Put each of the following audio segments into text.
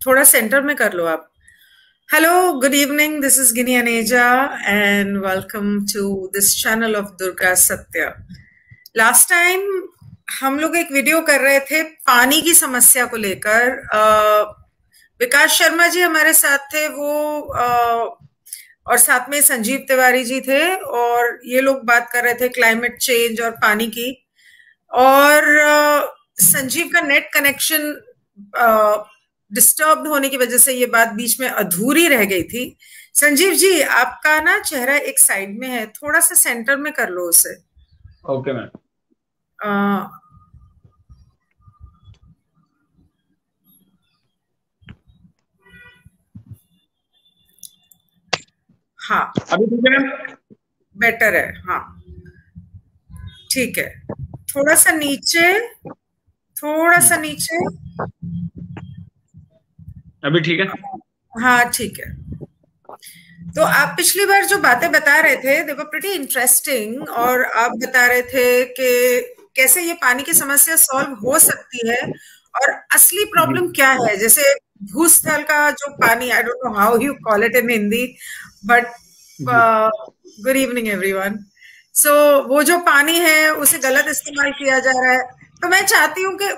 थोड़ा सेंटर में कर लो आप। Hello, good evening, this is Ginni Aneja and welcome to this channel of Durga Satya. Last time हम लोग एक वीडियो कर रहे थे पानी की समस्या को लेकर। विकास शर्मा जी हमारे साथ थे, वो और साथ में संजीव तिवारी जी थे, और ये लोग बात कर रहे थे क्लाइमेट चेंज और पानी की। और संजीव का नेट कनेक्शन डिस्टर्ब होने की वजह से ये बात बीच में अधूरी रह गई थी। संजीव जी, आपका ना चेहरा एक साइड में है, थोड़ा सा सेंटर में कर लो उसे। Okay ma'am. हाँ, अभी ठीक है मैम? बेटर है, हाँ ठीक है। थोड़ा सा नीचे, थोड़ा सा नीचे। अभी ठीक है? हाँ ठीक है। तो आप पिछली बार जो बातें बता रहे थे दे वर प्रीटी इंटरेस्टिंग, और आप बता रहे थे कि कैसे ये पानी की समस्या सॉल्व हो सकती है और असली प्रॉब्लम क्या है। जैसे भूस्थल का जो पानी, I don't know how you call it in Hindi, but good evening everyone. So वो जो पानी है उसे गलत इस्तेमाल किया जा रहा है। तो मैं चाहती हूँ कि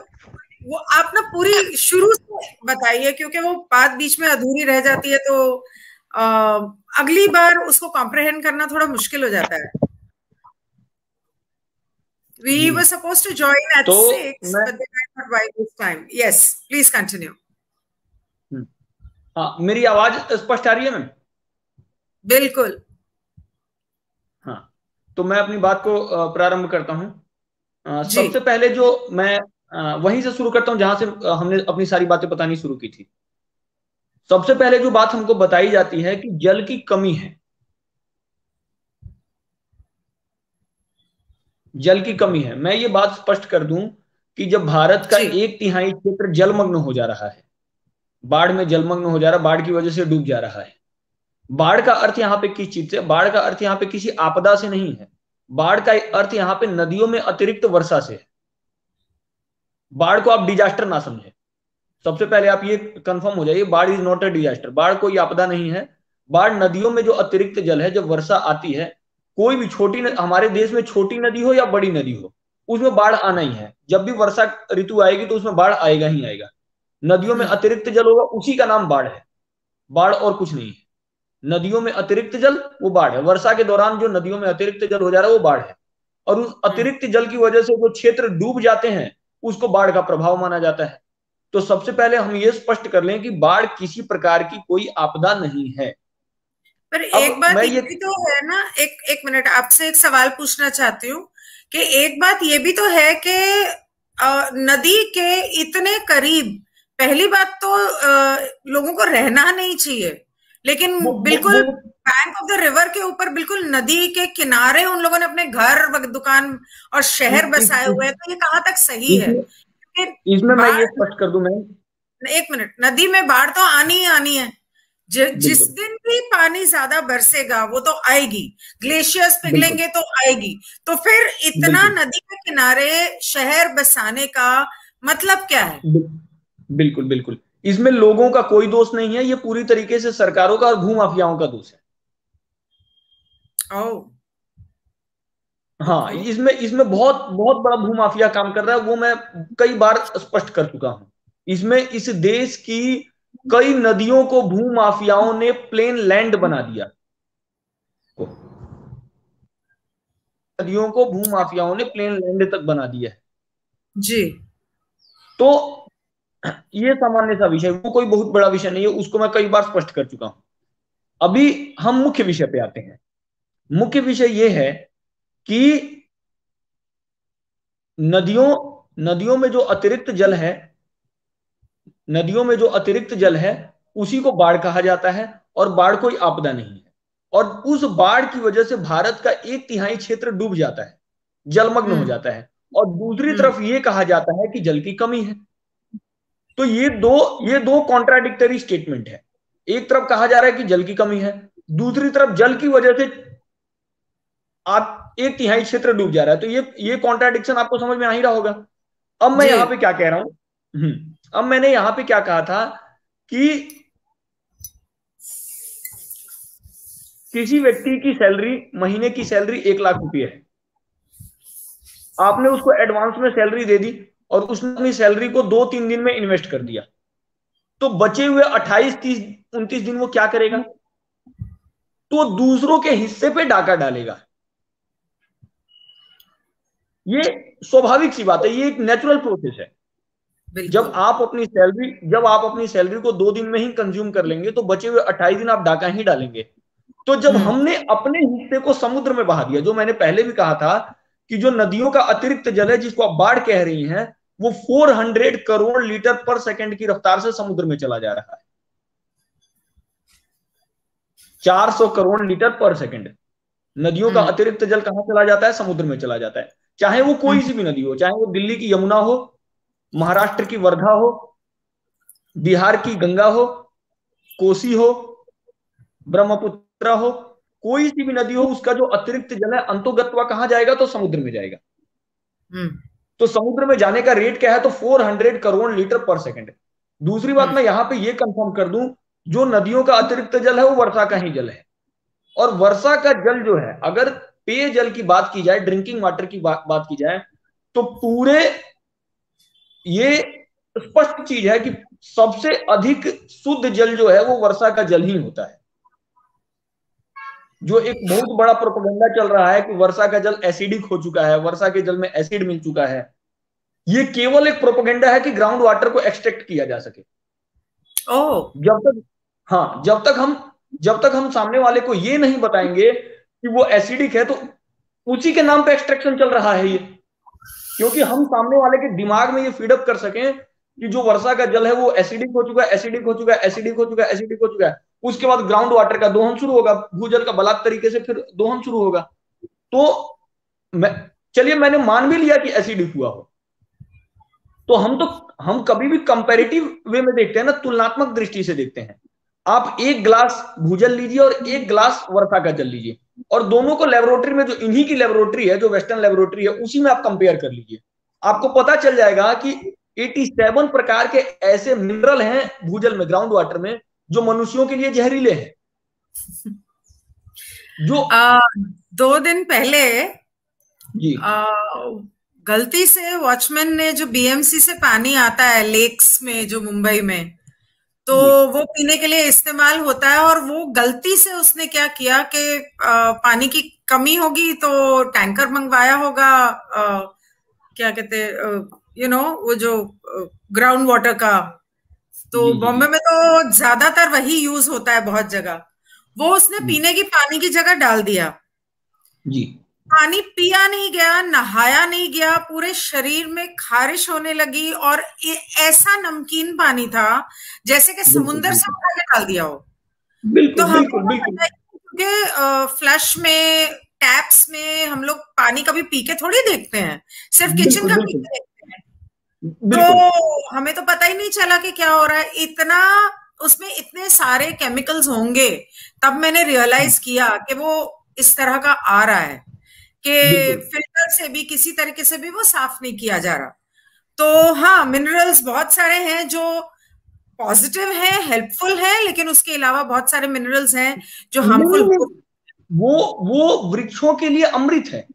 वो आप ना पूरी शुरू से बताइए, क्योंकि वो बात बीच में अधूरी रह जाती है, तो अगली बार उसको कॉम्प्रहेंड करना थोड़ा मुश्किल हो जाता है। We जी were ma'am. supposed to join at तो 6, मैं but then I thought, why this time? Yes, please continue. हाँ, मेरी आवाज स्पष्ट आ रही है मैम? बिल्कुल। हाँ, तो मैं अपनी बात को प्रारंभ करता हूँ। जी सबसे पहले जो मैं वहीं से शुरू करता हूँ जहां से हमने अपनी सारी बातें बतानी शुरू की थी। सबसे पहले जो बात हमको बताई जाती है कि जल की कमी है। जल की कमी है। मैं ये बात स्पष्ट कर दूं कि जब भारत का जी 1/3 क्षेत्र जलमग्न हो जा रहा है, बाढ़ में जलमग्न हो जा रहा है, बाढ़ की वजह से डूब जा रहा है। बाढ़ का अर्थ यहाँ पे किस चीज से? बाढ़ का अर्थ यहाँ पे किसी आपदा से नहीं है। बाढ़ का अर्थ यहाँ पे नदियों में अतिरिक्त वर्षा से है। बाढ़ को आप डिजास्टर ना समझे। सबसे पहले आप ये कंफर्म हो जाइए, बाढ़ इज नॉट अ डिजास्टर। बाढ़ कोई आपदा नहीं है। बाढ़ नदियों में जो अतिरिक्त जल है, जब वर्षा आती है, कोई भी हमारे देश में छोटी नदी हो या बड़ी नदी हो, उसमें बाढ़ आना ही है। जब भी वर्षा ऋतु आएगी तो उसमें बाढ़ आएगा ही आएगा। नदियों में अतिरिक्त जल होगा, उसी का नाम बाढ़ है। बाढ़ और कुछ नहीं है। नदियों में अतिरिक्त जल, वो बाढ़ है। वर्षा के दौरान जो नदियों में अतिरिक्त जल हो जा रहा है वो बाढ़ है। और उस अतिरिक्त जल की वजह से जो क्षेत्र डूब जाते हैं उसको बाढ़ का प्रभाव माना जाता है। तो सबसे पहले हम ये स्पष्ट कर लें कि बाढ़ किसी प्रकार की कोई आपदा नहीं है। पर एक अब बात मैं ये ये भी तो है ना, एक एक मिनट आपसे एक सवाल पूछना चाहती हूँ कि एक बात ये भी तो है कि नदी के इतने करीब, पहली बात तो लोगों को रहना नहीं चाहिए, लेकिन बिल्कुल वो बैंक ऑफ द रिवर के ऊपर, बिल्कुल नदी के किनारे उन लोगों ने अपने घर दुकान और शहर इस, बसाए हुए हैं, तो ये कहाँ तक सही है? इसमें क्योंकि इसमें मैं ये बाढ़, स्पष्ट कर दूं मैं। एक मिनट, नदी में बाढ़ तो आनी ही आनी है। जिस बिल्कुल दिन भी पानी ज्यादा बरसेगा वो तो आएगी, ग्लेशियर्स बिल्कुल पिघलेंगे तो आएगी। तो फिर इतना बिल्कुल नदी के किनारे शहर बसाने का मतलब क्या है? बिल्कुल बिल्कुल। इसमें लोगों का कोई दोष नहीं है, ये पूरी तरीके से सरकारों का और भूमाफियाओं का दोष है। ओ हाँ, ओके। इसमें इसमें बहुत बहुत बड़ा भूमाफिया काम कर रहा है, वो मैं कई बार स्पष्ट कर चुका हूं। इसमें इस देश की कई नदियों को भूमाफियाओं ने प्लेन लैंड बना दिया। नदियों को भूमाफियाओं ने प्लेन लैंड तक बना दिया है। जी तो ये सामान्य सा विषय, वो कोई बहुत बड़ा विषय नहीं है, उसको मैं कई बार स्पष्ट कर चुका हूं। अभी हम मुख्य विषय पे आते हैं। मुख्य विषय ये है कि नदियों नदियों में जो अतिरिक्त जल है, नदियों में जो अतिरिक्त जल है उसी को बाढ़ कहा जाता है। और बाढ़ कोई आपदा नहीं है। और उस बाढ़ की वजह से भारत का 1/3 क्षेत्र डूब जाता है, जलमग्न हो हम्म जाता है। और दूसरी हम्म तरफ ये कहा जाता है कि जल की कमी है। तो ये दो कॉन्ट्राडिक्टरी स्टेटमेंट है। एक तरफ कहा जा रहा है कि जल की कमी है, दूसरी तरफ जल की वजह से आप 1/3 क्षेत्र डूब जा रहा है। तो ये कॉन्ट्राडिक्शन आपको समझ में आ ही रहा होगा। अब मैं जी यहां पे क्या कह रहा हूं। अब मैंने यहां पे क्या कहा था कि किसी व्यक्ति की सैलरी, महीने की सैलरी 1 लाख रुपये है, आपने उसको एडवांस में सैलरी दे दी और उसने अपनी सैलरी को 2-3 दिन में इन्वेस्ट कर दिया, तो बचे हुए 28, 30, 29 दिन वो क्या करेगा? तो दूसरों के हिस्से पे डाका डालेगा। ये स्वाभाविक सी बात है, ये एक नेचुरल प्रोसेस है। जब आप अपनी सैलरी को 2 दिन में ही कंज्यूम कर लेंगे तो बचे हुए 28 दिन आप डाका ही डालेंगे। तो जब हमने अपने हिस्से को समुद्र में बहा दिया, जो मैंने पहले भी कहा था कि जो नदियों का अतिरिक्त जल है जिसको आप बाढ़ कह रही हैं, वो 400 करोड़ लीटर पर सेकंड की रफ्तार से समुद्र में चला जा रहा है। 400 करोड़ लीटर पर सेकंड नदियों का अतिरिक्त जल कहां चला जाता है? समुद्र में चला जाता है। चाहे वो कोई सी भी नदी हो, चाहे वो दिल्ली की यमुना हो, महाराष्ट्र की वर्धा हो, बिहार की गंगा हो, कोसी हो, ब्रह्मपुत्र हो, कोई सी भी नदी हो, उसका जो अतिरिक्त जल है अंतोगत्वा कहां जाएगा? तो समुद्र में जाएगा। तो समुद्र में जाने का रेट क्या है? तो 400 करोड़ लीटर पर सेकंड। दूसरी बात मैं यहां पे ये कंफर्म कर दूं, जो नदियों का अतिरिक्त जल है वो वर्षा का ही जल है। और वर्षा का जल जो है, अगर पेयजल की बात की जाए, ड्रिंकिंग वाटर की बात की जाए, तो पूरे ये स्पष्ट चीज है कि सबसे अधिक शुद्ध जल जो है वो वर्षा का जल ही होता है। जो एक बहुत बड़ा प्रोपेगेंडा चल रहा है कि वर्षा का जल एसिडिक हो चुका है, वर्षा के जल में एसिड मिल चुका है, ये केवल एक प्रोपेगेंडा है कि ग्राउंड वाटर को एक्सट्रैक्ट किया जा सके। जब तक हम सामने वाले को ये नहीं बताएंगे कि वो एसिडिक है, तो उसी के नाम पे एक्सट्रैक्शन चल रहा है ये। क्योंकि हम सामने वाले के दिमाग में ये फीडअप कर सकें कि जो वर्षा का जल है वो एसिडिक हो चुका है, एसिडिक हो चुका है, एसिडिक हो चुका है, एसिडिक हो चुका है। उसके बाद ग्राउंड वाटर का दोहन शुरू होगा, भूजल का बलात् तरीके से फिर दोहन शुरू होगा। तो चलिए मैंने मान भी लिया कि एसिडिक हुआ हो, तो हम कभी भी कंपैरेटिव वे में देखते हैं ना, तुलनात्मक दृष्टि से देखते हैं। आप 1 गिलास भूजल लीजिए और 1 गिलास वर्षा का जल लीजिए, और दोनों को लेबोरेटरी में, जो इन्हीं की लेबोरेटरी है, जो वेस्टर्न लेबोरेटरी है, उसी में आप कंपेयर कर लीजिए। आपको पता चल जाएगा कि 87 प्रकार के ऐसे मिनरल हैं भूजल में, ग्राउंड वाटर में, जो मनुष्यों के लिए जहरीले हैं। जो 2 दिन पहले जी गलती से वॉचमैन ने, जो बीएमसी से पानी आता है लेक्स में, जो मुंबई में, तो वो पीने के लिए इस्तेमाल होता है, और वो गलती से उसने क्या किया कि पानी की कमी होगी तो टैंकर मंगवाया होगा, क्या कहते वो जो ग्राउंड वाटर का, तो बॉम्बे में तो ज्यादातर वही यूज होता है बहुत जगह। वो उसने पीने की पानी की जगह डाल दिया जी। पानी पिया नहीं गया, नहाया नहीं गया, पूरे शरीर में खारिश होने लगी, और ऐसा नमकीन पानी था जैसे कि समुंदर से उठा के डाल दिया हो। बिल्कुल, तो हम बिल्कुल। फ्लश में, टैप्स में हम लोग पानी कभी पी के थोड़ी देखते हैं, सिर्फ किचन का पी के देखते हैं। तो हमें तो पता ही नहीं चला कि क्या हो रहा है। इतना उसमें इतने सारे केमिकल्स होंगे, तब मैंने रियलाइज किया कि वो इस तरह का आ रहा है कि फिल्टर से भी, किसी तरीके से भी वो साफ नहीं किया जा रहा। तो हाँ, मिनरल्स बहुत सारे हैं जो पॉजिटिव है, हेल्पफुल है, लेकिन उसके अलावा बहुत सारे मिनरल्स हैं जो हार्मफुल। वो वृक्षों के लिए अमृत है,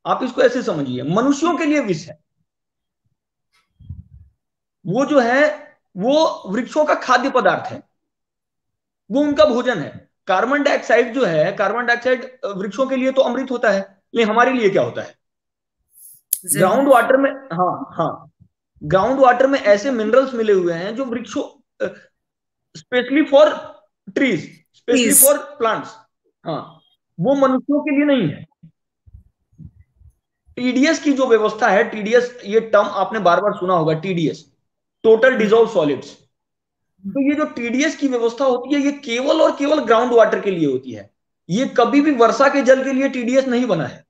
आप इसको ऐसे समझिए। मनुष्यों के लिए विष है। वो जो है वो वृक्षों का खाद्य पदार्थ है, वो उनका भोजन है। कार्बन डाइऑक्साइड जो है, कार्बन डाइऑक्साइड वृक्षों के लिए तो अमृत होता है, लेकिन हमारे लिए क्या होता है? ग्राउंड वाटर में, ग्राउंड वाटर में ऐसे मिनरल्स मिले हुए हैं जो वृक्षों, specially for trees, specially for plants, वो मनुष्यों के लिए नहीं है। टीडीएस की जो व्यवस्था है, टीडीएस, ये टर्म आपने बार बार सुना होगा, टीडीएस, टोटल डिजॉल्व सॉलिड्स। तो ये जो टीडीएस की व्यवस्था होती है, ये केवल और केवल ग्राउंड वाटर के लिए होती है। ये कभी भी वर्षा के जल के लिए टीडीएस नहीं बना है।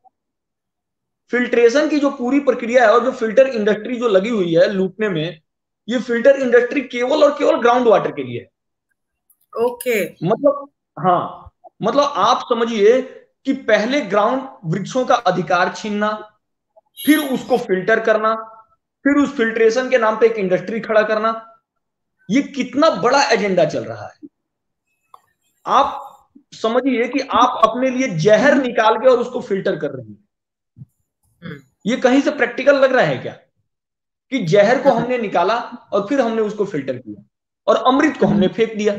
फिल्ट्रेशन की जो पूरी प्रक्रिया है और जो फिल्टर इंडस्ट्री जो लगी हुई है लूटने में, ये फिल्टर इंडस्ट्री केवल और केवल ग्राउंड वाटर के लिए है। ओके। मतलब आप समझिए कि पहले ग्राउंड वृक्षों का अधिकार छीनना, फिर उसको फिल्टर करना, फिर उस फिल्ट्रेशन के नाम पे एक इंडस्ट्री खड़ा करना, ये कितना बड़ा एजेंडा चल रहा है। आप समझिए कि आप अपने लिए जहर निकाल के और उसको फिल्टर कर रहे हैं। ये कहीं से प्रैक्टिकल लग रहा है क्या कि जहर को हमने निकाला और फिर हमने उसको फिल्टर किया, और अमृत को हमने फेंक दिया।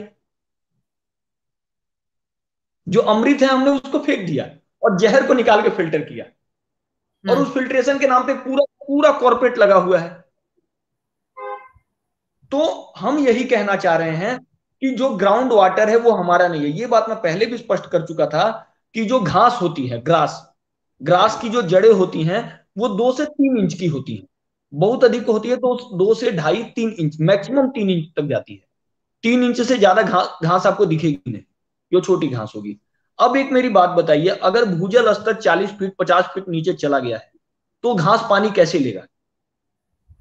जो अमृत है हमने उसको फेंक दिया और जहर को निकाल के फिल्टर किया, और उस फिल्ट्रेशन के नाम पे पूरा पूरा कॉर्पोरेट लगा हुआ है। तो हम यही कहना चाह रहे हैं कि जो ग्राउंड वाटर है वो हमारा नहीं है। ये बात मैं पहले भी स्पष्ट कर चुका था कि जो घास होती है, ग्रास की जो जड़ें होती हैं वो 2 से 3 इंच की होती है, बहुत अधिक होती है तो 2 से ढाई 3 इंच, मैक्सिमम 3 इंच तक जाती है। 3 इंच से ज्यादा घास आपको दिखेगी नहीं, जो छोटी घास होगी। अब एक मेरी बात बताइए, अगर भूजल स्तर 40 फीट 50 फीट नीचे चला गया है तो घास पानी कैसे लेगा?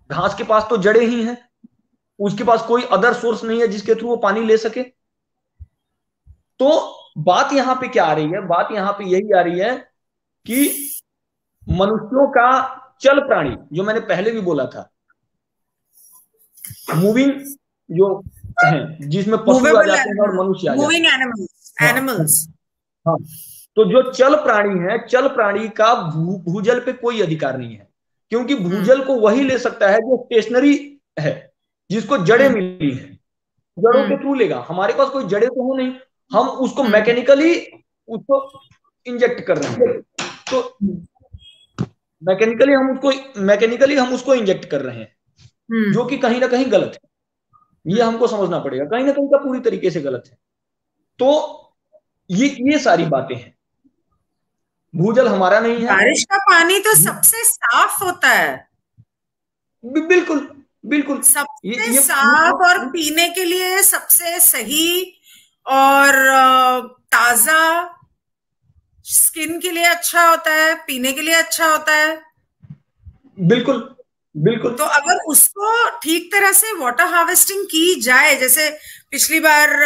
घास के पास तो जड़ें ही हैं, उसके पास कोई अदर सोर्स नहीं है जिसके थ्रू वो पानी ले सके। तो बात यहां पे क्या आ रही है? बात यहां पे यही आ रही है कि मनुष्यों का, चल प्राणी, जो मैंने पहले भी बोला था, मूविंग जो है, जिसमें पशु आ जाते हैं और मनुष्य आ जाते मूविंग हैं, एनिमल्स। हाँ, तो जो चल प्राणी है, चल प्राणी का भूजल पे कोई अधिकार नहीं है, क्योंकि भूजल को वही ले सकता है जो स्टेशनरी है, जिसको जड़ें मिली है, जड़ों के थ्रू लेगा। हमारे पास कोई जड़ें तो हो नहीं, हम उसको मैकेनिकली उसको इंजेक्ट कर रहे हैं। तो मैकेनिकली हम उसको इंजेक्ट कर रहे हैं, जो कि कहीं ना कहीं गलत है। ये हमको समझना पड़ेगा, कहीं ना कहीं का पूरी तरीके से गलत है। तो ये सारी बातें हैं। भूजल हमारा नहीं है। बारिश का पानी तो सबसे साफ होता है, बिल्कुल बिल्कुल, सबसे ये साफ, और पीने के लिए सबसे सही, और ताजा, स्किन के लिए अच्छा होता है, पीने के लिए अच्छा होता है। बिल्कुल बिल्कुल। तो अगर उसको ठीक तरह से वाटर हार्वेस्टिंग की जाए, जैसे पिछली बार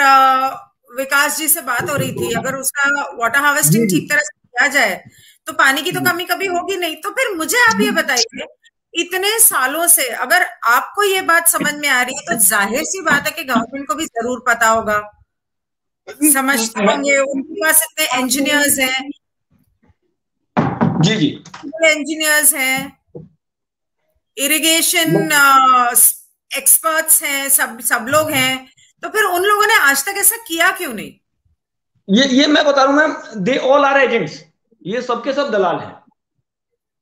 विकास जी से बात हो रही थी, अगर उसका वाटर हार्वेस्टिंग ठीक तरह से किया जाए तो पानी की तो कमी कभी होगी नहीं। तो फिर मुझे आप ये बताइए, इतने सालों से अगर आपको ये बात समझ में आ रही है तो जाहिर सी बात है कि गवर्नमेंट को भी जरूर पता होगा, समझते होंगे, उनके पास इतने इंजीनियर्स हैं, जी जी, इंजीनियर्स हैं, इरिगेशन एक्सपर्ट्स हैं, सब लोग हैं। तो फिर उन लोगों ने आज तक ऐसा किया क्यों नहीं? ये मैं बता रहा हूं ma'am, they all are agents, ये सबके सब दलाल हैं।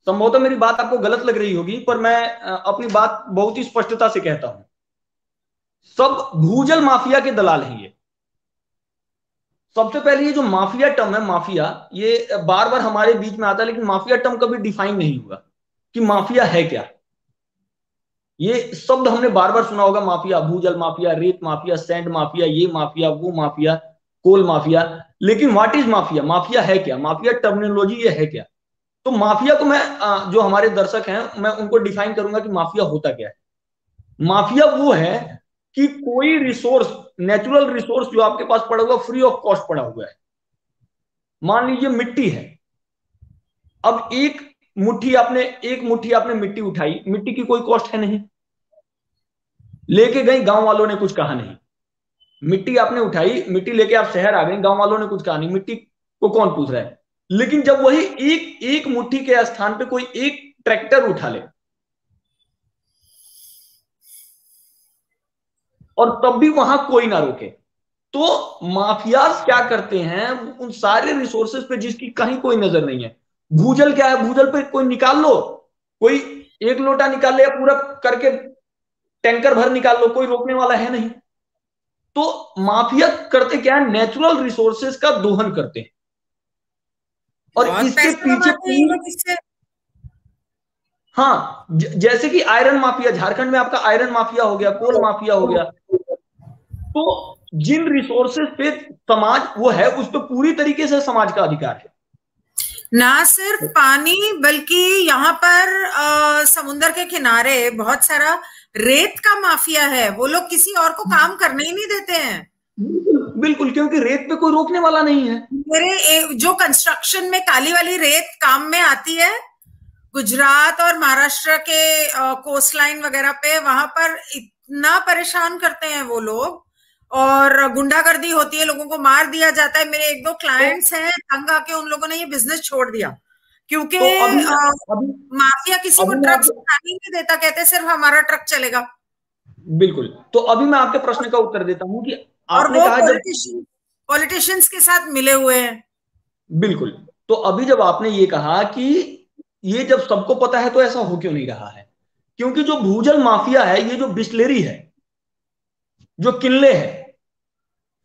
संभवतः मेरी बात आपको गलत लग रही होगी, पर मैं अपनी बात बहुत ही स्पष्टता से कहता हूं, सब भूजल माफिया के दलाल हैं ये। सबसे पहले ये जो माफिया टर्म है, माफिया, ये बार बार हमारे बीच में आता है, लेकिन माफिया टर्म कभी डिफाइन नहीं हुआ कि माफिया है क्या। ये शब्द हमने बार बार सुना होगा, माफिया, भूजल माफिया, रेत माफिया, सैंड माफिया, ये माफिया, वो माफिया, कोल माफिया। लेकिन व्हाट इज माफिया? माफिया है क्या? माफिया टर्मिनोलॉजी ये है क्या? तो माफिया को मैं, जो हमारे दर्शक हैं, मैं उनको डिफाइन करूंगा कि माफिया होता क्या है। माफिया वो है कि कोई रिसोर्स, नेचुरल रिसोर्स जो आपके पास पड़ा हुआ, फ्री ऑफ कॉस्ट पड़ा हुआ है। मान लीजिए मिट्टी है, अब एक मुट्ठी आपने मिट्टी उठाई, मिट्टी की कोई कॉस्ट है नहीं, लेके गई, गांव वालों ने कुछ कहा नहीं। मिट्टी आपने उठाई, मिट्टी लेके आप शहर आ गए, गांव वालों ने कुछ कहा नहीं, मिट्टी को कौन पूछ रहा है। लेकिन जब वही एक एक मुट्ठी के स्थान पे कोई एक ट्रैक्टर उठा ले, और तब भी वहां कोई ना रोके, तो माफियाज क्या करते हैं, उन सारे रिसोर्सेज पे जिसकी कहीं कोई नजर नहीं है। भूजल क्या है? भूजल पे कोई निकाल लो, कोई एक लोटा निकाल ले या पूरा करके टैंकर भर निकाल लो, कोई रोकने वाला है नहीं। तो माफिया करते क्या है? नेचुरल रिसोर्सेज का दोहन करते हैं, और बहुत इसके पैसे पीछे कमाते हैं ये लोग इससे। हाँ, जैसे कि आयरन माफिया, झारखंड में आपका आयरन माफिया हो गया, कोल माफिया हो गया। तो जिन रिसोर्सेज पे समाज वो है, उस पर पूरी तरीके से समाज का अधिकार है। ना सिर्फ पानी, बल्कि यहाँ पर समुद्र के किनारे बहुत सारा रेत का माफिया है। वो लोग किसी और को काम करने ही नहीं देते हैं। बिल्कुल, क्योंकि रेत पे कोई रोकने वाला नहीं है। मेरे जो कंस्ट्रक्शन में काली वाली रेत काम में आती है, गुजरात और महाराष्ट्र के कोस्ट लाइन वगैरह पे, वहां पर इतना परेशान करते हैं वो लोग, और गुंडागर्दी होती है, लोगों को मार दिया जाता है। मेरे एक दो तो क्लाइंट्स हैं, तंग आके उन लोगों ने ये बिजनेस छोड़ दिया, क्योंकि तो अभी माफिया किसी को अभी मैं ट्रक आपके नहीं देता, कहते सिर्फ हमारा ट्रक चलेगा। बिल्कुल, तो अभी मैं आपके प्रश्न का उत्तर देता हूं कि और आपने वो कहा जब पॉलिटिशियंस के साथ मिले हुए हैं। बिल्कुल, तो अभी जब आपने ये कहा कि ये जब सबको पता है तो ऐसा हो क्यों नहीं रहा है, क्योंकि जो भूजल माफिया है, ये जो बिस्लेरी है, जो किनले है,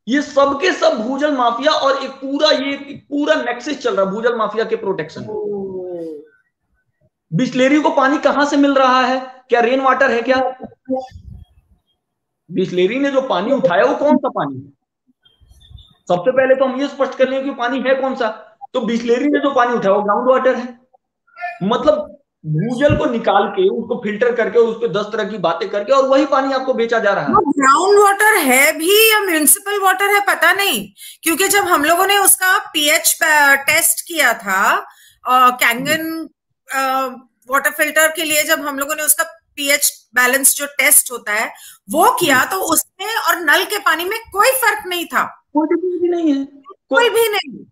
ये सब के सब भूजल माफिया, और एक पूरा नेक्सस चल रहा है भूजल माफिया के प्रोटेक्शन में। बिस्लेरी को पानी कहां से मिल रहा है? क्या रेन वाटर है क्या? बिस्लेरी ने जो पानी उठाया वो कौन सा पानी है? सबसे पहले तो हम ये स्पष्ट कर लें कि पानी है कौन सा। तो बिस्लेरी ने जो पानी उठाया वो ग्राउंड वाटर है। मतलब भूजल को निकाल के उसको फिल्टर करके उस पर 10 तरह की बातें करके और वही पानी आपको बेचा जा रहा वो है। ग्राउंड वाटर है भी या म्यूनिसिपल वाटर है पता नहीं, क्योंकि जब हम लोगों ने उसका पीएच टेस्ट किया था, कैंगन वाटर फिल्टर के लिए, जब हम लोगों ने उसका पीएच बैलेंस जो टेस्ट होता है वो किया, तो उसमें और नल के पानी में कोई फर्क नहीं था। कोई डिफरेंस भी नहीं है। कोई भी नहीं।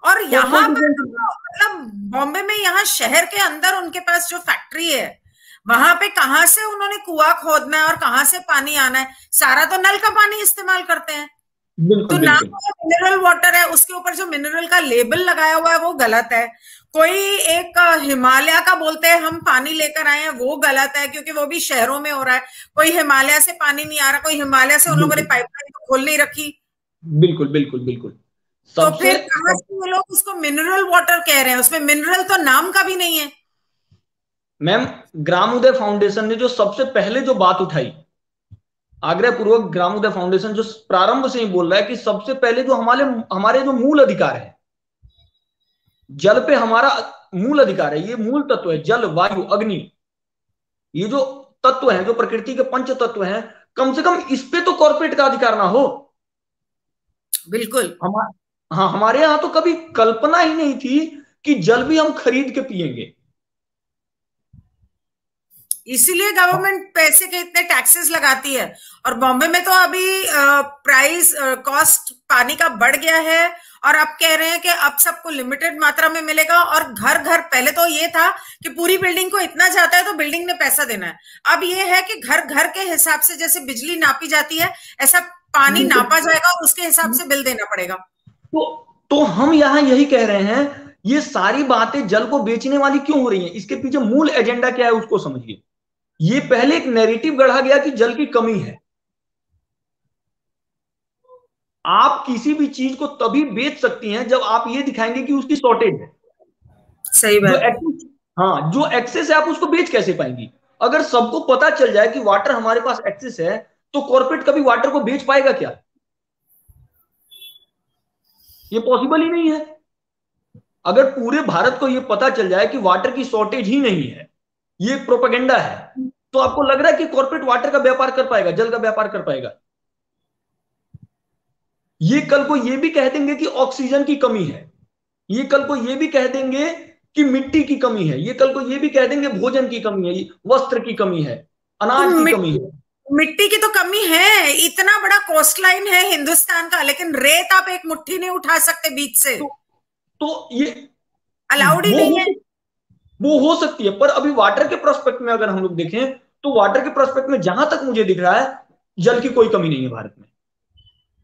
और कोई यहाँ पर डिफरेंस तो नहीं। मतलब बॉम्बे में, यहाँ शहर के अंदर उनके पास जो फैक्ट्री है, वहां पे कहाँ से उन्होंने कुआं खोदना है और कहाँ से पानी आना है, सारा तो नल का पानी इस्तेमाल करते हैं। तो बिल्कुल ना बिल्कुल मिनरल वाटर है, उसके ऊपर जो मिनरल का लेबल लगाया हुआ है वो गलत है। कोई एक हिमालय का बोलते हैं हम पानी लेकर आए हैं, वो गलत है, क्योंकि वो भी शहरों में हो रहा है। कोई हिमालय से पानी नहीं आ रहा, कोई हिमालय से उन लोगों ने बिल्कुल पाइपलाइन तो खोल नहीं रखी। बिल्कुल बिल्कुल बिल्कुल। तो सबसे फिर कहां से वो लोग उसको मिनरल वाटर कह रहे हैं? उसमें मिनरल तो नाम का भी नहीं है। मैम, ग्राम उदय फाउंडेशन ने जो सबसे पहले जो बात उठाई, आग्रह पूर्वक ग्राम उदय फाउंडेशन जो प्रारंभ से ही बोल रहा है कि सबसे पहले जो हमारे हमारे जो मूल अधिकार है, जल पे हमारा मूल अधिकार है, ये मूल तत्व है जल वायु अग्नि, ये जो तत्व हैं, जो प्रकृति के पंच तत्व हैं, कम से कम इस पे तो कॉर्पोरेट का अधिकार ना हो। बिल्कुल। हम हाँ, हमारे यहां तो कभी कल्पना ही नहीं थी कि जल भी हम खरीद के पिएंगे। इसीलिए गवर्नमेंट पैसे के इतने टैक्सेस लगाती है। और बॉम्बे में तो अभी प्राइस कॉस्ट पानी का बढ़ गया है, और अब कह रहे हैं कि अब सबको लिमिटेड मात्रा में मिलेगा। और घर घर, पहले तो ये था कि पूरी बिल्डिंग को इतना जाता है तो बिल्डिंग ने पैसा देना है। अब ये है कि घर घर के हिसाब से, जैसे बिजली नापी जाती है, ऐसा पानी नापा जाएगा और उसके हिसाब से बिल देना पड़ेगा। तो तो हम यहां यही कह रहे हैं, ये सारी बातें जल को बेचने वाली क्यों हो रही हैं? इसके पीछे मूल एजेंडा क्या है उसको समझिए। ये पहले एक नैरेटिव गढ़ा गया कि जल की कमी है। आप किसी भी चीज को तभी बेच सकती हैं जब आप ये दिखाएंगे कि उसकी शॉर्टेज है। सही जो बात। एक्सेस, हाँ, जो एक्सेस है आप उसको बेच कैसे पाएंगी? अगर सबको पता चल जाए कि वाटर हमारे पास एक्सेस है, तो कॉर्पोरेट कभी वाटर को बेच पाएगा क्या? ये पॉसिबल ही नहीं है। अगर पूरे भारत को ये पता चल जाए कि वाटर की शॉर्टेज ही नहीं है, ये प्रोपेगेंडा है, तो आपको लग रहा है कि कॉर्पोरेट वाटर का व्यापार कर पाएगा, जल का व्यापार कर पाएगा? ये कल को ये भी कह देंगे कि ऑक्सीजन की कमी है, ये कल को ये भी कह देंगे कि मिट्टी की कमी है, ये कल को ये भी कह देंगे भोजन की कमी है, वस्त्र की कमी है, तो अनाज की कमी है। मिट्टी की तो कमी है, इतना बड़ा कोस्टलाइन है हिंदुस्तान का, लेकिन रेत आप एक मुट्ठी नहीं उठा सकते बीच से। तो तो ये अलाउड ही वो नहीं हो है। वो हो सकती है, पर अभी वाटर के प्रोस्पेक्ट में अगर हम लोग देखें, तो वाटर के प्रोस्पेक्ट में जहां तक मुझे दिख रहा है, जल की कोई कमी नहीं है भारत में।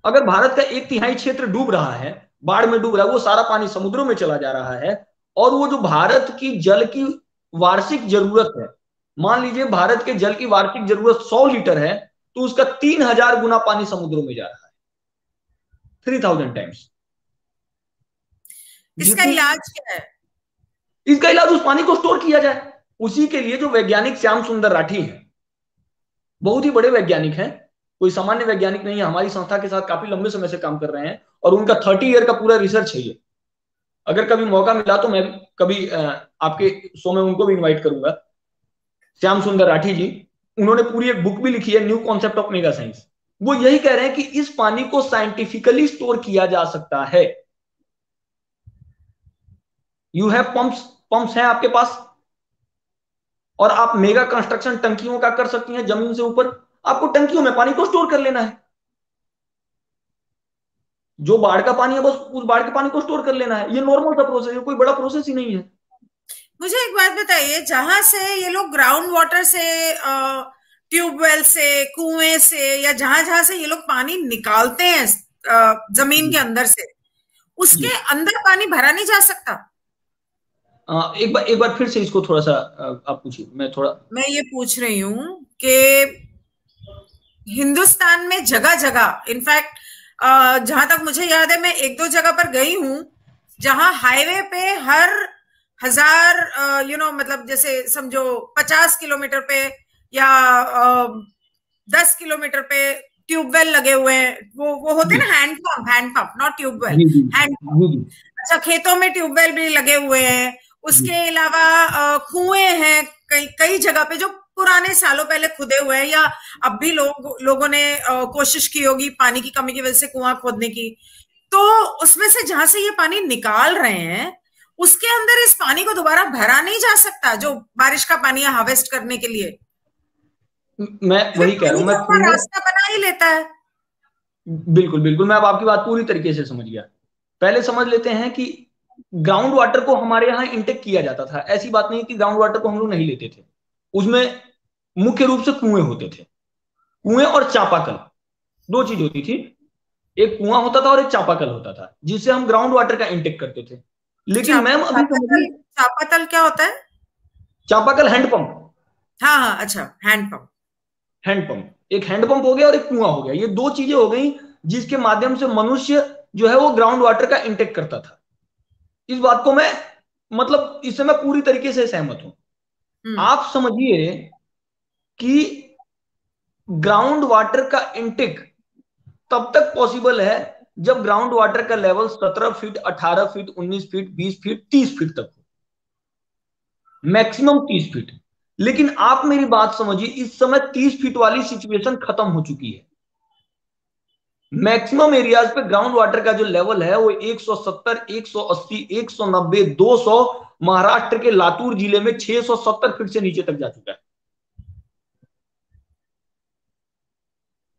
अगर भारत का 1/3 क्षेत्र डूब रहा है, बाढ़ में डूब रहा है, वो सारा पानी समुद्रों में चला जा रहा है, और वो जो भारत की जल की वार्षिक जरूरत है, मान लीजिए भारत के जल की वार्षिक जरूरत 100 लीटर है, तो उसका 3000 गुना पानी समुद्रों में जा रहा है, 3000 टाइम्स। इसका जितनी इलाज क्या है? इसका इलाज उस पानी को स्टोर किया जाए। उसी के लिए जो वैज्ञानिक श्याम सुंदर राठी हैं, बहुत ही बड़े वैज्ञानिक हैं, कोई सामान्य वैज्ञानिक नहीं है, हमारी संस्था के साथ काफी लंबे समय से काम कर रहे हैं, और उनका 30 ईयर का पूरा रिसर्च है ये। अगर कभी मौका मिला तो मैं कभी आपके शो में उनको भी इनवाइट करूंगा, श्याम सुंदर राठी जी। उन्होंने पूरी एक बुक भी लिखी है, new concept of mega science. वो यही कह रहे हैं कि इस पानी को साइंटिफिकली स्टोर किया जा सकता है। यू हैव पंप्स, पंप्स हैं आपके पास, और आप मेगा कंस्ट्रक्शन टंकियों का कर सकती हैं जमीन से ऊपर। आपको टंकियों में पानी को स्टोर कर लेना है। जो बाढ़ का पानी है बस उस बाढ़ के पानी को स्टोर कर लेना है। ये नॉर्मल सा प्रोसेस है, कोई बड़ा प्रोसेस ही नहीं है। मुझे एक बात बताइए, जहां से ये लोग ग्राउंड वाटर से, ट्यूबवेल से, कुएं से, या जहां जहां से ये लोग पानी निकालते हैं जमीन के अंदर से, उसके जी अंदर पानी भरा नहीं जा सकता? एक बार फिर से इसको थोड़ा सा आप पूछिए, मैं थोड़ा। मैं ये पूछ रही हूँ कि हिंदुस्तान में जगह जगह, इनफैक्ट जहां तक मुझे याद है, मैं एक दो जगह पर गई हूं जहां हाईवे पे हर 1000, मतलब जैसे समझो 50 किलोमीटर पे या 10 किलोमीटर पे ट्यूबवेल लगे हुए हैं। वो होते हैं जी ना, हैंड पंप नॉट ट्यूबवेल, जी जी हैंड पंप। जी जी अच्छा, खेतों में ट्यूबवेल भी लगे हुए हैं। जी उसके अलावा कुएं हैं कई कई जगह पे जो पुराने सालों पहले खुदे हुए हैं, या अब भी लोगों ने कोशिश की होगी पानी की कमी की वजह से कुआं खोदने की। तो उसमें से जहां से ये पानी निकाल रहे हैं, उसके अंदर इस पानी को दोबारा भरा नहीं जा सकता, जो बारिश का पानी है हार्वेस्ट करने के लिए? मैं फिर वही कह रहा पानी हूं, तो मैं अपना कुएं। रास्ता बना ही लेता है। बिल्कुल बिल्कुल, मैं अब आपकी बात पूरी तरीके से समझ गया। पहले समझ लेते हैं कि ग्राउंड वाटर को हमारे यहाँ इंटेक किया जाता था। ऐसी बात नहीं कि ग्राउंड वाटर को हम लोग नहीं लेते थे। उसमें मुख्य रूप से कुएं होते थे। कुएं और चापाकल, दो चीज होती थी। एक कुआं होता था और एक चापाकल होता था, जिससे हम ग्राउंड वाटर का इंटेक करते थे। लेकिन मैम अभी चापातल, समझिए, चापातल क्या होता है? चापाकल हैंडपंप। हाँ हाँ, अच्छा, हैंडपंप। हैंडपंप, एक हैंडपंप हो गया और एक कुआं हो गया। ये दो चीजें हो गई जिसके माध्यम से मनुष्य जो है वो ग्राउंड वाटर का इंटेक करता था। इस बात को मैं, मतलब इससे मैं पूरी तरीके से सहमत हूं। हम्म। आप समझिए कि ग्राउंड वाटर का इंटेक तब तक पॉसिबल है जब ग्राउंड वाटर का level 17 feet, 18 feet, 19 feet, 20 feet, 30 feet तक हो, मैक्सिमम 30 फीट। लेकिन आप मेरी बात समझिए, इस समय 30 फीट वाली सिचुएशन खत्म हो चुकी है। मैक्सिमम एरियाज पे ग्राउंड वाटर का जो लेवल है वो 170, 180, 190, 200, महाराष्ट्र के लातूर जिले में 670 फीट से नीचे तक जा चुका है।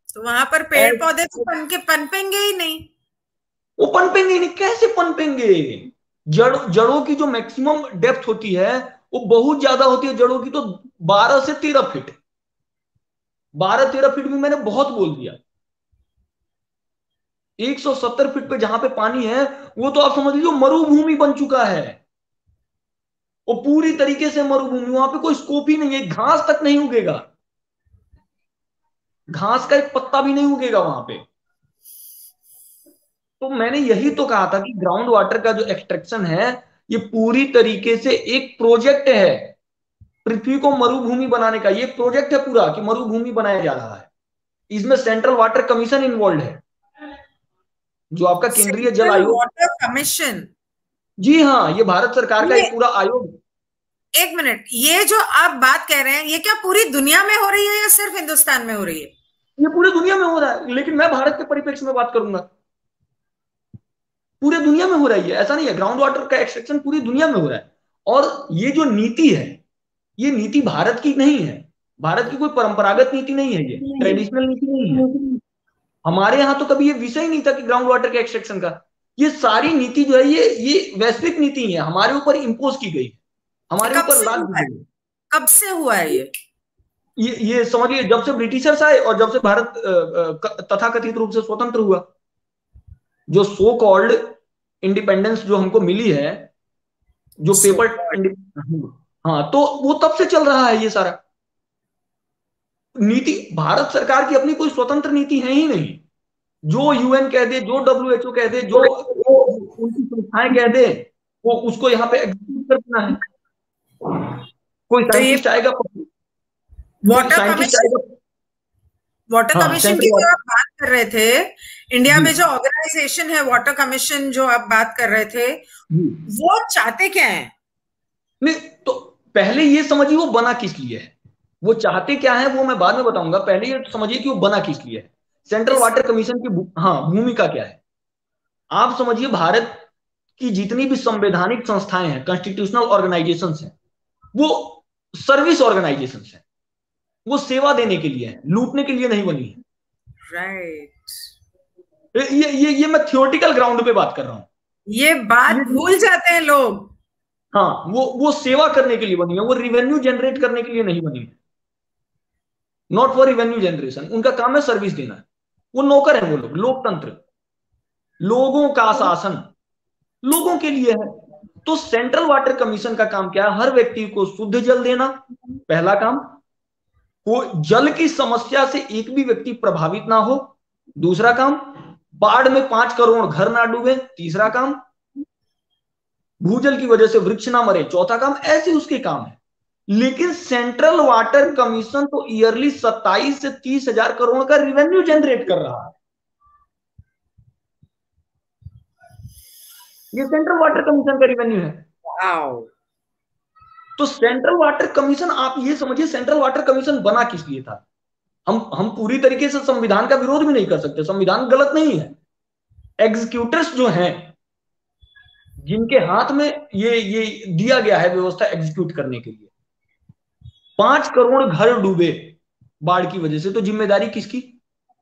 तो वहां पर पेड़ पौधे तो पनपेंगे ही नहीं। वो पनपेंगे नहीं, कैसे पनपेंगे? जड़ों की जो मैक्सिमम डेप्थ होती है वो बहुत ज्यादा होती है। जड़ों की तो 12 से 13 फीट। 12-13 फीट भी मैंने बहुत बोल दिया। 170 फीट पे जहां पे पानी है वो तो आप समझ लीजिए मरुभूमि बन चुका है। वो पूरी तरीके से मरुभूमि, वहां पे कोई स्कोप ही नहीं है, घास तक नहीं उगेगा। घास का एक पत्ता भी नहीं उगेगा वहां पे। तो मैंने यही तो कहा था कि ग्राउंड वाटर का जो एक्सट्रैक्शन है ये पूरी तरीके से एक प्रोजेक्ट है। पृथ्वी को मरुभूमि बनाने का ये प्रोजेक्ट है पूरा, कि मरुभूमि बनाया जा रहा है। इसमें सेंट्रल वाटर कमीशन इन्वॉल्व है, जो आपका केंद्रीय जल सेंट्रल आयोग। Water commission? जी हाँ, ये भारत सरकार का ये, एक पूरा आयोग। एक मिनट, ये जो आप बात कह रहे हैं, ये क्या पूरी दुनिया में हो रही है या सिर्फ हिंदुस्तान में हो रही है? ये पूरी दुनिया में हो रहा है, लेकिन मैं भारत के परिप्रेक्ष्य में बात करूंगा। पूरे दुनिया में हो रही है, ऐसा नहीं है। ग्राउंड वाटर का एक्सट्रैक्शन पूरी दुनिया में हो रहा है। और ये जो नीति है, ये नीति भारत की नहीं है। भारत की कोई परंपरागत नीति नहीं है, ये ट्रेडिशनल नीति नहीं है। हमारे यहाँ तो कभी ये विषय ही नहीं था कि ग्राउंड वाटर के एक्सट्रैक्शन का। ये सारी नीति जो है ये वैश्विक नीति है, हमारे ऊपर इंपोज की गई, हमारे कब ऊपर से लाद हुआ दी है? गई। कब से हुआ है ये? ये समझिए, जब से ब्रिटिशर्स आए और जब से भारत तथाकथित रूप से स्वतंत्र हुआ, जो सो कॉल्ड इंडिपेंडेंस जो हमको मिली है, जो So, पेपर, हाँ, तो वो तब से चल रहा है ये सारा नीति। भारत सरकार की अपनी कोई स्वतंत्र नीति है ही नहीं। जो यूएन कह दे, जो डब्ल्यूएचओ कह दे, जो उनकी संस्थाएं कह दे, वो उसको यहाँ पे एग्जीक्यूट कर देना है। कोई तो ये साइंटिस्ट आएगा, कोई वाटर साइंटिस्ट कमीशन, आएगा। वाटर हाँ, कमीशन की सेंट्रल जो वाटर। आप बात कर रहे थे, इंडिया जी में जो ऑर्गेनाइजेशन है वाटर कमीशन जो आप बात कर रहे थे, जी। वो चाहते क्या है? नहीं, तो पहले ये समझिए वो बना किस लिए है। वो चाहते क्या है वो मैं बाद में बताऊंगा। पहले ये समझिए कि वो बना किस लिए है। सेंट्रल किस वाटर कमीशन की हाँ भूमिका क्या है। आप समझिए, भारत की जितनी भी संवैधानिक संस्थाएं हैं, कॉन्स्टिट्यूशनल ऑर्गेनाइजेशन हैं, वो सर्विस ऑर्गेनाइजेशन हैं। वो सेवा देने के लिए है, लूटने के लिए नहीं बनी है। राइट। ये मैं थियोरेटिकल ग्राउंड पे बात कर रहा हूं। ये बात भूल जाते हैं लोग। हाँ, वो सेवा करने के लिए बनी है, वो रिवेन्यू जनरेट करने के लिए नहीं बनी है। Not for revenue generation. उनका काम है सर्विस देना। वो नौकर है वो लोग। लोकतंत्र, लोगों का शासन लोगों के लिए है। तो सेंट्रल वाटर कमीशन का काम क्या है? हर व्यक्ति को शुद्ध जल देना, पहला काम। को जल की समस्या से एक भी व्यक्ति प्रभावित ना हो, दूसरा काम। बाढ़ में 5 करोड़ घर ना डूबे, तीसरा काम। भूजल की वजह से वृक्ष ना मरे, चौथा काम। ऐसे उसके काम है। लेकिन सेंट्रल वाटर कमीशन तो ईयरली 27 से 30 हजार करोड़ का रिवेन्यू जनरेट कर रहा है। ये सेंट्रल वाटर कमीशन का रिवेन्यू है। वाओ। तो सेंट्रल वाटर कमीशन, आप ये समझिए सेंट्रल वाटर कमीशन बना किस लिए था। हम पूरी तरीके से संविधान का विरोध भी नहीं कर सकते, संविधान गलत नहीं है। एग्जीक्यूटर्स जो हैं, जिनके हाथ में ये दिया गया है व्यवस्था एग्जीक्यूट करने के लिए, 5 करोड़ घर डूबे बाढ़ की वजह से, तो जिम्मेदारी किसकी?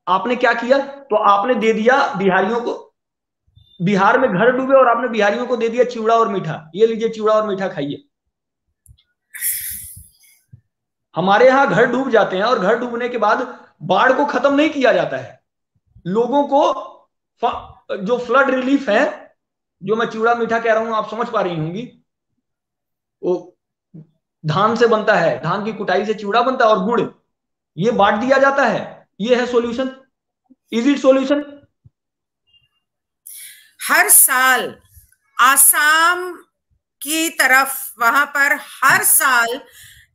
आपने क्या किया? तो आपने दे दिया बिहारियों को। बिहार में घर डूबे और आपने बिहारियों को दे दिया चिवड़ा और मीठा, ये लीजिए चिवड़ा और मीठा खाइए। हमारे यहां घर डूब जाते हैं और घर डूबने के बाद बाढ़ को खत्म नहीं किया जाता है। लोगों को जो फ्लड रिलीफ है, जो मैं चिवड़ा मीठा कह रहा हूं आप समझ पा रही होंगी, वो धान से बनता है, धान की कुटाई से चिवड़ा बनता है और गुड़, ये बांट दिया जाता है। ये है सॉल्यूशन। Is it solution? हर साल आसाम की तरफ, वहां पर हर साल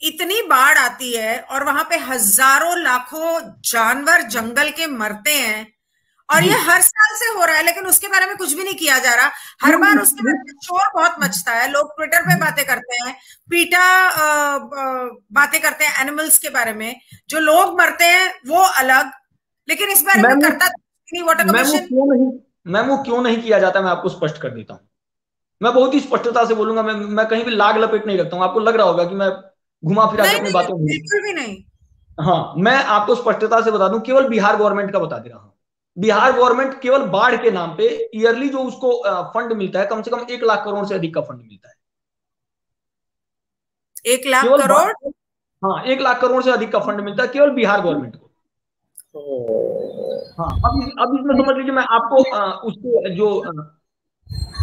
इतनी बाढ़ आती है और वहां पे हजारों लाखों जानवर जंगल के मरते हैं, और ये हर साल से हो रहा है, लेकिन उसके बारे में कुछ भी नहीं किया जा रहा। हर बार उसके बारे में शोर बहुत मचता है, लोग ट्विटर पे बातें करते हैं, पीटा बातें करते हैं एनिमल्स के बारे में, जो लोग मरते हैं वो अलग, लेकिन इस बारे में करता नहीं वाटर कमीशन। मैम, क्यों नहीं किया जाता, मैं आपको स्पष्ट कर देता हूं। मैं बहुत ही स्पष्टता से बोलूंगा, मैं कहीं भी लाग लपेट नहीं रखता हूं। आपको लग रहा होगा कि मैं घुमा फिरा के अपनी बातें, बिल्कुल भी नहीं। हाँ, मैं आपको स्पष्टता से बता दूं, केवल बिहार गवर्नमेंट का बता दे रहा हूं। बिहार गवर्नमेंट केवल बाढ़ के नाम पे ईयरली जो उसको फंड मिलता है, कम से कम 1 लाख करोड़ से अधिक का फंड मिलता है। 1 लाख करोड़? हाँ, 1 लाख करोड़ से अधिक का फंड मिलता है केवल बिहार गवर्नमेंट को। हाँ, अब इसमें समझ लीजिए, मैं आपको उसके जो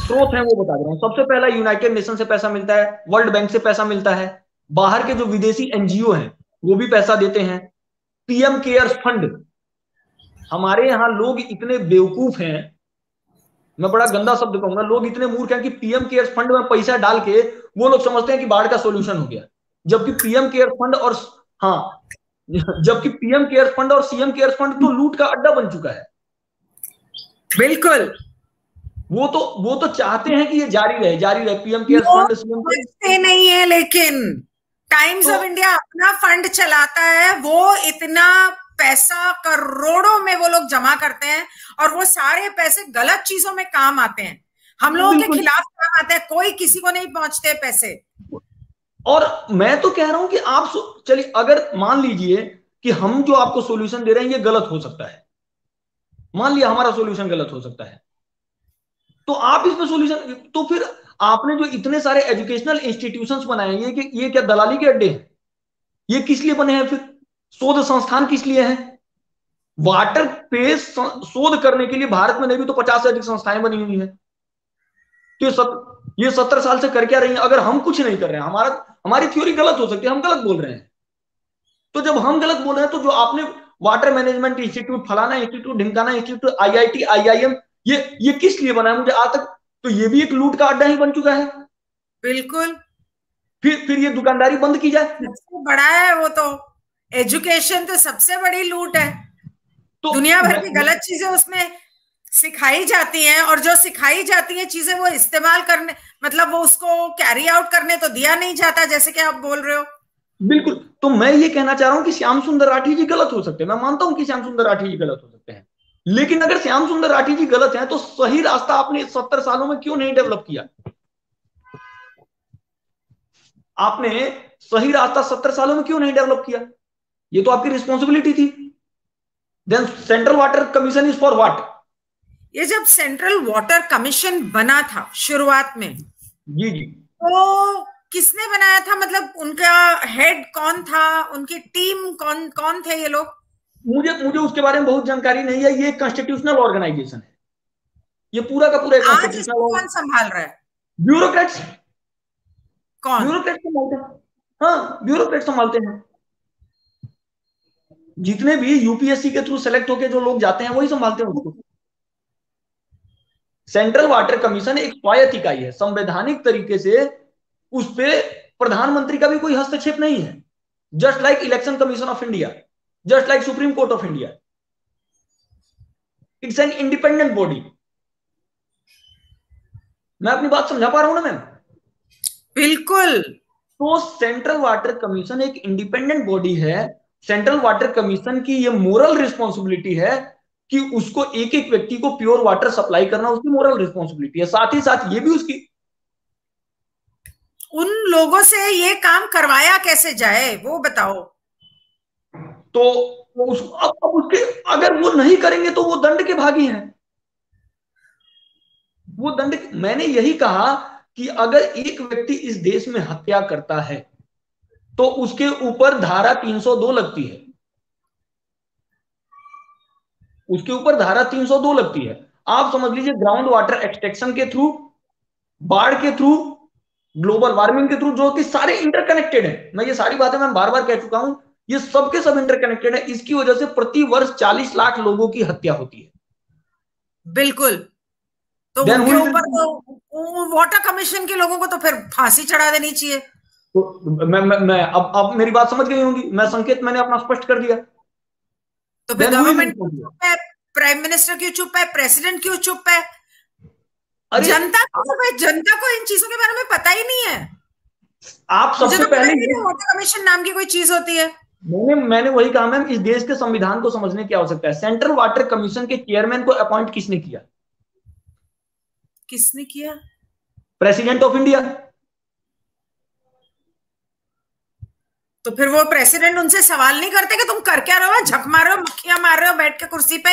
स्रोत हैं वो बता दे रहा हूँ। सबसे पहला, यूनाइटेड नेशन से पैसा मिलता है, वर्ल्ड बैंक से पैसा मिलता है, बाहर के जो विदेशी एनजीओ हैं वो भी पैसा देते हैं। पीएम केयर्स फंड, हमारे यहाँ लोग इतने बेवकूफ हैं, मैं बड़ा गंदा शब्द कहूंगा, लोग इतने मूर्ख हैं कि पीएम केयर्स फंड में पैसा डाल के वो लोग समझते हैं कि बाढ़ का सोल्यूशन हो गया। जबकि पीएम केयर्स फंड और हाँ, जबकि पीएम केयर्स फंड और सीएम केयर्स फंड तो लूट का अड्डा बन चुका है। बिल्कुल। वो तो चाहते हैं कि ये जारी रहे पीएम केयर्स फंड, सीएम समझते नहीं है, लेकिन टाइम्स ऑफ इंडिया अपना फंड चलाता है, वो इतना पैसा करोड़ों में वो लोग जमा करते हैं, और वो सारे पैसे गलत चीजों में काम आते हैं, हम लोगों के खिलाफ काम आते हैं, कोई किसी को नहीं पहुंचते पैसे। और मैं तो कह रहा हूं कि आप चलिए, अगर मान लीजिए कि हम जो आपको सॉल्यूशन दे रहे हैं ये गलत हो सकता है, मान लिया हमारा सॉल्यूशन गलत हो सकता है, तो आप इसमें सॉल्यूशन, तो फिर आपने जो इतने सारे एजुकेशनल इंस्टीट्यूशंस बनाए हैं, ये क्या दलाली के अड्डे हैं? ये किस लिए बने हैं फिर? शोध संस्थान किस लिए हैं? वाटर पे शोध करने के लिए भारत में नहीं भी तो 50 से अधिक संस्थाएं बनी हुई हैं। तो ये 70 साल से कर क्या रही हैं? अगर हम कुछ नहीं कर रहे हैं, हमारी थ्योरी गलत हो सकती है, हम गलत बोल रहे हैं। तो जब हम गलत बोल रहे हैं, तो जो आपने वाटर मैनेजमेंट इंस्टीट्यूट, फलाना इंस्टीट्यूट, ढिमकाना इंस्टीट्यूट, आईआईटी, आईआईएम, ये किस लिए बना है मुझे आज तक, तो ये भी एक लूट का अड्डा ही बन चुका है। बिल्कुल। फिर ये दुकानदारी बंद की जाए। सबसे बड़ा है वो तो, एजुकेशन तो सबसे बड़ी लूट है। तो दुनिया भर की गलत चीजें उसमें सिखाई जाती हैं, और जो सिखाई जाती हैं चीजें वो इस्तेमाल करने, मतलब वो उसको कैरी आउट करने तो दिया नहीं जाता, जैसे कि आप बोल रहे हो। बिल्कुल। तो मैं ये कहना चाह रहा हूं कि श्याम सुंदर राठी जी गलत हो सकते हैं, मैं मानता हूं कि श्याम सुंदर राठी जी गलत हो सकते हैं, लेकिन अगर श्याम सुंदर राठी जी गलत हैं तो सही रास्ता आपने 70 सालों में क्यों नहीं डेवलप किया? आपने सही रास्ता 70 सालों में क्यों नहीं डेवलप किया? ये तो आपकी रिस्पॉन्सिबिलिटी थी। Then central water commission is for what? ये जब सेंट्रल वाटर कमीशन बना था शुरुआत में, जी जी, तो किसने बनाया था? मतलब उनका हेड कौन था, उनकी टीम कौन कौन थे ये लोग? मुझे मुझे उसके बारे में बहुत जानकारी नहीं है। ये कॉन्स्टिट्यूशनल ऑर्गेनाइजेशन है, ये पूरा का पूरा आज इसको कॉन्स्टिट्यूशनल। कौन संभाल रहा है? ब्यूरोक्रेट्स, कौन? ब्यूरोक्रेट्स संभालते हैं। हाँ, ब्यूरोक्रेट संभालते हैं। जितने भी यूपीएससी के थ्रू सेलेक्ट होके जो लोग जाते हैं वही संभालते हैं उसको। सेंट्रल वाटर कमीशन एक स्वायत्त इकाई है, संवैधानिक तरीके से उस पर प्रधानमंत्री का भी कोई हस्तक्षेप नहीं है। Just like election commission of India, just like supreme court of India, it's an independent body. मैं अपनी बात समझा पा रहा हूं ना मैम? बिल्कुल। तो सेंट्रल वाटर कमीशन एक इंडिपेंडेंट बॉडी है। सेंट्रल वाटर कमीशन की ये मोरल रिस्पॉन्सिबिलिटी है कि उसको एक एक व्यक्ति को प्योर वाटर सप्लाई करना उसकी मोरल रिस्पॉन्सिबिलिटी है। साथ ही साथ ये भी उसकी। उन लोगों से ये काम करवाया कैसे जाए वो बताओ। तो अब उसके अगर वो नहीं करेंगे तो वो दंड के भागी हैं। वो दंड, मैंने यही कहा कि अगर एक व्यक्ति इस देश में हत्या करता है तो उसके ऊपर धारा 302 लगती है। उसके ऊपर धारा 302 लगती है। आप समझ लीजिए ग्राउंड वाटर एक्सट्रैक्शन के थ्रू, बाढ़ के थ्रू, ग्लोबल वार्मिंग के थ्रू, जो कि सारे इंटरकनेक्टेड है। मैं ये सारी बातें मैं बार बार कह चुका हूं, ये सबके सब इंटरकनेक्टेड है। इसकी वजह से प्रति वर्ष 40 लाख लोगों की हत्या होती है। बिल्कुल। तो देन उनके हुई, ऊपर तो वाटर कमीशन के लोगों को तो फिर फांसी चढ़ा देनी चाहिए। तो मैं अब मेरी बात समझ गई होंगी। मैं संकेत मैंने अपना स्पष्ट कर दिया। तो फिर देन हुई गवर्नमेंट क्यों चुप है? प्राइम मिनिस्टर क्यों चुप है? प्रेसिडेंट क्यों चुप है? अरे जनता क्यों चुप है? जनता को इन चीजों के बारे में पता ही नहीं है। आप मुझे सबसे तो पता पहले ही नहीं वाटर कमीशन नाम की कोई चीज होती है। मैंने वही कहा मैम, इस देश के संविधान को समझने की आवश्यकता है। सेंट्रल वाटर कमीशन के चेयरमैन को अपॉइंट किसने किया? किसने किया? President of India. तो फिर वो प्रेसिडेंट उनसे सवाल नहीं करते कि तुम कर क्या रहे हो? झक मार रहे हो, मक्खियां मार रहे हो बैठ के कुर्सी पे?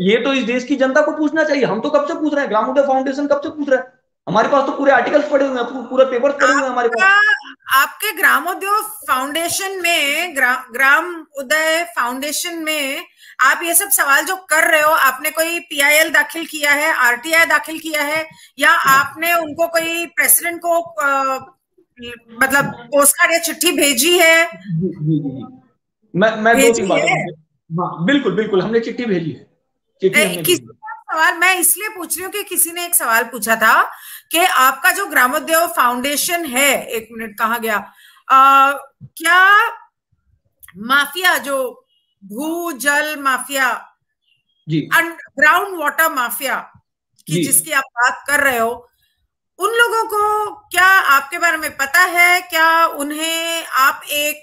ये तो इस देश की जनता को पूछना चाहिए। हम तो कब से पूछ रहे हैं, ग्रामोदय फाउंडेशन कब से पूछ रहा है। हमारे पास तो पूरे आर्टिकल्स पड़े हुए हैं, पूरे पेपर्स पड़े हुए हैं हमारे आपका पास। आपके ग्रामोद्योग फाउंडेशन में, ग्राम उदय फाउंडेशन में आप ये सब सवाल जो कर रहे हो, आपने कोई पीआईएल दाखिल किया है, आरटीआई दाखिल किया है, या आपने उनको कोई प्रेसिडेंट को मतलब पोस्ट कार्ड या चिट्ठी भेजी है? जी जी जी जी। मैं दो तीन भेजी बातें है? मुझे, हाँ बिल्कुल बिल्कुल, हमने चिट्ठी भेजी है। चिट्ठी हमने किसी भेजी है। का सवाल मैं इसलिए पूछ रही हूँ कि किसी ने एक सवाल पूछा था कि आपका जो ग्रामोद्योग फाउंडेशन है, एक मिनट कहाँ गया, क्या माफिया जो भू जल माफिया, जी अंडरग्राउंड वाटर माफिया की जी। जिसकी आप बात कर रहे हो, उन लोगों को क्या आपके बारे में पता है? क्या उन्हें आप एक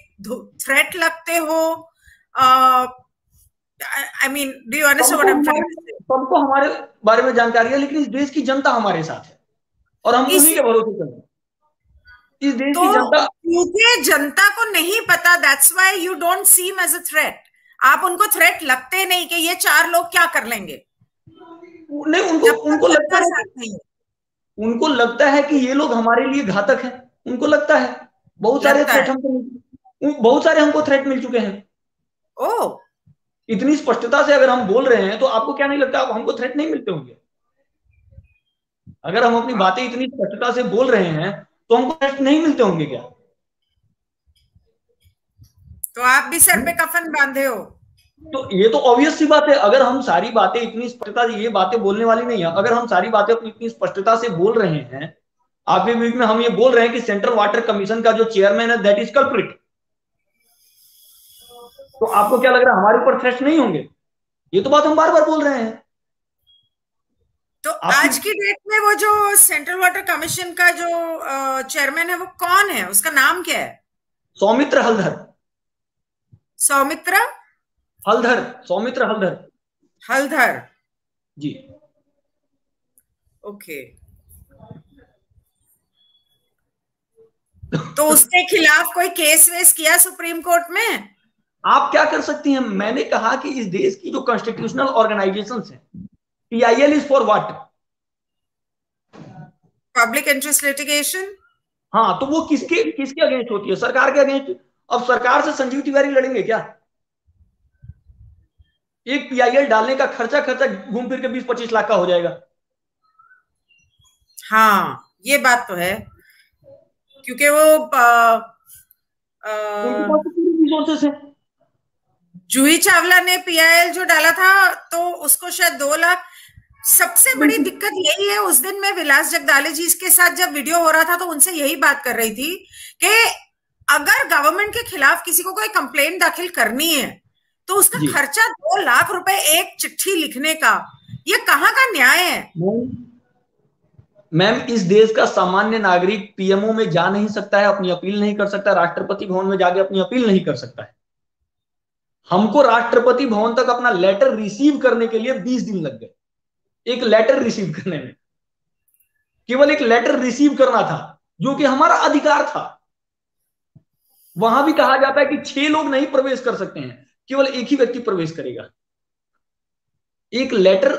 थ्रेट लगते हो? I mean, do you understand what I am trying to say? सबको हमारे बारे में जानकारी है, लेकिन इस देश की जनता हमारे साथ है और हम उन्हीं के इसलिए भरोसे चल रहे हैं। इस देश तो की जनता, क्योंकि जनता को नहीं पता, that's why you don't seem as a threat. आप उनको थ्रेट लगते नहीं कि ये चार लोग क्या कर लेंगे, नहीं, उनको जब तक उनको लगता जनता है साथ कि, नहीं है। उनको लगता है कि ये लोग हमारे लिए घातक हैं। उनको लगता है बहुत सारे लगता थ्रेट है। हमको, बहुत सारे हमको थ्रेट मिल चुके हैं। ओ, इतनी स्पष्टता से अगर हम बोल रहे हैं तो आपको क्या नहीं लगता हमको थ्रेट नहीं मिलते होंगे? अगर हम अपनी बातें इतनी स्पष्टता से बोल रहे हैं तो हमको थ्रेट नहीं मिलते होंगे क्या? तो आप भी सर पे कफन बांधे हो? तो ये तो ऑब्वियस सी बात है। अगर हम सारी बातें इतनी स्पष्टता से, ये बातें बोलने वाली नहीं है, अगर हम सारी बातें अपनी इतनी स्पष्टता से बोल रहे हैं, आपके बीच में हम ये बोल रहे हैं कि सेंट्रल वाटर कमीशन का जो चेयरमैन है दैट इज कल्प्रिट, तो आपको क्या लग रहा है हमारे ऊपर थ्रेट नहीं होंगे? ये तो बात हम बार बार बोल रहे हैं। तो आपकी आज की डेट में वो जो सेंट्रल वाटर कमीशन का जो चेयरमैन है वो कौन है? उसका नाम क्या है? सौमित्र हलधर। सौमित्र हलधर, सौमित्र हलधर हलधर। जी। ओके। तो उसके खिलाफ कोई केस वेस किया सुप्रीम कोर्ट में? आप क्या कर सकती हैं? मैंने कहा कि इस देश की जो कॉन्स्टिट्यूशनल ऑर्गेनाइजेशंस हैं, PIL is for what? Public interest litigation. हाँ, तो वो किसके किसके अगेंस्ट होती है? सरकार के अगेंस्ट। अब सरकार से संजीव तिवारी लड़ेंगे क्या? एक पीआईएल डालने का खर्चा खर्चा घूम फिर के 20-25 लाख का हो जाएगा। हाँ, ये बात तो है, क्योंकि वो उनके पास तो पूरी रिसोर्सेस है। जूही चावला ने पीआईएल जो डाला था तो उसको शायद 2 लाख। सबसे बड़ी दिक्कत यही है, उस दिन मैं विलास जगदाले जी के साथ जब वीडियो हो रहा था तो उनसे यही बात कर रही थी कि अगर गवर्नमेंट के खिलाफ किसी को कोई कंप्लेंट दाखिल करनी है तो उसका खर्चा 2 लाख रुपए एक चिट्ठी लिखने का, ये कहाँ का न्याय है? मैम, इस देश का सामान्य नागरिक पीएमओ में जा नहीं सकता है, अपनी अपील नहीं कर सकता, राष्ट्रपति भवन में जाके अपनी अपील नहीं कर सकता है। हमको राष्ट्रपति भवन तक अपना लेटर रिसीव करने के लिए 20 दिन लग गए। एक लेटर रिसीव करने में, केवल एक लेटर रिसीव करना था, जो कि हमारा अधिकार था। वहां भी कहा जाता है कि 6 लोग नहीं प्रवेश कर सकते हैं, केवल एक ही व्यक्ति प्रवेश करेगा। एक लेटर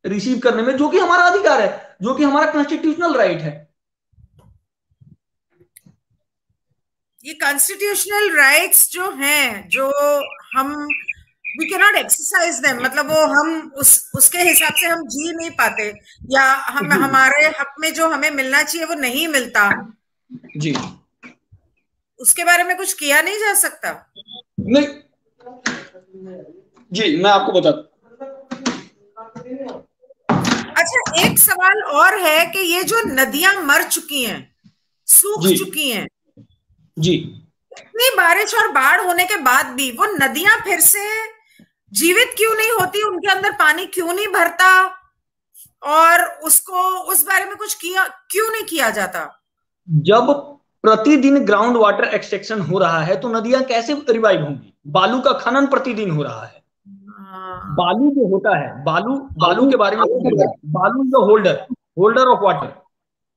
रिसीव करने में, जो कि हमारा अधिकार है, जो कि हमारा कॉन्स्टिट्यूशनल राइट है। ये कॉन्स्टिट्यूशनल राइट्स जो हैं, जो हम we can not exercise them, मतलब वो हम उसके हिसाब से हम जी नहीं पाते, या हम हमारे हक में जो हमें मिलना चाहिए वो नहीं मिलता जी, उसके बारे में कुछ किया नहीं जा सकता? नहीं जी, मैं आपको बताता। अच्छा, एक सवाल और है कि ये जो नदियां मर चुकी हैं, सूख चुकी हैं जी, इतनी बारिश और बाढ़ होने के बाद भी, वो नदियां फिर से जीवित क्यों नहीं होती? उनके अंदर पानी क्यों नहीं भरता? और उसको, उस बारे में कुछ किया क्यों नहीं किया जाता? जब प्रतिदिन ग्राउंड वाटर एक्सट्रैक्शन हो रहा है तो नदियां कैसे रिवाइव होंगी? बालू का खनन प्रतिदिन हो रहा है। बालू जो होता है, बालू के बारे में, बालू is holder of water.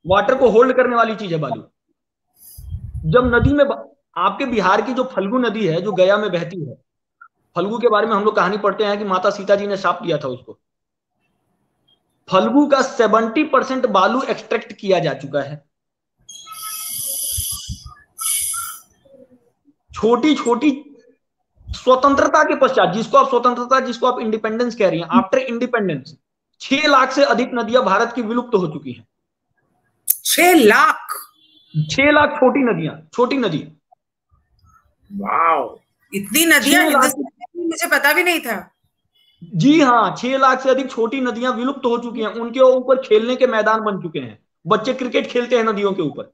Water को होल्ड करने वाली चीज है बालू। जब नदी में, आपके बिहार की जो फल्गु नदी है, जो गया में बहती है, फल्गु के बारे में हम लोग कहानी पढ़ते हैं कि माता सीता जी ने शाप दिया था उसको। फल्गु का 70% बालू एक्सट्रैक्ट किया जा चुका है। छोटी छोटी स्वतंत्रता के पश्चात, जिसको आप इंडिपेंडेंस कह रही हैं, आफ्टर इंडिपेंडेंस 6 लाख से अधिक नदियां भारत की विलुप्त हो चुकी हैं। 6 लाख? 6 लाख छोटी नदियां, छोटी नदी। वाओ, इतनी नदियां हिंदुस्तान में मुझे पता भी नहीं था। जी हाँ, 6 लाख से अधिक छोटी नदियां विलुप्त हो चुकी हैं। उनके ऊपर खेलने के मैदान बन चुके हैं, बच्चे क्रिकेट खेलते हैं नदियों के ऊपर।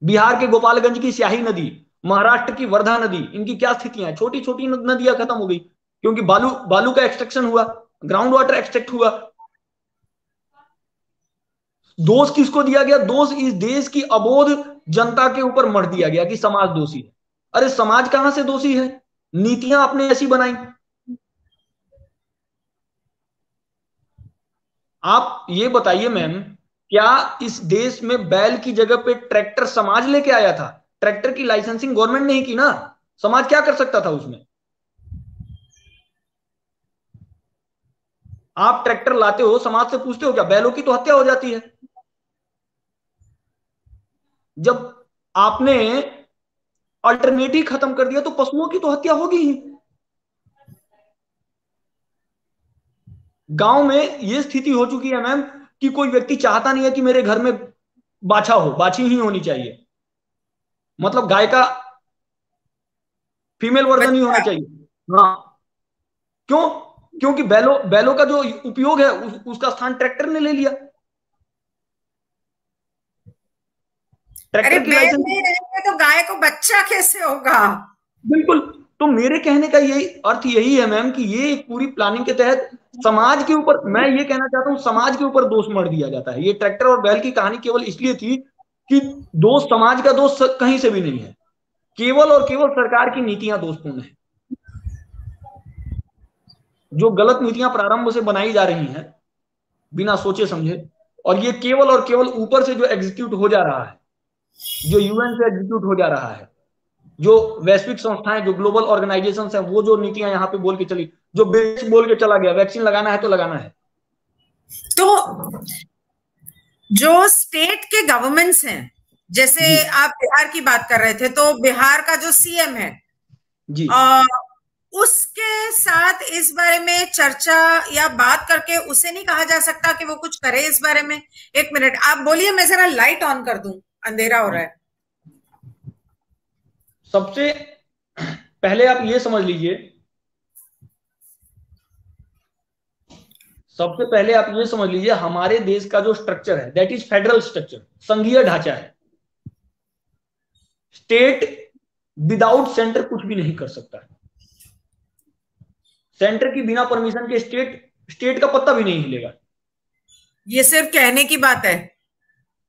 बिहार के गोपालगंज की स्याही नदी, महाराष्ट्र की वर्धा नदी, इनकी क्या स्थितियां हैं? छोटी छोटी नदियां खत्म हो गई, क्योंकि बालू का एक्सट्रैक्शन हुआ, ग्राउंड वाटर एक्सट्रैक्ट हुआ। दोष किसको दिया गया? दोष इस देश की अबोध जनता के ऊपर मढ़ दिया गया कि समाज दोषी है। अरे समाज कहां से दोषी है? नीतियां आपने ऐसी बनाई। आप ये बताइए मैम, क्या इस देश में बैल की जगह पे ट्रैक्टर समाज लेके आया था? ट्रैक्टर की लाइसेंसिंग गवर्नमेंट नहीं की ना। समाज क्या कर सकता था उसमें? आप ट्रैक्टर लाते हो, समाज से पूछते हो क्या? बैलों की तो हत्या हो जाती है। जब आपने अल्टरनेटिव खत्म कर दिया तो पशुओं की तो हत्या होगी ही। गांव में यह स्थिति हो चुकी है मैम कि कोई व्यक्ति चाहता नहीं है कि मेरे घर में बाछा हो, बाछी ही होनी चाहिए, मतलब गाय का फीमेल वर्जन ही होना चाहिए। हाँ, क्यों? क्योंकि बैलों का जो उपयोग है उसका स्थान ट्रैक्टर ने ले लिया। अरे ट्रैक्टर की बैल लाइसेंस, नहीं रहेंगे तो गाय को बच्चा कैसे होगा? बिल्कुल। तो मेरे कहने का यही अर्थ यही है मैम कि ये एक पूरी प्लानिंग के तहत समाज के ऊपर, मैं ये कहना चाहता हूं, समाज के ऊपर दोष मढ़ दिया जाता है। ये ट्रैक्टर और बैल की कहानी केवल इसलिए थी कि दोष समाज का दोष कहीं से भी नहीं है, केवल और केवल सरकार की नीतियां दोषपूर्ण है। जो गलत नीतियां प्रारंभ से बनाई जा रही हैं बिना सोचे समझे, और ये केवल और केवल ऊपर से जो एग्जीक्यूट हो जा रहा है, जो यूएन से एग्जीक्यूट हो जा रहा है, जो वैश्विक संस्थाएं, जो ग्लोबल ऑर्गेनाइजेशन है, वो जो नीतियां यहाँ पे बोल के चली, जो बिल्स बोल के चला गया, वैक्सीन लगाना है तो लगाना है। तो जो स्टेट के गवर्नमेंट्स हैं, जैसे जी आप बिहार की बात कर रहे थे, तो बिहार का जो सीएम है, जी। उसके साथ इस बारे में चर्चा या बात करके उसे नहीं कहा जा सकता कि वो कुछ करे इस बारे में? एक मिनट आप बोलिए, मैं जरा लाइट ऑन कर दूं, अंधेरा हो रहा है। सबसे पहले आप ये समझ लीजिए, सबसे पहले आप ये समझ लीजिए, हमारे देश का जो स्ट्रक्चर है दैट इज फेडरल स्ट्रक्चर, संघीय ढांचा है। स्टेट विदाउट सेंटर कुछ भी नहीं कर सकता है। सेंटर की बिना परमिशन के स्टेट का पत्ता भी नहीं हिलेगा। ये सिर्फ कहने की बात है।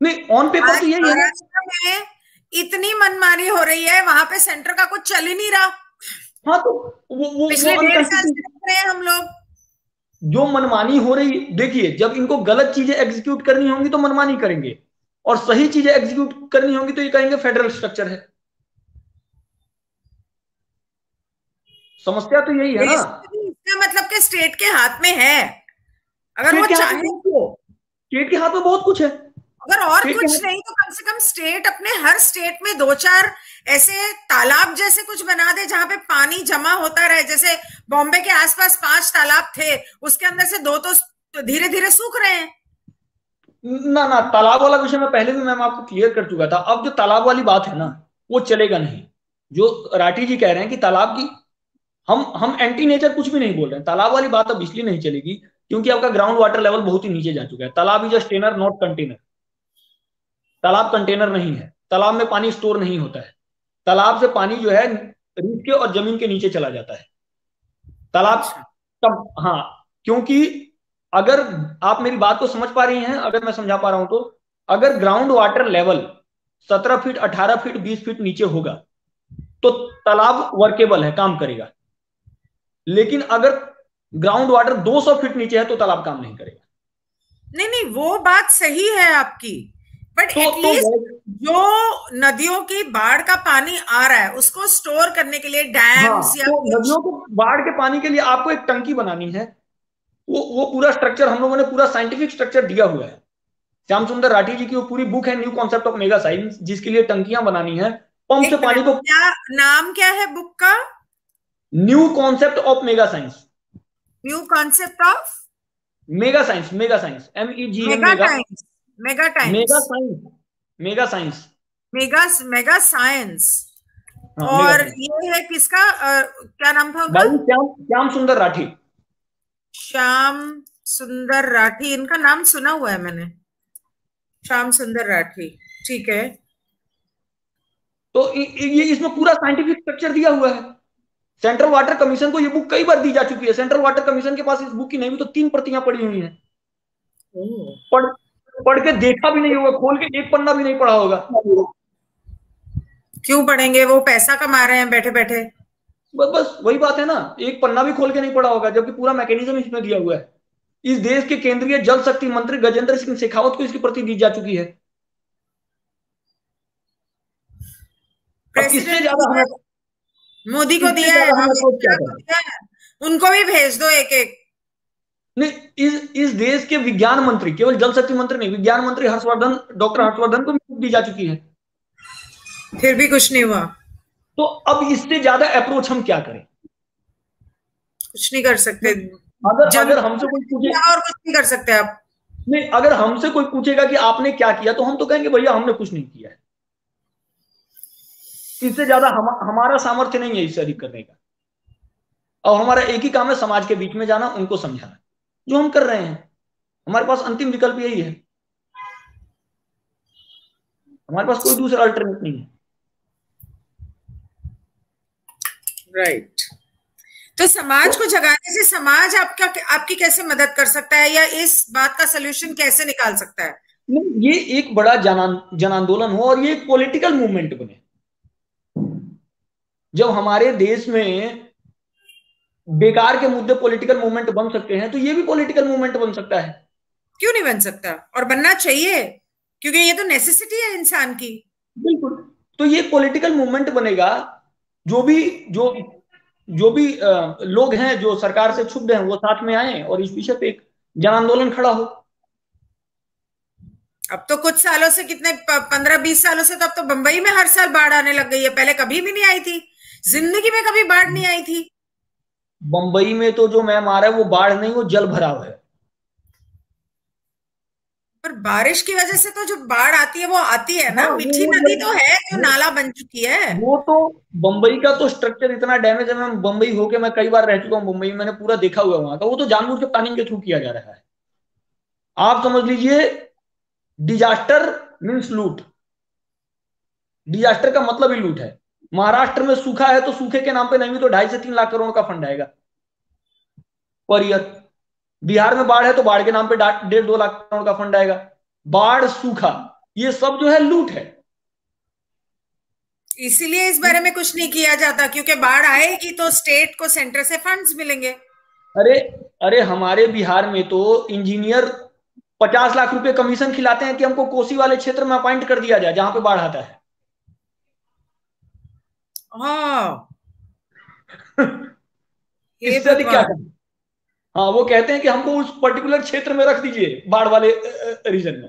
नहीं, ऑन पेपर आज तो यही है ना। महाराष्ट्र में इतनी मनमानी हो रही है, वहां पे सेंटर का कुछ चल ही नहीं रहा। हाँ तो वो पिछले 1.5 साल से अनकंस्टिट्यूशनल, देख रहे हैं हम लोग। जो मनमानी हो रही, देखिए जब इनको गलत चीजें एग्जीक्यूट करनी होंगी तो मनमानी करेंगे, और सही चीजें एग्जीक्यूट करनी होंगी तो ये कहेंगे फेडरल स्ट्रक्चर है। समस्या तो यही है ना। इसका मतलब कि स्टेट के हाथ में है, अगर वो स्टेट के हाथ में चाहे। बहुत कुछ है, स्टेट के हाथ में बहुत कुछ है। अगर और स्टेट के कुछ हाथ, नहीं तो कम से कम स्टेट अपने हर स्टेट में 2-4 ऐसे तालाब जैसे कुछ बना दे जहां पे पानी जमा होता रहे। जैसे बॉम्बे के आसपास 5 तालाब थे, उसके अंदर से 2 तो धीरे धीरे सूख रहे हैं। ना ना, तालाब वाला विषय में पहले भी मैम आपको क्लियर कर चुका था। अब जो तालाब वाली बात है ना, वो चलेगा नहीं। जो राठी जी कह रहे हैं कि तालाब की, हम एंटी नेचर कुछ भी नहीं बोल रहे हैं। तालाब वाली बात अब इसलिए नहीं चलेगी क्योंकि आपका ग्राउंड वाटर लेवल बहुत ही नीचे जा चुका है। तालाब is a stainer not container. तालाब कंटेनर नहीं है, तालाब में पानी स्टोर नहीं होता है। तालाब से पानी जो है रीछ के और जमीन के नीचे चला जाता है। तालाब अच्छा। तब, हाँ, क्योंकि अगर आप मेरी बात को समझ पा रही हैं, अगर मैं समझा पा रहा हूं तो, अगर ground water level 17 feet, 18 feet, 20 feet नीचे होगा तो तालाब वर्केबल है, काम करेगा। लेकिन अगर ग्राउंड वाटर 200 फीट नीचे है तो तालाब काम नहीं करेगा। नहीं नहीं, वो बात सही है आपकी, बट एटलीस्ट जो नदियों की बाढ़ का पानी आ रहा है उसको स्टोर करने के लिए हाँ, डैम्स या तो कुछ। नदियों को बाढ़ के पानी के लिए आपको एक टंकी बनानी है। वो पूरा स्ट्रक्चर हम लोगों ने, पूरा साइंटिफिक स्ट्रक्चर दिया हुआ है। श्याम सुंदर राठी जी की वो पूरी बुक है, new concept of mega science, जिसके लिए टंकियां बनानी है, पंप से एक पानी मिनट, को। क्या नाम क्या है बुक का? New concept of mega science. New concept of mega science, mega science, MEGA, mega mega. Times. Mega mega times. Science, mega science. Mega mega science. हाँ, मेगा और साइंस। ये है किसका? क्या नाम था उनका? भाई श्याम श्याम सुंदर राठी। श्याम सुंदर राठी, इनका नाम सुना हुआ है मैंने। श्याम सुंदर राठी, ठीक है। तो ये इसमें पूरा साइंटिफिक स्ट्रक्चर दिया हुआ है। सेंट्रल वाटर कमीशन को ये बुक कई बार दी जा चुकी है। सेंट्रल वाटर कमीशन के पास इस बुक की नहीं भी तो 3 प्रतियां पड़ी हुई हैं। पढ़ पढ़ के देखा भी नहीं होगा, खोल के एक पन्ना भी नहीं पढ़ा होगा। क्यों पढ़ेंगे, वो पैसा कमा रहे हैं बैठे बैठे। बस वही बात है ना, एक पन्ना भी खोल के नहीं पढ़ा होगा, जबकि पूरा मैकेनिज्म इसमें दिया हुआ है। इस देश के केंद्रीय जल शक्ति मंत्री गजेंद्र सिंह शेखावत को इसकी प्रति दी जा चुकी है। अब इससे प्रेसिडेंट ज्यादा हमें, मोदी को इससे दिया है, ज्यादा हमें अमित अप्रोच क्या शाह को करें। दिया है, उनको भी भेज दो एक एक। नहीं, इस देश के विज्ञान मंत्री, केवल जल शक्ति मंत्री नहीं, विज्ञान मंत्री हर्षवर्धन, डॉक्टर हर्षवर्धन को भी दी जा चुकी है। फिर भी कुछ नहीं हुआ। तो अब इससे ज्यादा अप्रोच हम क्या करें। कुछ नहीं कर सकते। अगर हमसे कोई पूछे, और कुछ नहीं कर सकते आप। नहीं, अगर हमसे कोई पूछेगा कि आपने क्या किया तो हम तो कहेंगे भैया हमने कुछ नहीं किया है। इससे ज्यादा हमारा सामर्थ्य नहीं है इससे अधिक करने का। और हमारा एक ही काम है, समाज के बीच में जाना, उनको समझाना, जो हम कर रहे हैं। हमारे पास अंतिम विकल्प यही है, हमारे पास कोई दूसरा अल्टरनेट नहीं है। राइट। तो समाज को जगाने से समाज आपकी कैसे मदद कर सकता है, या इस बात का सलूशन कैसे निकाल सकता है? ये एक बड़ा जन आंदोलन हो और ये एक पॉलिटिकल मूवमेंट बने। जब हमारे देश में बेकार के मुद्दे पॉलिटिकल मूवमेंट बन सकते हैं तो ये भी पॉलिटिकल मूवमेंट बन सकता है। क्यों नहीं बन सकता? और बनना चाहिए, क्योंकि ये तो नेसेसिटी है इंसान की। बिल्कुल। तो ये पॉलिटिकल मूवमेंट बनेगा। जो भी जो जो भी लोग हैं जो सरकार से क्षुब्ध हैं वो साथ में आए और इस विषय पे एक जन आंदोलन खड़ा हो। अब तो कुछ सालों से, कितने 15-20 सालों से, तो अब तो बंबई में हर साल बाढ़ आने लग गई है। पहले कभी भी नहीं आई थी, जिंदगी में कभी बाढ़ नहीं आई थी। बंबई में तो जो मैम आ रहा है वो बाढ़ नहीं, वो जल भराव है। पर बारिश की वजह से तो जो बाढ़ आती है वो आती है हाँ ना। मीठी नदी तो है जो वो नाला बन चुकी है। वो तो बंबई का तो स्ट्रक्चर इतना डैमेज है मैम। बंबई होके मैं कई बार रह चुका हूँ बंबई में, मैंने पूरा देखा हुआ है वहां का। वो तो जानबूझ के प्लानिंग के थ्रू किया जा रहा है। आप समझ लीजिए, डिजास्टर मीन्स लूट। डिजास्टर का मतलब ही लूट है। महाराष्ट्र में सूखा है तो सूखे के नाम पे नहीं भी तो 2.5 से 3 लाख करोड़ का फंड आएगा पर ईयर। बिहार में बाढ़ है तो बाढ़ के नाम पे 1.5-2 लाख करोड़ का फंड आएगा। बाढ़, सूखा, ये सब जो है लूट है। इसीलिए इस बारे में कुछ नहीं किया जाता, क्योंकि बाढ़ आएगी तो स्टेट को सेंटर से फंड्स मिलेंगे। अरे अरे, हमारे बिहार में तो इंजीनियर 50 लाख रुपए कमीशन खिलाते हैं कि हमको कोसी वाले क्षेत्र में अपॉइंट कर दिया जाए जहां पे बाढ़ आता है। हाँ, हे इससे अधिक क्या भगवान। करें। हाँ, वो कहते हैं कि हमको उस पर्टिकुलर क्षेत्र में रख दीजिए, बाढ़ वाले रीजन में।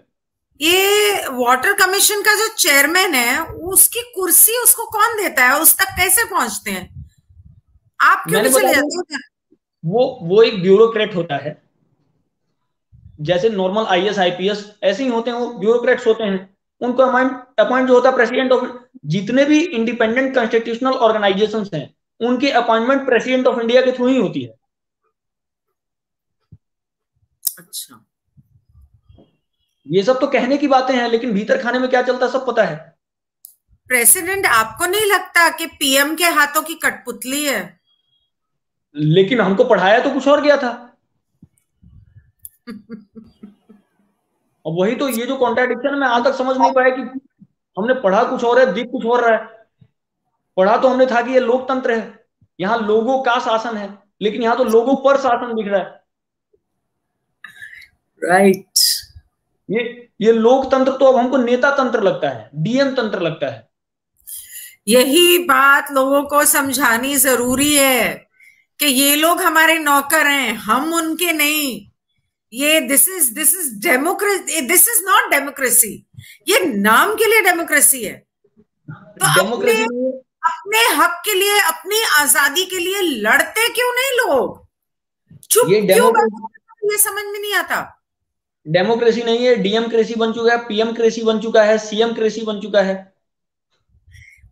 ये वाटर कमीशन का जो चेयरमैन है, उसकी कुर्सी उसको कौन देता है? उस तक कैसे पहुंचते हैं? आप क्यों मैंने नहीं चले बता जाते दूं, उधर? वो एक ब्यूरोक्रेट होता है। जैसे नॉर्मल आईएएस आईपीएस ऐसे ही होते हैं, वो ब्यूरोक्रेट्स होते हैं। उनको अपॉइंट जो होता है प्रेसिडेंट ऑफ, जितने भी इंडिपेंडेंट कॉन्स्टिट्यूशनल ऑर्गेनाइजेशंस हैं उनकी अपॉइंटमेंट प्रेसिडेंट ऑफ इंडिया के थ्रू ही होती है। अच्छा। ये सब तो कहने की बातें हैं, लेकिन भीतर खाने में क्या चलता है सब पता है। प्रेसिडेंट आपको नहीं लगता कि पीएम के हाथों की कठपुतली है? लेकिन हमको पढ़ाया तो कुछ और गया था। और वही तो, ये जो कॉन्ट्राडिक्शन मैं आज तक समझ नहीं पाया कि हमने पढ़ा कुछ और है, दिख कुछ और रहा है। पढ़ा तो हमने था कि ये लोकतंत्र है, यहाँ लोगों का शासन है, लेकिन यहाँ तो लोगों पर शासन दिख रहा है। राइट। ये ये लोकतंत्र तो अब हमको नेता तंत्र लगता है, डीएम तंत्र लगता है। यही बात लोगों को समझानी जरूरी है कि ये लोग हमारे नौकर हैं, हम उनके नहीं। ये this is democracy, this is not democracy. ये नाम के लिए डेमोक्रेसी है। तो अपने डेमोक्रेसी नहीं है, अपने हक के लिए, अपनी आजादी के लिए लड़ते क्यों नहीं लोग? ये चुप क्यों डेमोक्रेसी, बैठे? ये समझ में नहीं आता। डेमोक्रेसी नहीं है, डीएम क्रेसी बन चुका है, पीएम क्रेसी बन चुका है, सीएम क्रेसी बन चुका है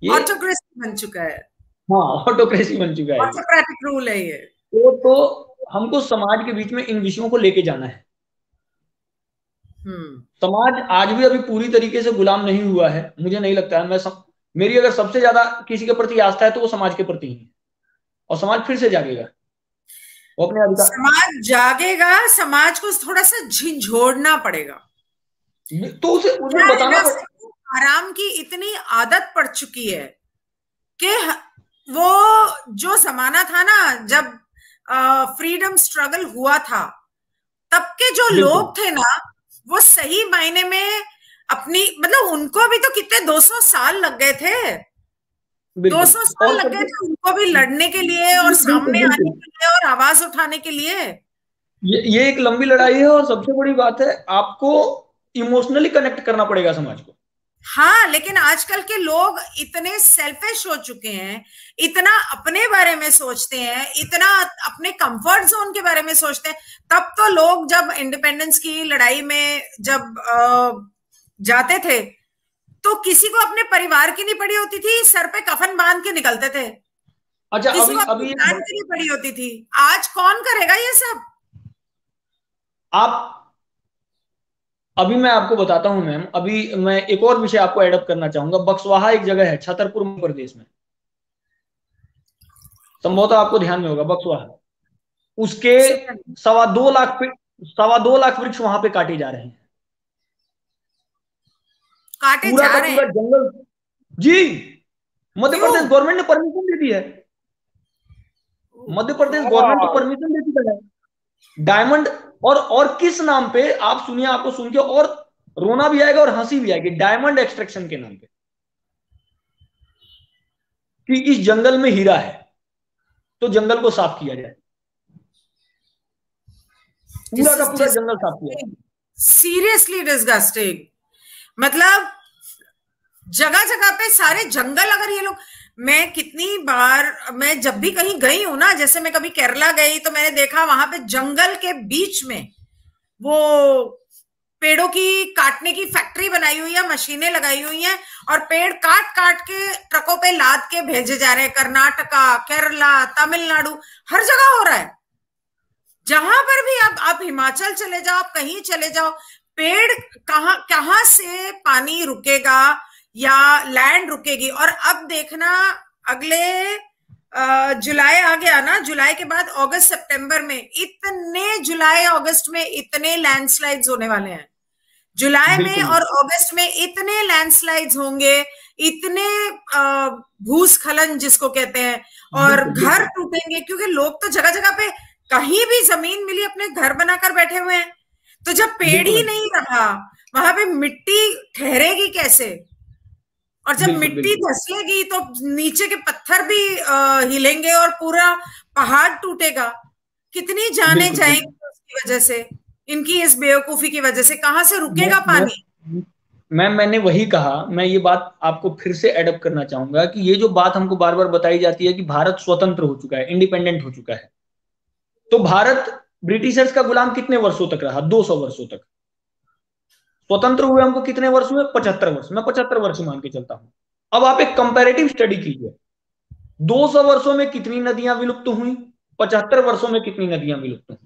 ये। ऑटोक्रेसी बन चुका है। हाँ, ऑटोक्रेसी बन चुका है ये। ऑटोक्रेटिक रूल है ये। तो हमको समाज के बीच में इन विषयों को लेके जाना है। हम्म। समाज आज भी अभी पूरी तरीके से गुलाम नहीं हुआ है, मुझे नहीं लगता है। मेरी अगर सबसे ज्यादा किसी के प्रति आस्था है तो वो समाज के प्रति ही है। और समाज फिर से जागेगा, वो अपने अधिकार। समाज जागेगा, समाज को थोड़ा सा झिंझोड़ना पड़ेगा। तो उसे क्या है बताना ना, पड़ेगा। आराम की इतनी आदत पड़ चुकी है कि वो जो जमाना था ना, जब फ्रीडम स्ट्रगल हुआ था, तब के जो बिल्कुल लोग थे ना, वो सही मायने में अपनी, मतलब उनको भी तो कितने 200 साल लग गए थे। बिल्कुल। 200 साल और लग गए सबसे, थे उनको भी लड़ने के लिए और बिल्कुल सामने आने बिल्कुल, के लिए और आवाज उठाने के लिए। ये एक लंबी लड़ाई है। और सबसे बड़ी बात है, आपको इमोशनली कनेक्ट करना पड़ेगा समाज को। हाँ, लेकिन आजकल के लोग इतने सेल्फिश हो चुके हैं, इतना अपने बारे में सोचते हैं, इतना अपने कंफर्ट जोन के बारे में सोचते हैं। तब तो लोग जब इंडिपेंडेंस की लड़ाई में जब जाते थे, तो किसी को अपने परिवार की नहीं पड़ी होती थी, सर पे कफन बांध के निकलते थे। अच्छा, किसी अभी को अपनी अभी जान की नहीं पड़ी होती थी। आज कौन करेगा ये सब? आप अभी मैं आपको बताता हूं मैम। अभी मैं एक और विषय आपको एडअप करना चाहूंगा। बक्सवाहा एक जगह है छतरपुर मध्य प्रदेश में, संभवतः आपको ध्यान में होगा बक्सवाहा। उसके सुना नहीं। 2.25 लाख वृक्ष वहां पे काटे जा रहे हैं। काटे पूरा जा का रहे पूरा हैं? जंगल। जी, मध्य क्यों? प्रदेश गवर्नमेंट ने परमिशन दे दी है। मध्य प्रदेश गवर्नमेंट तो परमिशन दे चुका है। डायमंड, और किस नाम पे आप सुनिए, आपको सुन के और रोना भी आएगा और हंसी भी आएगी। डायमंड एक्सट्रैक्शन के नाम पे। कि इस जंगल में हीरा है, तो जंगल को साफ किया जाए, पूरा का पूरा जंगल साफ किया जाए। Seriously disgusting. मतलब जगह जगह पे सारे जंगल, अगर ये लोग, मैं कितनी बार, मैं जब भी कहीं गई हूं ना, जैसे मैं कभी केरला गई तो मैंने देखा वहां पे जंगल के बीच में वो पेड़ों की काटने की फैक्ट्री बनाई हुई है, मशीनें लगाई हुई हैं, और पेड़ काट काट के ट्रकों पे लाद के भेजे जा रहे हैं। कर्नाटका, केरला, तमिलनाडु, हर जगह हो रहा है। जहां पर भी आप हिमाचल चले जाओ, आप कहीं चले जाओ, पेड़ कहां कहां से पानी रुकेगा या लैंड रुकेगी। और अब देखना, अगले जुलाई आ गया ना, जुलाई के बाद अगस्त सितंबर में इतने, जुलाई अगस्त में इतने लैंडस्लाइड्स होने वाले हैं। जुलाई में और अगस्त में इतने लैंडस्लाइड्स होंगे, इतने भूस्खलन जिसको कहते हैं, और घर टूटेंगे, क्योंकि लोग तो जगह जगह पे कहीं भी जमीन मिली अपने घर बनाकर बैठे हुए हैं। तो जब पेड़ ही नहीं रहा, वहां पे मिट्टी ठहरेगी कैसे? और जब मिट्टी धंसेगी तो नीचे के पत्थर भी हिलेंगे और पूरा पहाड़ टूटेगा। कितनी जाने जाएंगी उसकी वजह से, इनकी इस बेवकूफी की वजह से। कहां से रुकेगा पानी? मैम, मैंने वही कहा, मैं ये बात आपको फिर से एडअप करना चाहूंगा कि ये जो बात हमको बार बार बताई जाती है कि भारत स्वतंत्र हो चुका है, इंडिपेंडेंट हो चुका है, तो भारत ब्रिटिशर्स का गुलाम कितने वर्षों तक रहा? 200 वर्षों तक। स्वतंत्र हुए हमको कितने वर्ष हुए? 75 वर्ष। मैं 75 वर्ष मान के चलता हूं। अब आप एक कंपैरेटिव स्टडी कीजिए, 200 वर्षों में कितनी नदियां विलुप्त हुई, 75 वर्षों में कितनी नदियां विलुप्त हुई।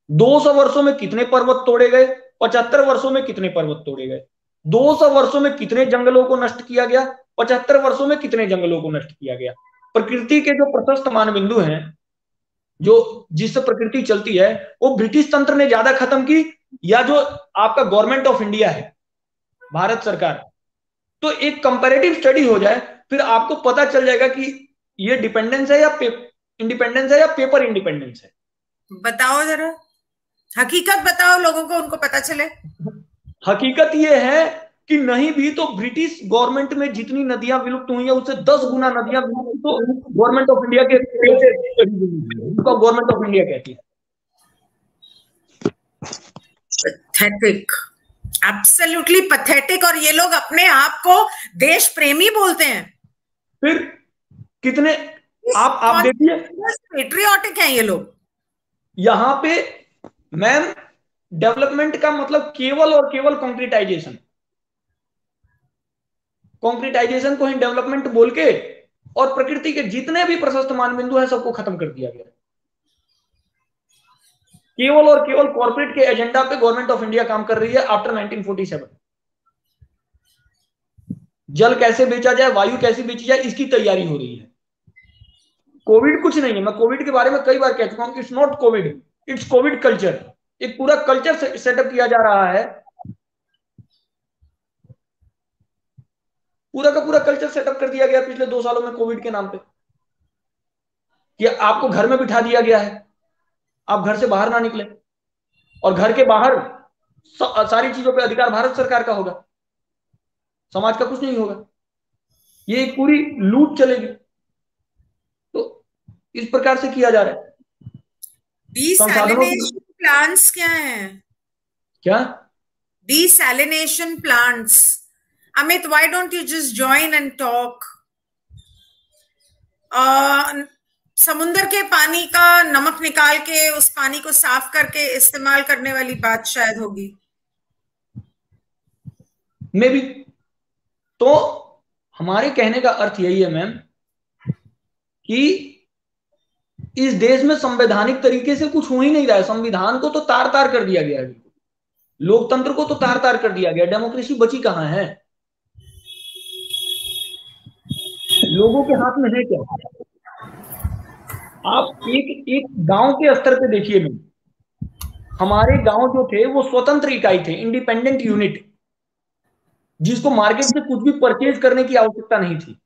200 वर्षों में कितने पर्वत तोड़े गए, 75 वर्षों में कितने पर्वत तोड़े गए। 200 वर्षों में कितने जंगलों को नष्ट किया गया, 75 वर्षों में कितने जंगलों को नष्ट किया गया। प्रकृति के जो प्रशस्त मानबिंदु हैं, जो जिससे प्रकृति चलती है, वो ब्रिटिश तंत्र ने ज्यादा खत्म की, या जो आपका गवर्नमेंट ऑफ इंडिया है, भारत सरकार। तो एक कंपैरेटिव स्टडी हो जाए, फिर आपको पता चल जाएगा कि ये डिपेंडेंस है या इंडिपेंडेंस है या पेपर इंडिपेंडेंस है। बताओ जरा, हकीकत बताओ लोगों को, उनको पता चले। हकीकत ये है कि नहीं भी तो ब्रिटिश गवर्नमेंट में जितनी नदियां विलुप्त हुई है उससे 10 गुना नदियां विलुप्त तो गवर्नमेंट ऑफ इंडिया के, उनका गवर्नमेंट ऑफ इंडिया कहती है। Pathetic, absolutely pathetic. और ये लोग अपने आप को देश प्रेमी बोलते हैं। फिर कितने, आप देखिए, पेट्रियोटिक हैं ये लोग। यहां पे मैम, डेवलपमेंट का मतलब केवल और केवल कंक्रीटाइजेशन को ही डेवलपमेंट बोल के, और प्रकृति के जितने भी प्रशस्त मानबिंदु हैं सबको खत्म कर दिया गया। केवल और केवल कॉर्पोरेट के एजेंडा पे गवर्नमेंट ऑफ इंडिया काम कर रही है आफ्टर 1947। जल कैसे बेचा जाए, वायु कैसे बेची जाए, इसकी तैयारी हो रही है। कोविड कुछ नहीं है, मैं कोविड के बारे में कई बार कह चुका हूं, it's not Covid, it's Covid culture. एक पूरा कल्चर सेटअप किया जा रहा है, पूरा का पूरा कल्चर सेटअप कर दिया गया पिछले 2 सालों में कोविड के नाम पे, कि आपको घर में बिठा दिया गया है, आप घर से बाहर ना निकले, और घर के बाहर सारी चीजों पे अधिकार भारत सरकार का होगा, समाज का कुछ नहीं होगा। ये एक पूरी लूट चलेगी। तो इस प्रकार से किया जा रहा है। डिसैलिनेशन प्लांट्स क्या हैं? क्या desalination plants? Amit, why don't you just join and talk? समुद्र के पानी का नमक निकाल के उस पानी को साफ करके इस्तेमाल करने वाली बात शायद होगी। मे भी। तो हमारे कहने का अर्थ यही है मैम, कि इस देश में संवैधानिक तरीके से कुछ हो ही नहीं रहा है। संविधान को तो तार तार कर दिया गया है, लोकतंत्र को तो तार तार कर दिया गया। डेमोक्रेसी बची कहां है? लोगों के हाथ में है क्या? आप एक गांव के स्तर पे देखिए मैम, हमारे गांव जो थे वो स्वतंत्र इकाई थे, इंडिपेंडेंट यूनिट, जिसको मार्केट से कुछ भी परचेज करने की आवश्यकता नहीं थी।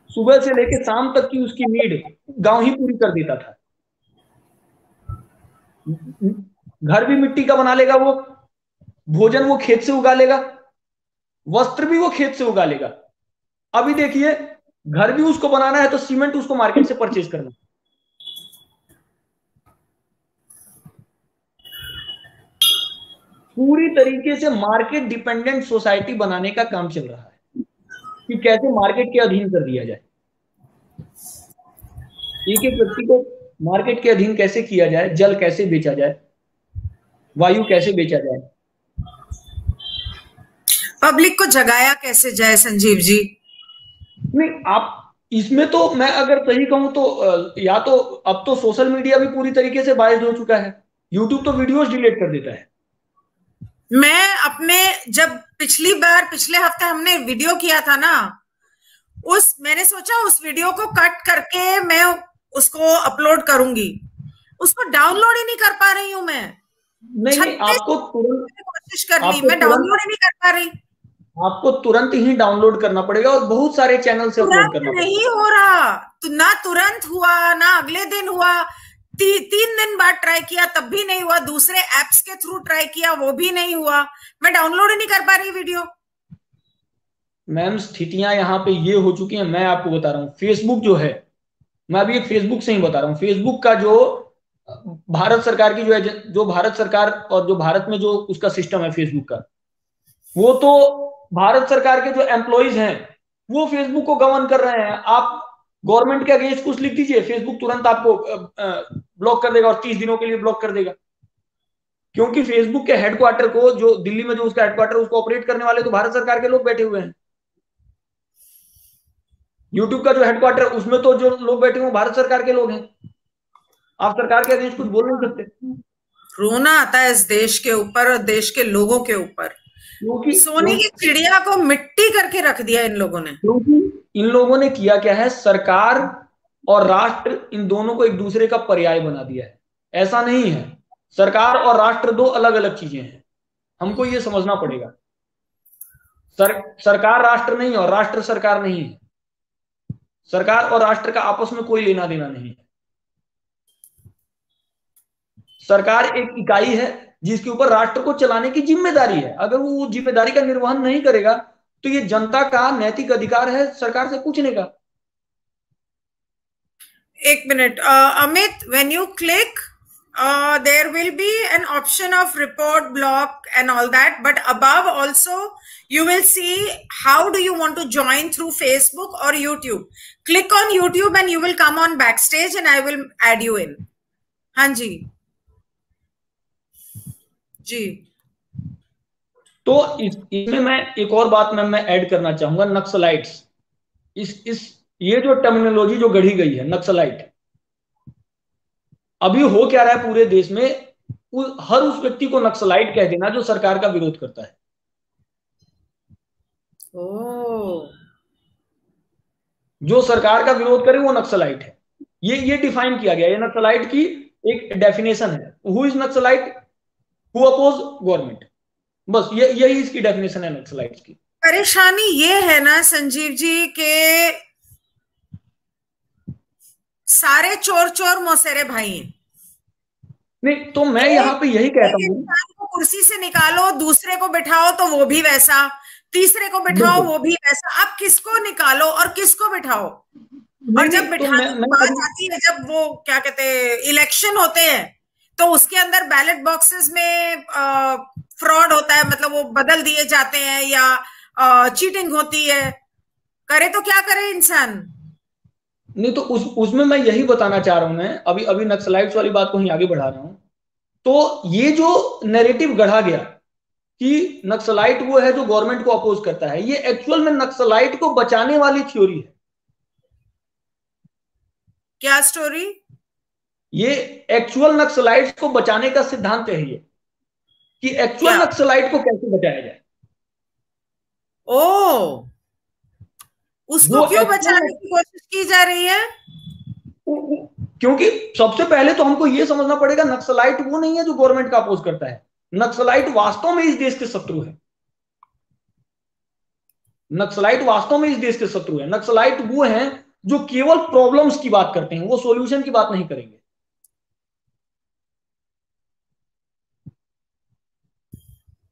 सुबह से लेकर शाम तक की उसकी नीड गांव ही पूरी कर देता था। घर भी मिट्टी का बना लेगा वो, भोजन वो खेत से उगा लेगा, वस्त्र भी वो खेत से उगा लेगा। अभी देखिए, घर भी उसको बनाना है तो सीमेंट उसको मार्केट से परचेज करना है। पूरी तरीके से मार्केट डिपेंडेंट सोसाइटी बनाने का काम चल रहा है कि कैसे मार्केट के अधीन कर दिया जाए, एक एक व्यक्ति को मार्केट के अधीन कैसे किया जाए, जल कैसे बेचा जाए, वायु कैसे बेचा जाए, पब्लिक को जगाया कैसे जाए संजीव जी। नहीं आप इसमें तो मैं अगर सही कहूं तो या तो अब तो सोशल मीडिया भी पूरी तरीके से बायस्ड हो चुका है, यूट्यूब तो वीडियोस डिलीट कर देता है। मैं अपने जब पिछले हफ्ते हमने वीडियो किया था ना, मैंने सोचा उस वीडियो को कट करके मैं उसको अपलोड करूंगी, उसको डाउनलोड ही नहीं कर पा रही हूं मैं। नहीं आपको तुरंत कोशिश कर ली, मैं डाउनलोड ही नहीं कर पा रही। आपको तुरंत ही डाउनलोड करना पड़ेगा और बहुत सारे चैनल से अपलोड करना पड़ेगा। नहीं हो रहा तो ना तुरंत हुआ ना अगले दिन हुआ, 3 दिन बाद ट्राई किया तब भी नहीं हुआ, दूसरे एप्स के थ्रू ट्राई किया वो भी नहीं हुआ, मैं डाउनलोड ही नहीं कर पा रही वीडियो। मैम स्थितियां यहाँ पे ये हो चुकी हैं, मैं आपको बता रहा हूँ फेसबुक जो है, मैं अभी एक फेसबुक से ही बता रहा हूँ, फेसबुक का जो भारत सरकार की जो है, जो भारत सरकार और जो भारत में जो उसका सिस्टम है फेसबुक का, वो तो भारत सरकार के जो एम्प्लॉइज हैं वो फेसबुक को गवर्न कर रहे हैं। आप गवर्नमेंट के अगेंस्ट कुछ लिख दीजिए, फेसबुक तुरंत आपको ब्लॉक कर देगा और 30 दिनों के लिए ब्लॉक कर देगा, क्योंकि फेसबुक के हेडक्वार्टर को, जो दिल्ली में जो उसका हेडक्वार्टर, उसको ऑपरेट करने वाले तो भारत सरकार के लोग बैठे हुए हैं। यूट्यूब का जो हेडक्वार्टर, उसमें तो जो लोग बैठे हुए भारत सरकार के लोग हैं, आप सरकार के अगेंस्ट कुछ बोल नहीं सकते। रोना आता है इस देश के ऊपर और देश के लोगों के ऊपर, क्योंकि सोने की चिड़िया को मिट्टी करके रख दिया इन लोगों ने। क्योंकि इन लोगों ने किया क्या है, सरकार और राष्ट्र इन दोनों को एक दूसरे का पर्याय बना दिया है। ऐसा नहीं है, सरकार और राष्ट्र दो अलग अलग चीजें हैं, हमको ये समझना पड़ेगा। सरकार राष्ट्र नहीं और राष्ट्र सरकार नहीं है, सरकार और राष्ट्र का आपस में कोई लेना देना नहीं है। सरकार एक इकाई है जिसके ऊपर राष्ट्र को चलाने की जिम्मेदारी है, अगर वो जिम्मेदारी का निर्वहन नहीं करेगा तो ये जनता का नैतिक अधिकार है सरकार से पूछने का। एक minute Amit, when you click there will be an option of report, block and all that, but above also you will see how do you want to join through Facebook or YouTube. Click on YouTube and you will come on Backstage and I will add you in. हाँ जी जी। तो इसमें मैं एक और बात मैं add करना चाहूंगा, नक्सलाइट्स, इस ये जो टर्मिनोलॉजी जो गढ़ी गई है नक्सलाइट, अभी हो क्या रहा है पूरे देश में, हर उस व्यक्ति को नक्सलाइट कह देना जो सरकार का विरोध करता है। जो सरकार का विरोध करे वो नक्सलाइट है, ये डिफाइन किया गया, ये नक्सलाइट की एक डेफिनेशन है। Who is Naxalite? Who oppose government, बस यही इसकी डेफिनेशन है नक्सलाइट की। परेशानी ये है ना संजीव जी के सारे चोर चोर मौसेरे भाई हैं। नहीं तो मैं यहाँ पे यही कहता हूँ, को कुर्सी से निकालो, दूसरे को बिठाओ तो वो भी वैसा, तीसरे को बिठाओ वो भी वैसा, आप किसको निकालो और किसको बिठाओ? और जब बिठाने की बात आती है, जब वो क्या कहते हैं इलेक्शन होते हैं, तो उसके अंदर बैलेट बॉक्सेस में फ्रॉड होता है, मतलब वो बदल दिए जाते हैं या चीटिंग होती है, करे तो क्या करे इंसान। नहीं तो उसमें मैं यही बताना चाह रहा हूं, मैं अभी नक्सलाइट्स वाली बात को ही आगे बढ़ा रहा हूं। तो ये जो नैरेटिव गढ़ा गया कि नक्सलाइट वो है जो गवर्नमेंट को अपोज करता है, ये एक्चुअल में नक्सलाइट को बचाने वाली थ्योरी है। क्या स्टोरी? ये एक्चुअल नक्सलाइट्स को बचाने का सिद्धांत है, ये कि एक्चुअल नक्सलाइट को कैसे बचाया जाए। ओ, उसको क्यों बचाने की कोशिश की जा रही है? क्योंकि सबसे पहले तो हमको यह समझना पड़ेगा, नक्सलाइट वो नहीं है जो गवर्नमेंट का अपोज करता है, नक्सलाइट वास्तव में इस देश के शत्रु है। नक्सलाइट वास्तव में इस देश के शत्रु है। नक्सलाइट वो हैं जो केवल प्रॉब्लम्स की बात करते हैं, वो सॉल्यूशन की बात नहीं करेंगे।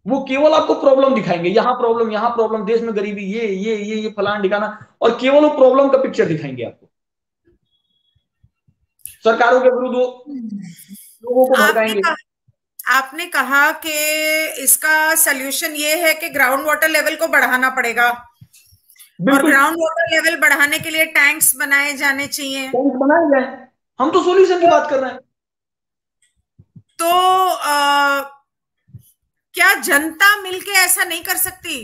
वो केवल आपको प्रॉब्लम दिखाएंगे, यहाँ प्रॉब्लम, यहाँ प्रॉब्लम, देश में गरीबी, ये फलान ठिकाना, और केवल वो प्रॉब्लम का पिक्चर दिखाएंगे आपको। सरकारों के विरुद्ध वो लोगों को आपने भड़काएंगे। कहा आपने कहा कि इसका सल्यूशन ये है कि ग्राउंड वाटर लेवल को बढ़ाना पड़ेगा, और बिल्कुल, ग्राउंड वाटर लेवल बढ़ाने के लिए टैंक्स बनाए जाने चाहिए। टैंक बनाए जाए, हम तो सोल्यूशन की बात कर रहे हैं। तो क्या जनता मिलके ऐसा नहीं कर सकती?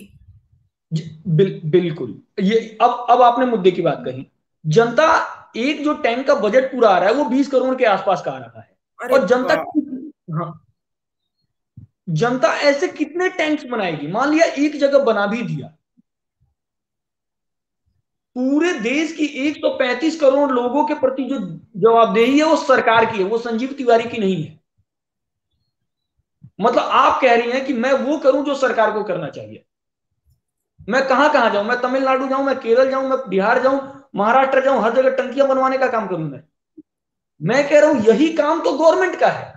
बिल्कुल, ये अब आपने मुद्दे की बात कही। जनता, एक जो टैंक का बजट पूरा आ रहा है वो 20 करोड़ के आसपास का आ रहा है। अरे और जनता, वाह! हाँ, जनता ऐसे कितने टैंक्स बनाएगी? मान लिया एक जगह बना भी दिया, पूरे देश की 135 करोड़ लोगों के प्रति जो जवाबदेही है वो सरकार की है, वो संजीव तिवारी की नहीं है। मतलब आप कह रही हैं कि मैं वो करूं जो सरकार को करना चाहिए। मैं कहां कहां जाऊं? मैं तमिलनाडु जाऊं, मैं केरल जाऊं, मैं बिहार जाऊं, महाराष्ट्र जाऊं, हर जगह टंकियां बनवाने का काम करूं? मैं कह रहा हूं यही काम तो गवर्नमेंट का है।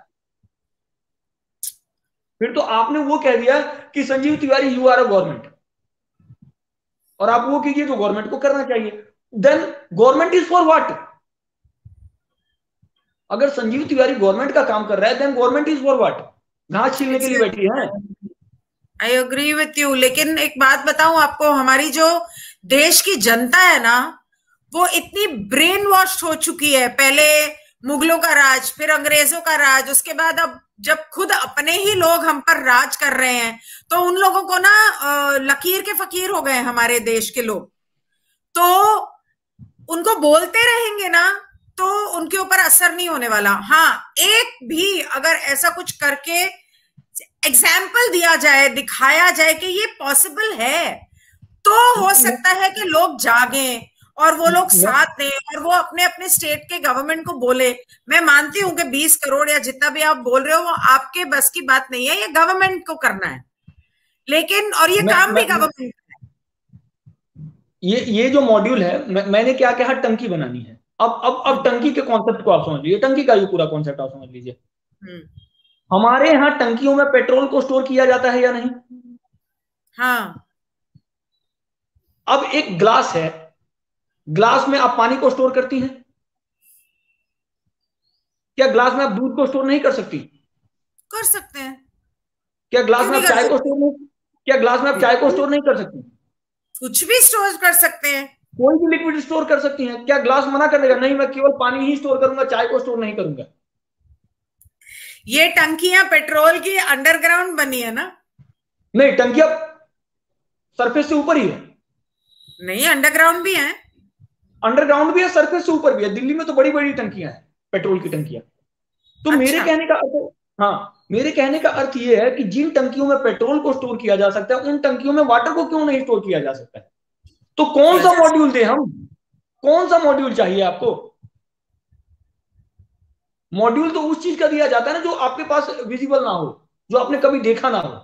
फिर तो आपने वो कह दिया कि Sanjeev Tiwari you are a government, और आप वो कीजिए जो गवर्नमेंट को करना चाहिए। Then government is for what? अगर संजीव तिवारी गवर्नमेंट का काम कर रहा है, then government is for what? घास छीलने के लिए बैठी है? आई एग्री विथ यू, लेकिन एक बात बताऊं आपको, हमारी जो देश की जनता है ना, वो इतनी ब्रेन वॉश हो चुकी है। पहले मुगलों का राज, फिर अंग्रेजों का राज, उसके बाद अब जब खुद अपने ही लोग हम पर राज कर रहे हैं, तो उन लोगों को ना लकीर के फकीर हो गए हमारे देश के लोग। तो उनको बोलते रहेंगे ना, तो उनके ऊपर असर नहीं होने वाला। हाँ, एक भी अगर ऐसा कुछ करके एग्जाम्पल दिया जाए, दिखाया जाए कि ये पॉसिबल है, तो हो सकता है कि लोग जागें और वो लोग साथ दें, और वो अपने अपने स्टेट के गवर्नमेंट को बोले। मैं मानती हूं कि 20 करोड़ या जितना भी आप बोल रहे हो वो आपके बस की बात नहीं है, ये गवर्नमेंट को करना है, लेकिन और ये मैं, काम भी मैं, गवर्नमेंट का है। ये जो मॉड्यूल है, मैंने क्या कहा, टंकी बनानी है। अब टंकी के कॉन्सेप्ट को आप समझ लीजिए, टंकी का ये पूरा कॉन्सेप्ट आप समझ लीजिए। हम्म। हमारे यहाँ टंकियों में पेट्रोल को स्टोर किया जाता है या नहीं? हाँ। अब एक ग्लास है, ग्लास में आप पानी को स्टोर करती हैं? क्या ग्लास में आप दूध को स्टोर नहीं कर सकती? कर सकते हैं। क्या ग्लास क्यों में नहीं आप कर चाय को सकते? स्टोर नहीं क्या ग्लास में आप चाय को बिल्कुल, स्टोर नहीं कर सकती? कुछ भी स्टोर कर सकते हैं। कोई भी लिक्विड स्टोर कर सकती हैं? क्या ग्लास मना कर देगा, नहीं मैं केवल पानी ही स्टोर करूंगा, चाय को स्टोर नहीं करूंगा? ये टंकियां पेट्रोल की अंडरग्राउंड बनी है ना? नहीं, टंकियां सरफेस से ऊपर ही है। नहीं, अंडरग्राउंड भी है। अंडरग्राउंड भी है, सरफेस से ऊपर भी है। दिल्ली में तो बड़ी बड़ी टंकियां हैं, पेट्रोल की टंकियां। तो मेरे अच्छा। कहने का अर्थ, हाँ, मेरे कहने का अर्थ यह है कि जिन टंकियों में पेट्रोल को स्टोर किया जा सकता है, उन टंकियों में वाटर को क्यों नहीं स्टोर किया जा सकता है? तो कौन किया सा जा मॉड्यूल दे हम? कौन सा मॉड्यूल चाहिए आपको? मॉड्यूल तो उस चीज का दिया जाता है ना जो आपके पास विजिबल ना हो, जो आपने कभी देखा ना हो।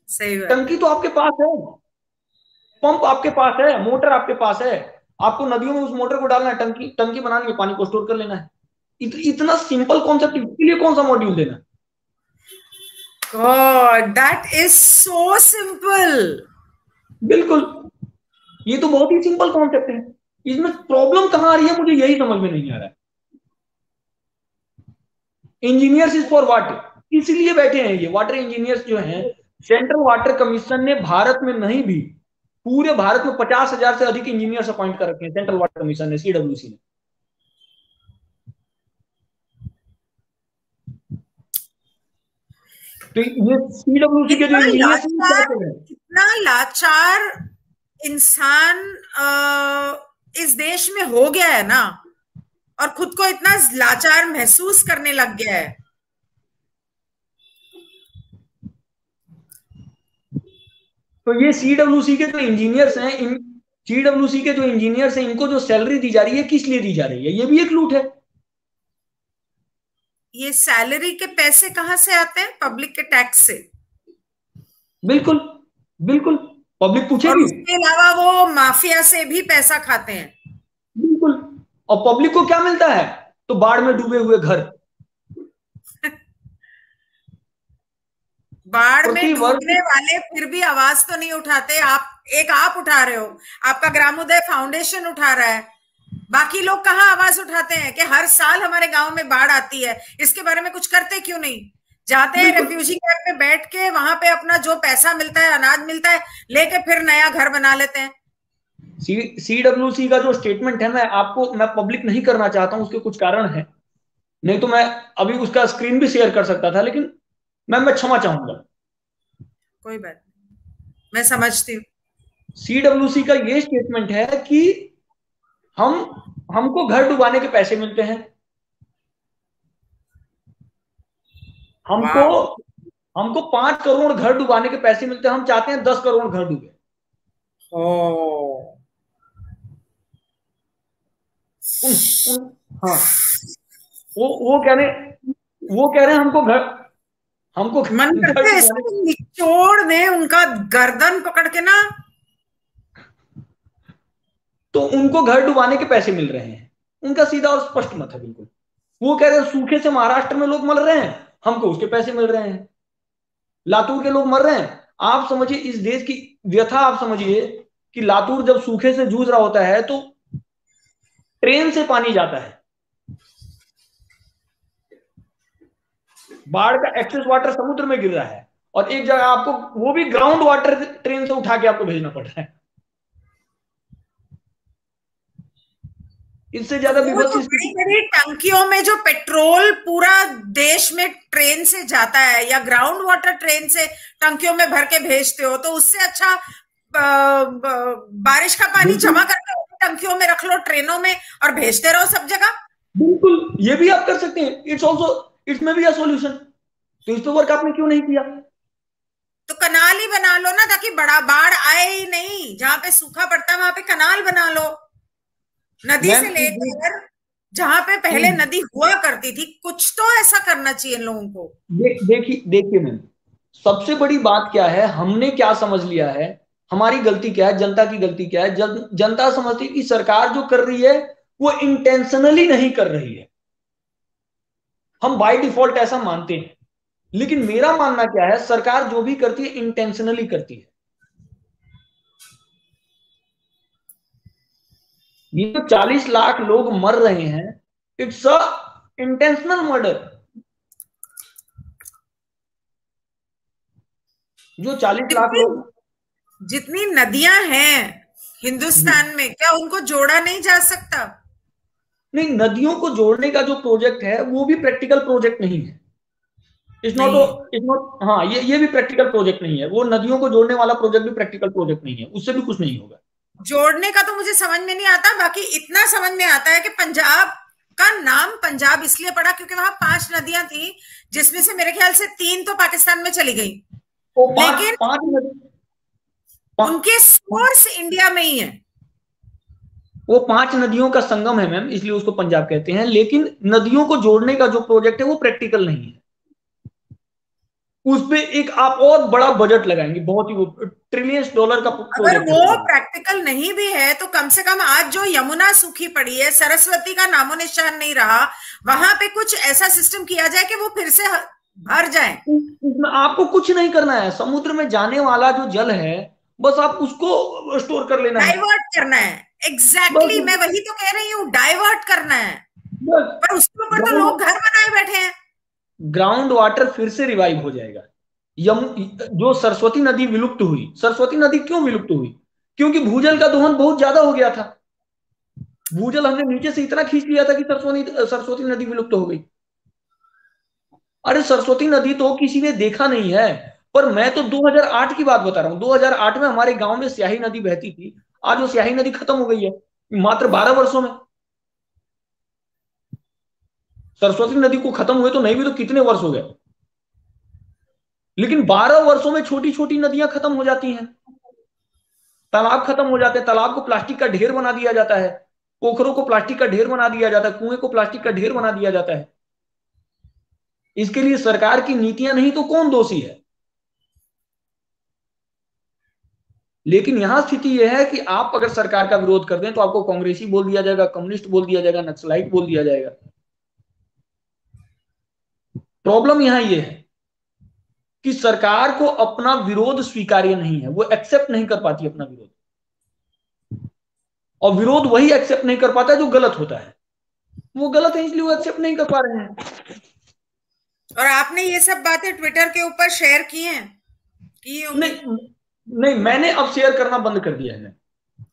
सही बात टंकी है। तो आपके पास है, पंप आपके पास है, मोटर आपके पास है। आपको नदियों में उस मोटर को डालना है, टंकी टंकी बनानी है, पानी को स्टोर कर लेना है। इतना सिंपल कॉन्सेप्ट, इसके लिए कौन सा मॉड्यूल देना? God, that is so simple. बिल्कुल, ये तो बहुत ही सिंपल कॉन्सेप्ट है। इसमें प्रॉब्लम कहां आ रही है, मुझे यही समझ में नहीं आ रहा है। Engineers is for what? इसलिए बैठे हैं ये वाटर इंजीनियर्स जो हैं। सेंट्रल वाटर कमीशन ने भारत में नहीं भी, पूरे भारत में 50,000 से अधिक इंजीनियर्स अपॉइंट कर रखे हैं सेंट्रल वाटर कमीशन ने, सीडब्ल्यूसी ने। तो ये सीडब्ल्यूसी के जो कितना इंजीनियर्स हैं क्या लाचार, कर रहे हैं? कितना लाचार इंसान इस देश में हो गया है ना, और खुद को इतना लाचार महसूस करने लग गया है। तो ये सीडब्ल्यूसी के जो इंजीनियर्स हैं, इन सीडब्ल्यूसी के जो इंजीनियर्स हैं, इनको जो सैलरी दी जा रही है किस लिए दी जा रही है? ये भी एक लूट है। ये सैलरी के पैसे कहां से आते हैं? पब्लिक के टैक्स से। बिल्कुल, बिल्कुल, पब्लिक और पूछेगी। उसके अलावा वो माफिया से भी पैसा खाते हैं। बिल्कुल। और पब्लिक को क्या मिलता है? तो बाढ़ में डूबे हुए घर। बाढ़ में प्रति वर्ष। डूबने वाले फिर भी आवाज तो नहीं उठाते। आप उठा रहे हो, आपका ग्रामोदय फाउंडेशन उठा रहा है, बाकी लोग कहाँ आवाज उठाते हैं कि हर साल हमारे गांव में बाढ़ आती है, इसके बारे में कुछ करते क्यों नहीं? जाते हैं बिल्कुल। रेफ्यूजी कैंप पे बैठ के, वहां पे अपना जो पैसा मिलता है, अनाज मिलता है, लेके फिर नया घर बना लेते हैं। सीडब्ल्यूसी का जो स्टेटमेंट है, मैं पब्लिक नहीं करना चाहता हूं, उसके कुछ कारण है, नहीं तो मैं अभी उसका स्क्रीन भी शेयर कर सकता था, लेकिन मैं क्षमा चाहूंगा। कोई बात नहीं, मैं समझती हूँ। सीडब्ल्यूसी का ये स्टेटमेंट है कि हम हमको घर डुबाने के पैसे मिलते हैं, हमको वाह। हमको 5 करोड़ घर डुबाने के पैसे मिलते हैं, हम चाहते हैं 10 करोड़ घर डूबे। ओ। उन, उन हाँ, वो कह रहे हैं हमको मन घर करता है डुबाने। इसको निचोड़ दें, उनका गर्दन पकड़ के ना। तो उनको घर डुबाने के पैसे मिल रहे हैं, उनका सीधा और स्पष्ट मत है बिल्कुल। वो कह रहे हैं सूखे से महाराष्ट्र में लोग मर रहे हैं, हमको उसके पैसे मिल रहे हैं। लातूर के लोग मर रहे हैं, आप समझिए इस देश की व्यथा, आप समझिए कि लातूर जब सूखे से जूझ रहा होता है तो ट्रेन से पानी जाता है, बाढ़ का एक्सेस वाटर समुद्र में गिर रहा है, और एक जगह आपको वो भी ग्राउंड वाटर ट्रेन से उठा के आपको भेजना पड़ रहा है। इससे तो ज्यादा वो विभत्स जो बड़ी स्थिति। बड़ी टंकियों में जो पेट्रोल पूरा देश में ट्रेन से जाता है, या ग्राउंड वाटर ट्रेन से टंकियों में भर के भेजते हो, तो उससे अच्छा बारिश का पानी बिल्कुल जमा करके टंकियों में रख लो, ट्रेनों में, और भेजते रहो सब जगह। बिल्कुल, ये भी आप कर सकते हैं, इट्स ऑल्सो, इट्स में भी अ सॉल्यूशन। तो इस पे वर्क आपने क्यों नहीं किया? तो कनाल ही बना लो ना, ताकि बड़ा बाढ़ आए ही नहीं। जहां पे सूखा पड़ता है वहां पे कनाल बना लो, नदी मैम से लेकर जहां पे पहले नदी हुआ करती थी। कुछ तो ऐसा करना चाहिए इन लोगों को। देखिए देखिए मैम, सबसे बड़ी बात क्या है, हमने क्या समझ लिया है, हमारी गलती क्या है, जनता की गलती क्या है, जनता समझती है कि सरकार जो कर रही है वो इंटेंशनली नहीं कर रही है, हम बाय डिफॉल्ट ऐसा मानते हैं। लेकिन मेरा मानना क्या है, सरकार जो भी करती है इंटेंशनली करती है। ये जो 40 लाख लोग मर रहे हैं, इट्स अ इंटेंशनल मर्डर। जो 40 लाख जितनी लोग, जितनी नदियां हैं हिंदुस्तान में, क्या उनको जोड़ा नहीं जा सकता? नहीं, नदियों को जोड़ने का जो प्रोजेक्ट है वो भी प्रैक्टिकल प्रोजेक्ट नहीं है। नहीं, इट्स नॉट, हाँ, ये भी प्रैक्टिकल प्रोजेक्ट नहीं है, वो नदियों को जोड़ने वाला प्रोजेक्ट भी प्रैक्टिकल प्रोजेक्ट नहीं है, उससे भी कुछ नहीं होगा। जोड़ने का तो मुझे समझ में नहीं आता। बाकी इतना समझ में आता है कि पंजाब का नाम पंजाब इसलिए पड़ा क्योंकि वहां 5 नदियां थी, जिसमें से मेरे ख्याल से 3 तो पाकिस्तान में चली गई, वो पांच लेकिन पांच नदी, पा, उनके सोर्स इंडिया में ही है। वो 5 नदियों का संगम है मैम, इसलिए उसको पंजाब कहते हैं, लेकिन नदियों को जोड़ने का जो प्रोजेक्ट है वो प्रैक्टिकल नहीं है। उस पे एक आप और बड़ा बजट लगाएंगे, बहुत ही, वो ट्रिलियंस डॉलर का अगर प्रोजेक्ट है वो पूरा। प्रैक्टिकल नहीं भी है, तो कम से कम आज जो यमुना सूखी पड़ी है, सरस्वती का नामो निशान नहीं रहा, वहां पे कुछ ऐसा सिस्टम किया जाए कि वो फिर से भर जाए। इसमें आपको कुछ नहीं करना है, समुद्र में जाने वाला जो जल है बस आप उसको स्टोर कर लेना है। डाइवर्ट करना है। बस एग्जैक्टली, मैं वही तो कह रही हूँ, डाइवर्ट करना है। बस पर उसके ऊपर तो ग्राउंड लोग घर बनाए बैठे हैं। ग्राउंड वाटर फिर से रिवाइव हो जाएगा। यम जो सरस्वती नदी विलुप्त हुई, सरस्वती नदी क्यों विलुप्त हुई? क्योंकि भूजल का दोहन बहुत ज्यादा हो गया था, भूजल हमने नीचे से इतना खींच लिया था कि सरस्वती नदी विलुप्त हो गई। अरे सरस्वती नदी तो किसी ने देखा नहीं है, पर मैं तो 2008 की बात बता रहा हूँ। 2008 में हमारे गांव में स्याही नदी बहती थी, आज वो स्याही नदी खत्म हो गई है, मात्र 12 वर्षों में। सरस्वती नदी को खत्म हुए तो नहीं भी तो कितने वर्ष हो गए, लेकिन 12 वर्षों में छोटी छोटी नदियां खत्म हो जाती हैं, तालाब खत्म हो जाते हैं, तालाब को प्लास्टिक का ढेर बना दिया जाता है, पोखरों को प्लास्टिक का ढेर बना दिया जाता है, कुएं को प्लास्टिक का ढेर बना दिया जाता है। इसके लिए सरकार की नीतियां नहीं तो कौन दोषी है? लेकिन यहां स्थिति यह है कि आप अगर सरकार का विरोध कर दें तो आपको कांग्रेसी बोल दिया जाएगा, कम्युनिस्ट बोल दिया जाएगा, नक्सलाइट बोल दिया जाएगा। प्रॉब्लम यहां ये है। कि सरकार को अपना विरोध स्वीकार्य नहीं है, वो एक्सेप्ट नहीं कर पाती अपना विरोध, और विरोध वही एक्सेप्ट नहीं कर पाता है जो गलत होता है। वो गलत है इसलिए वो एक्सेप्ट नहीं कर पा रहे हैं। और आपने ये सब बातें ट्विटर के ऊपर शेयर की हैं? की होंगी? नहीं, मैंने अब शेयर करना बंद कर दिया है।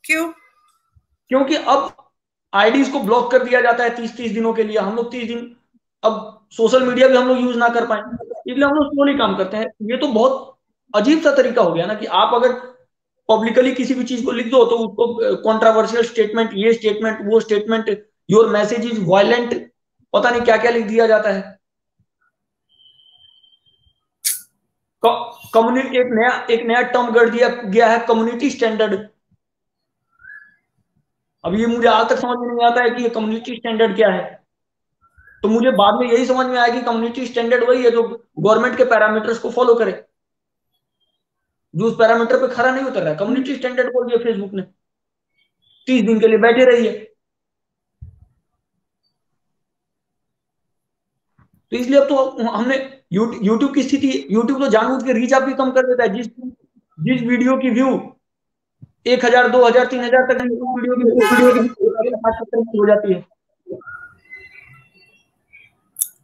क्यों? क्योंकि अब आईडीज को ब्लॉक कर दिया जाता है 30-30 दिनों के लिए। हम लोग 30 दिन अब सोशल मीडिया भी हम लोग यूज ना कर पाए, इसलिए हम लोग स्लोली काम करते हैं। ये तो बहुत अजीब सा तरीका हो गया ना कि आप अगर पब्लिकली किसी भी चीज को लिख दो तो उसको कंट्रोवर्शियल स्टेटमेंट, ये स्टेटमेंट, वो statement, your message is violent, पता नहीं क्या क्या लिख दिया जाता है। कम्युनिटी, एक नया टर्म गढ़ दिया गया है, कम्युनिटी स्टैंडर्ड। अब ये मुझे आज तक समझ में नहीं आता है कि ये कम्युनिटी स्टैंडर्ड क्या है। तो मुझे बाद में यही समझ में आया कि कम्युनिटी स्टैंडर्ड वही है जो गवर्नमेंट के पैरामीटर्स को फॉलो करे, जो उस पैरामीटर पे खरा नहीं उतर रहा है। कम्युनिटी स्टैंडर्ड बोल दिया फेसबुक ने, 30 दिन के लिए बैठे रहिए। तो इसलिए अब तो हमने यूट्यूब की स्थिति, यूट्यूब तो जानबूझ के रीच आप भी कम कर देता है। जिस वीडियो की व्यू 1000, 2000, 3000 तक वीडियो की हो जाती है।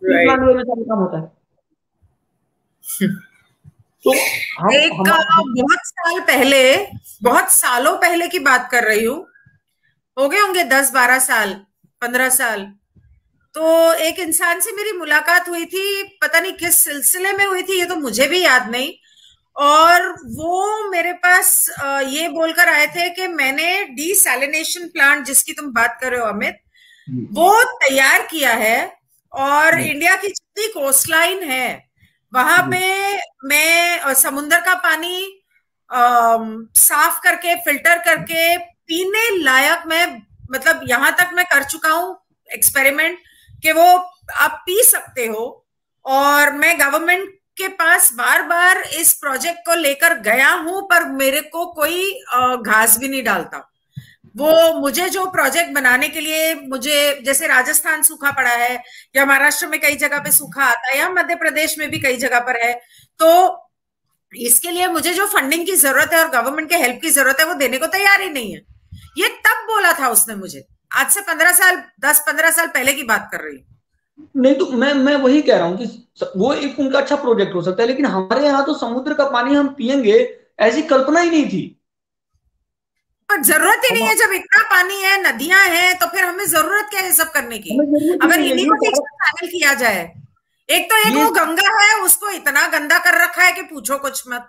काम होता है। तो बहुत साल पहले, बहुत सालों पहले की बात कर रही हूँ, हो गए होंगे 10-12 साल, 15 साल। तो एक इंसान से मेरी मुलाकात हुई थी, पता नहीं किस सिलसिले में हुई थी, ये तो मुझे भी याद नहीं। और वो मेरे पास ये बोलकर आए थे कि मैंने डीसैलिनेशन प्लांट जिसकी तुम बात कर रहे हो अमित, वो तैयार किया है, और इंडिया की जितनी कोस्टलाइन है वहां पे मैं समुद्र का पानी साफ करके, फिल्टर करके पीने लायक, मैं मतलब यहां तक मैं कर चुका हूं एक्सपेरिमेंट कि वो आप पी सकते हो। और मैं गवर्नमेंट के पास बार बार इस प्रोजेक्ट को लेकर गया हूं, पर मेरे को कोई घास भी नहीं डालता। वो मुझे जो प्रोजेक्ट बनाने के लिए, मुझे जैसे राजस्थान सूखा पड़ा है, या महाराष्ट्र में कई जगह पे सूखा आता है, या मध्य प्रदेश में भी कई जगह पर है, तो इसके लिए मुझे जो फंडिंग की जरूरत है और गवर्नमेंट के हेल्प की जरूरत है वो देने को तैयार ही नहीं है। ये तब बोला था उसने मुझे, आज से 15 साल, 10-15 साल पहले की बात कर रही हूँ। नहीं तो मैं वही कह रहा हूँ कि वो एक उनका अच्छा प्रोजेक्ट हो सकता है, लेकिन हमारे यहाँ तो समुद्र का पानी हम पियेंगे ऐसी कल्पना ही नहीं थी। पर जरूरत ही नहीं है, जब इतना पानी है, नदियां हैं, तो फिर हमें जरूरत क्या है सब करने की? अगर इन्हीं को ठीक से शामिल किया जाए। एक तो एक वो गंगा है, उसको इतना गंदा कर रखा है कि पूछो कुछ मत।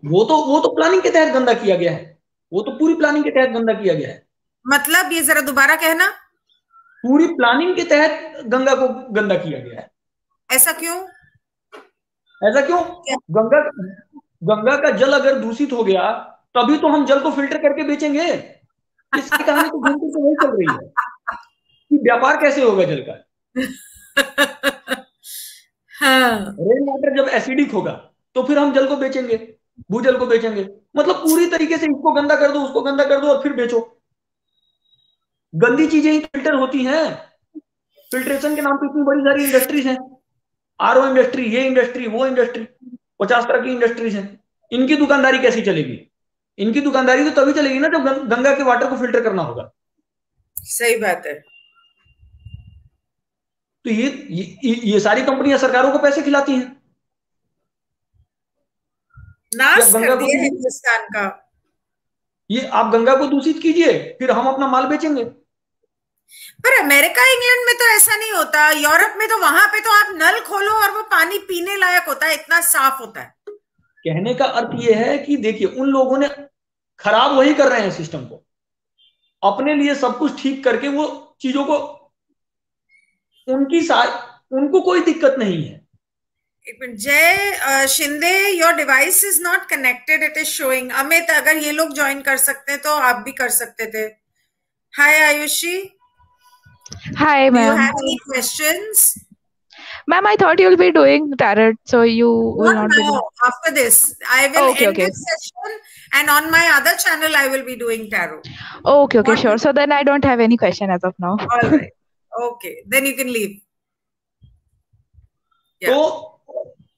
वो तो प्लानिंग के तहत गंदा किया गया है, वो तो पूरी प्लानिंग के तहत गंदा किया गया है। मतलब ये जरा दोबारा कहना। पूरी प्लानिंग के तहत गंगा को गंदा किया गया है। ऐसा क्यों? ऐसा क्यों? गंगा का जल अगर दूषित हो गया तभी तो हम जल को फिल्टर करके बेचेंगे। इसकी कहानी तो घंटे से वही चल रही है कि व्यापार कैसे होगा जल का। हाँ। रेन वाटर जब एसिडिक होगा तो फिर हम जल को बेचेंगे, भूजल को बेचेंगे। मतलब पूरी तरीके से इसको गंदा कर दो, उसको गंदा कर दो और फिर बेचो। गंदी चीजें ही फिल्टर होती हैं। फिल्ट्रेशन के नाम पे इतनी बड़ी सारी इंडस्ट्रीज हैं, आरओ इंडस्ट्री, ये इंडस्ट्री, वो इंडस्ट्री, 50 तरह की इंडस्ट्रीज हैं। इनकी दुकानदारी कैसी चलेगी? इनकी दुकानदारी तो तभी चलेगी ना जब गंगा के वाटर को फिल्टर करना होगा। सही बात है। तो ये सारी कंपनियां सरकारों को पैसे खिलाती हैं। नाश कर दिया हिंदुस्तान का। ये आप गंगा को दूषित कीजिए, फिर हम अपना माल बेचेंगे। पर अमेरिका, इंग्लैंड में तो ऐसा नहीं होता, यूरोप में तो वहां पे तो आप नल खोलो और वो पानी पीने लायक होता है, इतना साफ होता है। कहने का अर्थ ये है कि देखिए, उन लोगों ने खराब वही कर रहे हैं सिस्टम को, अपने लिए सब कुछ ठीक करके वो चीजों को, उनको कोई दिक्कत नहीं है। एक मिनट, जय Shinde, your device is not connected, it is showing. Amit, अगर ये लोग ज्वाइन कर सकते हैं तो आप भी कर सकते थे। हाय Ayushi. Hi, ma'am. Do you have any questions? Ma'am, I thought you'll be doing tarot, so you will not be doing. After this, I will end this session, and on my other channel, I will be doing tarot. Okay, sure. So then I don't have any question as of now. All right. Okay, then you can leave. तो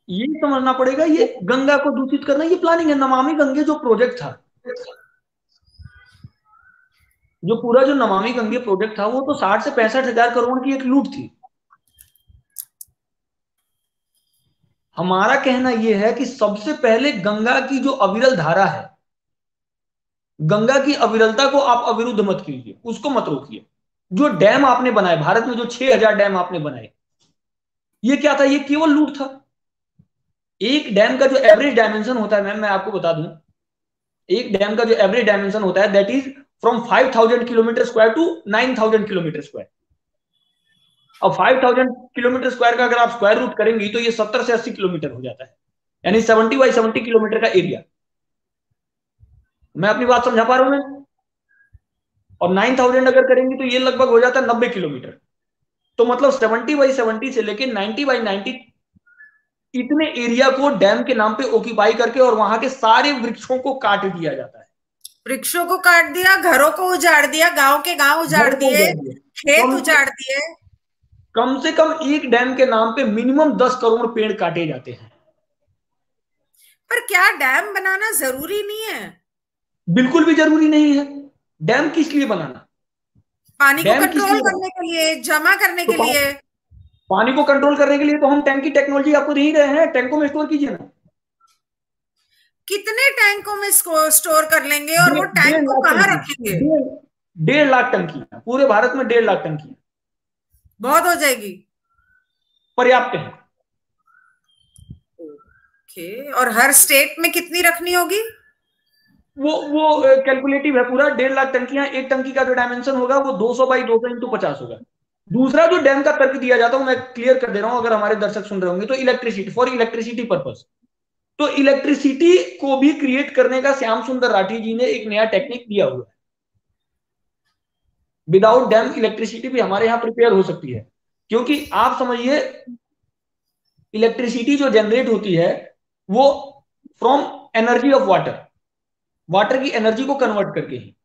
ये समझना पड़ेगा, ये गंगा को दूषित करना ये planning है। नमामि गंगे जो प्रोजेक्ट था, जो पूरा जो नमामि गंगे प्रोजेक्ट था, वो तो 60 से 65 हजार करोड़ की एक लूट थी। हमारा कहना यह है कि सबसे पहले गंगा की जो अविरल धारा है, गंगा की अविरलता को आप अविरुद्ध मत कीजिए, उसको मत रोकिए। जो डैम आपने बनाए भारत में, जो 6000 डैम आपने बनाए, ये क्या था? ये केवल लूट था। एक डैम का जो एवरेज डायमेंशन होता है, मैम मैं आपको बता दूं, एक डैम का जो एवरेज डायमेंशन होता है that is from 5000 kilometre square to 9000 kilometre square. अब 5000 किलोमीटर स्क्वायर का अगर आप स्क्वायर रूट करेंगे तो ये 70 से 80 किलोमीटर हो जाता है, यानी 70 बाई 70 किलोमीटर का एरिया। मैं अपनी बात समझा पा रहा हूं मैं? और 9000 अगर करेंगे तो ये लगभग हो जाता है 90 किलोमीटर। तो मतलब 70 बाई 70 से लेके 90 बाई 90 इतने एरिया को डैम के नाम पे ऑक्यूपाई करके और वहां के सारे वृक्षों को काट दिया जाता है। वृक्षों को काट दिया, घरों को उजाड़ दिया, गांव के गांव उजाड़ दिए, खेत उजाड़ दिए। कम से कम एक डैम के नाम पे मिनिमम 10 करोड़ पेड़ काटे जाते हैं। पर क्या डैम बनाना जरूरी नहीं है? बिल्कुल भी जरूरी नहीं है। डैम किस लिए बनाना? पानी को डैम किस कंट्रोल लिए करने के लिए, जमा करने तो के लिए। पानी को कंट्रोल करने के लिए तो हम टैंक की टेक्नोलॉजी आपको दे ही रहे हैं, टैंकों में स्टोर कीजिए ना। कितने टैंकों में स्टोर कर लेंगे और वो टैंक को कहाँ रखेंगे? 1.5 लाख टंकियां पूरे भारत में, 1.5 लाख टंकियां बहुत हो जाएगी, पर्याप्त है। ओके। और हर स्टेट में कितनी रखनी होगी? वो कैलकुलेटिव है पूरा। 1.5 लाख टंकियां, एक टंकी का जो डायमेंशन होगा वो 200 बाई 200 इंटू 50 होगा। दूसरा जो डैम का तर्क दिया जाता है मैं क्लियर कर दे रहा हूं, अगर हमारे दर्शक सुन रहे होंगे तो, इलेक्ट्रिसिटी, फॉर इलेक्ट्रिसिटी पर्पस। तो इलेक्ट्रिसिटी को भी क्रिएट करने का श्याम सुंदर राठी जी ने एक नया टेक्निक दिया हुआ है। विदाउट डैम इलेक्ट्रिसिटी भी हमारे यहां प्रिपेयर हो सकती है, क्योंकि आप समझिए इलेक्ट्रिसिटी जो जनरेट होती है वो from energy of water, water की एनर्जी को कन्वर्ट करके ही।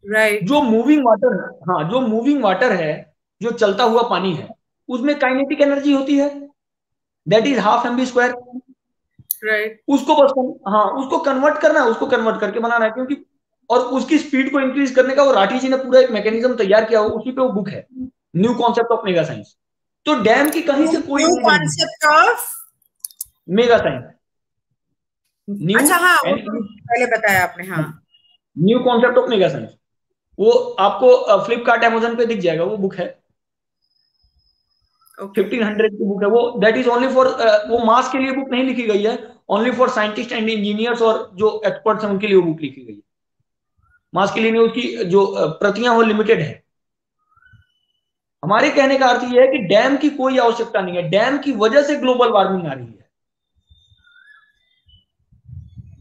राइट। जो मूविंग वाटर, हाँ जो मूविंग वाटर है, जो चलता हुआ पानी है, उसमें काइनेटिक एनर्जी होती है, that is half m b square. Right. उसको बस हाँ उसको कन्वर्ट करना है, उसको कन्वर्ट करके बनाना है, क्योंकि और उसकी स्पीड को इंक्रीज करने का वो राठी जी ने पूरा एक मैकेनिज्म तैयार किया, उसी पे वो बुक है, new concept of mega science. तो डैम की कहीं से कोई new concept of mega science, new, अच्छा हाँ, वो तो पहले बताया आपने। हाँ, new concept of mega science, वो आपको फ्लिपकार्ट अमेजन पे दिख जाएगा, वो बुक है। 1500 की बुक है वो, दैट इज ओनली फॉर, वो मास के लिए बुक नहीं लिखी गई है, only for scientist and engineers और जो एक्सपर्ट्स हैं उनके लिए वो बुक लिखी गई है, मास के लिए नहीं। उसकी जो प्रतियां वो लिमिटेड है। हमारे कहने का अर्थ यह है कि डैम की कोई आवश्यकता नहीं है, डैम की वजह से ग्लोबल वार्मिंग आ रही है।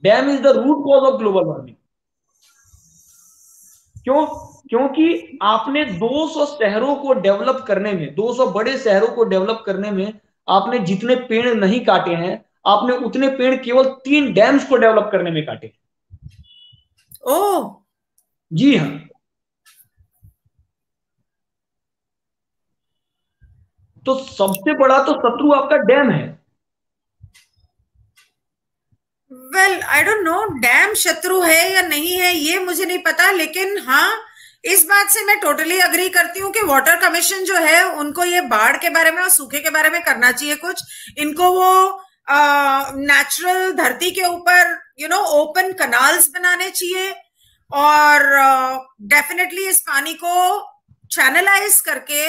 Dam is the root cause of global warming. क्यों? क्योंकि आपने 200 शहरों को डेवलप करने में, 200 बड़े शहरों को डेवलप करने में आपने जितने पेड़ नहीं काटे हैं, आपने उतने पेड़ केवल 3 डैम्स को डेवलप करने में काटे। ओह, जी हाँ। तो सबसे बड़ा तो शत्रु आपका डैम है। Well I don't no dam शत्रु है या नहीं है, ये मुझे नहीं पता, लेकिन हाँ इस बात से मैं टोटली अग्री करती हूँ कि वाटर कमीशन जो है उनको ये बाढ़ के बारे में और सूखे के बारे में करना चाहिए कुछ। इनको वो नेचुरल धरती के ऊपर ओपन कनाल्स बनाने चाहिए और डेफिनेटली इस पानी को चैनलाइज करके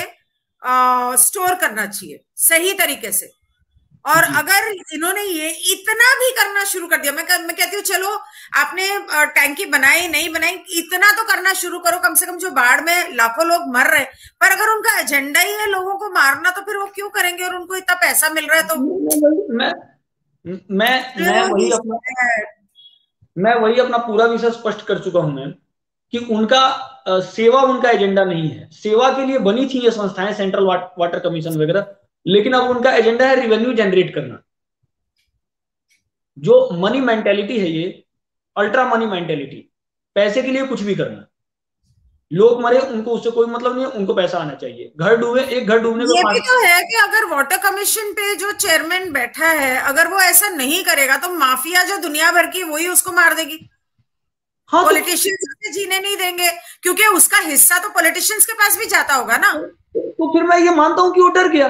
स्टोर करना चाहिए सही तरीके से। और अगर इन्होंने ये इतना भी करना शुरू कर दिया, मैं कहती हूँ चलो आपने टैंकी बनाई नहीं बनाई, इतना तो करना शुरू करो, कम से कम जो बाढ़ में लाखों लोग मर रहे, पर अगर उनका एजेंडा ही है लोगों को मारना तो फिर वो क्यों करेंगे? और उनको इतना पैसा मिल रहा है तो मैं वही अपना पूरा विषय स्पष्ट कर चुका हूं मैम कि उनका सेवा उनका एजेंडा नहीं है। सेवा के लिए बनी थी ये संस्थाएं, सेंट्रल वाटर कमीशन वगैरह, लेकिन अब उनका एजेंडा है रिवेन्यू जनरेट करना। जो मनी मेंटेलिटी है ये अल्ट्रा मनी मेंटेलिटी, पैसे के लिए कुछ भी करना, लोग मरे उनको उससे कोई मतलब नहीं है, उनको पैसा आना चाहिए। घर डूबे, एक घर डूबने ये पे भी तो है कि अगर वाटर कमीशन पे जो चेयरमैन बैठा है, अगर वो ऐसा नहीं करेगा तो माफिया जो दुनिया भर की, वही उसको मार देगी। हाँ पॉलिटिशियंस उसे जीने नहीं देंगे, क्योंकि उसका हिस्सा तो पॉलिटिशियंस के पास भी जाता होगा ना। तो फिर मैं ये मानता हूं कि वो डर गया,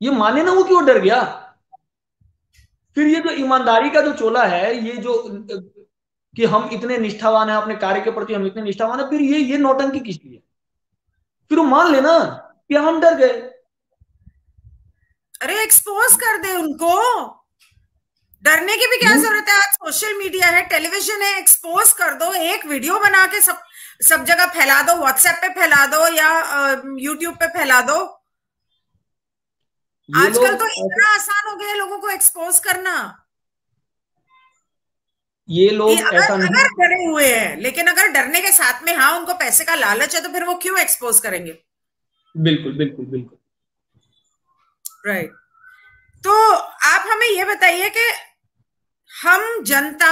ये माने ना वो कि वो डर गया। फिर ये जो ईमानदारी का जो चोला है, ये जो कि हम इतने निष्ठावान हैं अपने कार्य के प्रति, हम इतने निष्ठावान हैं, फिर ये नौटंकी किस लिए? फिर वो मान लेना कि हम डर गए। अरे एक्सपोज कर दे उनको, डरने की भी क्या जरूरत है? आज सोशल मीडिया है, टेलीविजन है, एक्सपोज कर दो, एक वीडियो बना के सब जगह फैला दो, व्हाट्सएप पे फैला दो या यूट्यूब पे फैला दो। आजकल तो इतना आसान हो गया है लोगों को एक्सपोज करना। ये लोग ऐसा नहीं, अगर डरे हुए हैं, लेकिन अगर डरने के साथ में हाँ उनको पैसे का लालच है, तो फिर वो क्यों एक्सपोज करेंगे? बिल्कुल बिल्कुल बिल्कुल। राइट। तो आप हमें ये बताइए कि हम जनता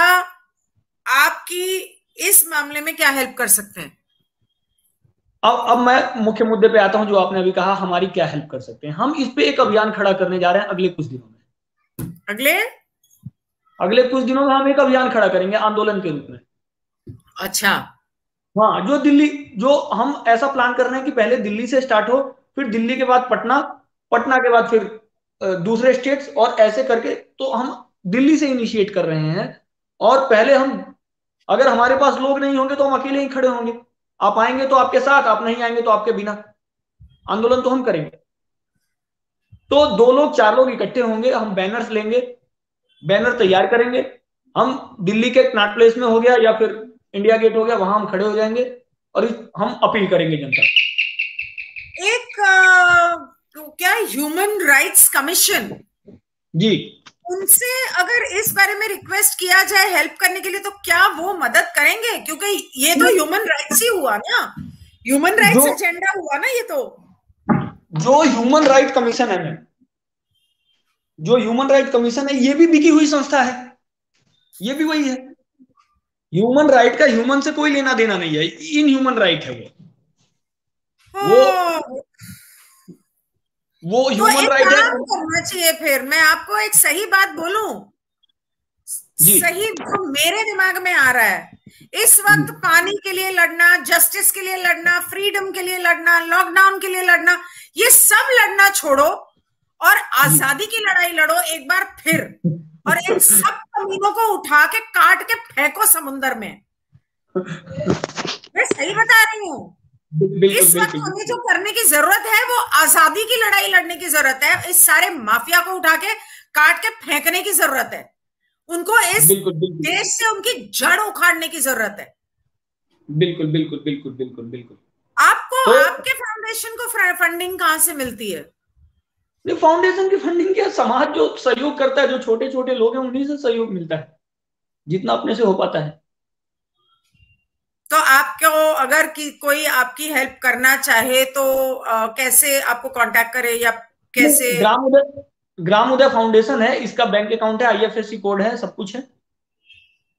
आपकी इस मामले में क्या हेल्प कर सकते हैं? अब मैं मुख्य मुद्दे पे आता हूं, जो आपने अभी कहा हमारी क्या हेल्प कर सकते हैं। हम इस पे एक अभियान खड़ा करने जा रहे हैं अगले कुछ दिनों में। अगले कुछ दिनों में हम एक अभियान खड़ा करेंगे आंदोलन के रूप में। अच्छा। हाँ, जो हम ऐसा प्लान कर रहे हैं कि पहले दिल्ली से स्टार्ट हो, फिर दिल्ली के बाद पटना, पटना के बाद फिर दूसरे स्टेट्स, और ऐसे करके तो हम दिल्ली से इनिशिएट कर रहे हैं। और पहले हम, अगर हमारे पास लोग नहीं होंगे तो हम अकेले ही खड़े होंगे। आप आएंगे तो आपके साथ, आप नहीं आएंगे तो आपके बिना। आंदोलन तो हम करेंगे। तो 2 लोग 4 लोग इकट्ठे होंगे, हम बैनर्स लेंगे, बैनर तैयार करेंगे। हम दिल्ली के कनॉट प्लेस में हो गया या फिर इंडिया गेट हो गया, वहां हम खड़े हो जाएंगे और हम अपील करेंगे जनता। क्या ह्यूमन राइट्स कमीशन, जी, उनसे अगर इस बारे में रिक्वेस्ट किया जाए हेल्प करने के लिए, तो क्या वो मदद करेंगे? क्योंकि ये तो ह्यूमन राइट्स ही हुआ ना, ह्यूमन राइट्स एजेंडा हुआ ना ये तो। जो ह्यूमन राइट कमीशन है मैम, जो ह्यूमन राइट कमीशन है, ये भी बिकी हुई संस्था है, ये भी वही है। ह्यूमन राइट का ह्यूमन से कोई लेना देना नहीं है, इन ह्यूमन राइट है वो तो ह्यूमन एक राइट है। काम करना चाहिए। फिर मैं आपको एक सही बात बोलूं, सही जो मेरे दिमाग में आ रहा है, इस वक्त पानी के लिए लड़ना, जस्टिस के लिए लड़ना, फ्रीडम के लिए लड़ना, लॉकडाउन के लिए लड़ना, ये सब लड़ना छोड़ो और आजादी की लड़ाई लड़ो एक बार फिर, और इन सब कमीनों को उठा के काट के फेंको समुंदर में। मैं सही बता रही हूँ। इस वक्त हमें जो करने की जरूरत है वो आजादी की लड़ाई लड़ने की जरूरत है। इस सारे माफिया को उठा के काट के फेंकने की जरूरत है। उनको इस देश से उनकी जड़ उखाड़ने की जरूरत है। बिल्कुल बिल्कुल बिल्कुल बिल्कुल बिल्कुल। आपको आपके फाउंडेशन को फंडिंग कहां से मिलती है? फाउंडेशन की फंडिंग क्या, समाज जो सहयोग करता है, जो छोटे छोटे लोग हैं, उन्हीं से सहयोग मिलता है, जितना अपने से हो पाता है। तो आपको अगर कोई आपकी हेल्प करना चाहे तो कैसे आपको कांटेक्ट करे या कैसे? ग्राम उदय फाउंडेशन है, इसका बैंक अकाउंट है, आईएफएससी कोड है, सब कुछ है।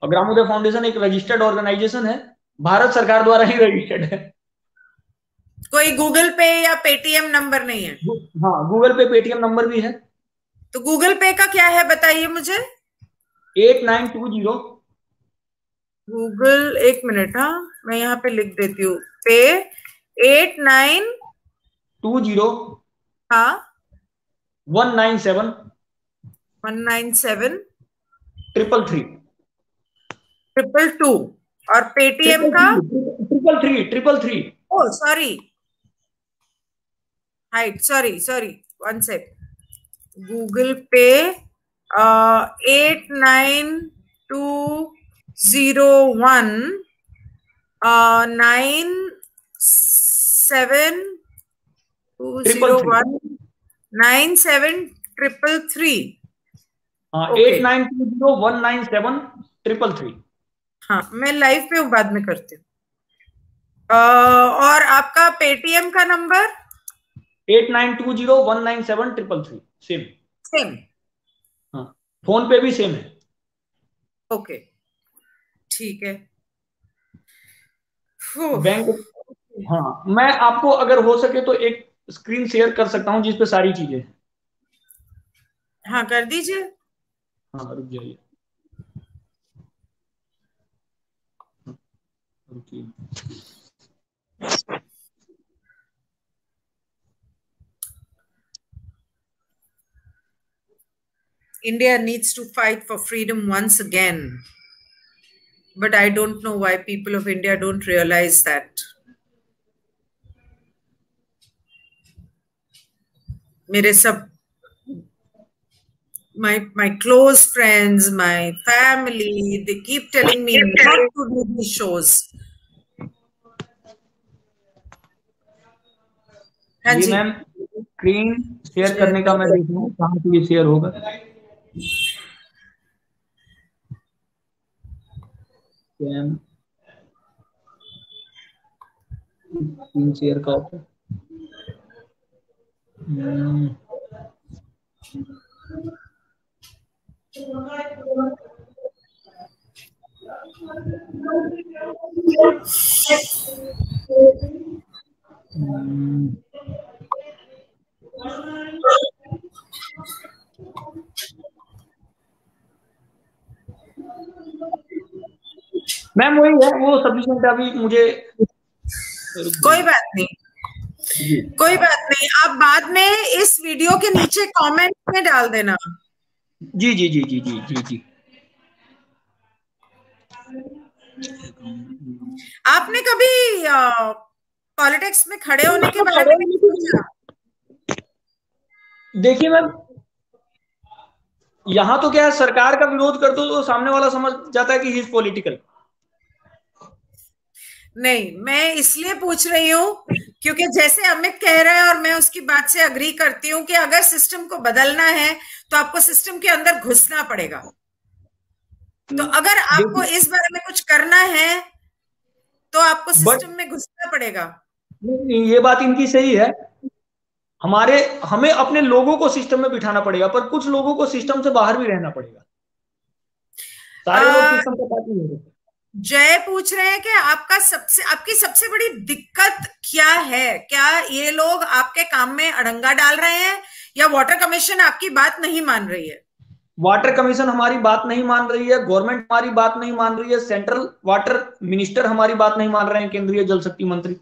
और ग्राम उदय फाउंडेशन एक रजिस्टर्ड ऑर्गेनाइजेशन है, भारत सरकार द्वारा ही रजिस्टर्ड है। कोई गूगल पे या पेटीएम नंबर नहीं है? हाँ, गूगल पे पेटीएम नंबर भी है। तो गूगल पे का क्या है बताइए मुझे। 8920 गूगल, एक मिनट, हाँ मैं यहाँ पे लिख देती हूँ। पे 8920 हाँ 197 197 333 222 और पेटीएम का 333। ओ सॉरी, हाइट, सॉरी 1 सेक। गूगल पे 892019733। हाँ, 8920197333। हाँ, मैं लाइव पे हूँ, बाद में करती हूँ। और आपका पेटीएम का नंबर 8920197333। सेम। हाँ, फोन पे भी सेम है। ओके, ठीक है। बैंक हाँ, मैं आपको अगर हो सके तो एक स्क्रीन शेयर कर सकता हूँ जिसपे सारी चीजें हैं। हाँ, कर दीजिए। हाँ, रुक जाइए, रुकिए। India needs to fight for freedom once again. But I don't know why people of India don't realize that. मेरे सब my close friends, my family, they keep telling me not to do these shows. हाँ ये जी, ma'am screen share share करने का कर मैं दो। देख रहा हूँ कहाँ पे ये शेयर होगा। स्क्रीन शेयर का ऑप्शन। मैम वही है, वो सफिशिएंट अभी मुझे। कोई बात नहीं, जी कोई बात नहीं। आप बाद में इस वीडियो के नीचे कमेंट में डाल देना। जी जी जी जी जी जी जी। आपने कभी पॉलिटिक्स में खड़े होने के बारे में सोचा? देखिए मैम, यहाँ तो क्या है, सरकार का विरोध करते हो तो सामने वाला समझ जाता है कि ही इज पॉलिटिकल। नहीं, मैं इसलिए पूछ रही हूँ क्योंकि जैसे अमित कह रहा है और मैं उसकी बात से अग्री करती हूँ कि अगर सिस्टम को बदलना है तो आपको सिस्टम के अंदर घुसना पड़ेगा। तो अगर आपको इस बारे में कुछ करना है तो आपको सिस्टम में घुसना पड़ेगा। ये बात इनकी सही है, हमें अपने लोगों को सिस्टम में बिठाना पड़ेगा, पर कुछ लोगों को सिस्टम से बाहर भी रहना पड़ेगा। सारे लोग सिस्टम का पार्ट नहीं हो सकते। जय पूछ रहे हैं कि आपकी सबसे बड़ी दिक्कत क्या है? क्या ये लोग आपके काम में अड़ंगा डाल रहे हैं या वाटर कमीशन आपकी बात नहीं मान रही है? वाटर कमीशन हमारी बात नहीं मान रही है, गवर्नमेंट हमारी बात नहीं मान रही है, सेंट्रल वाटर मिनिस्टर हमारी बात नहीं मान रहे हैं, केंद्रीय जल शक्ति मंत्री।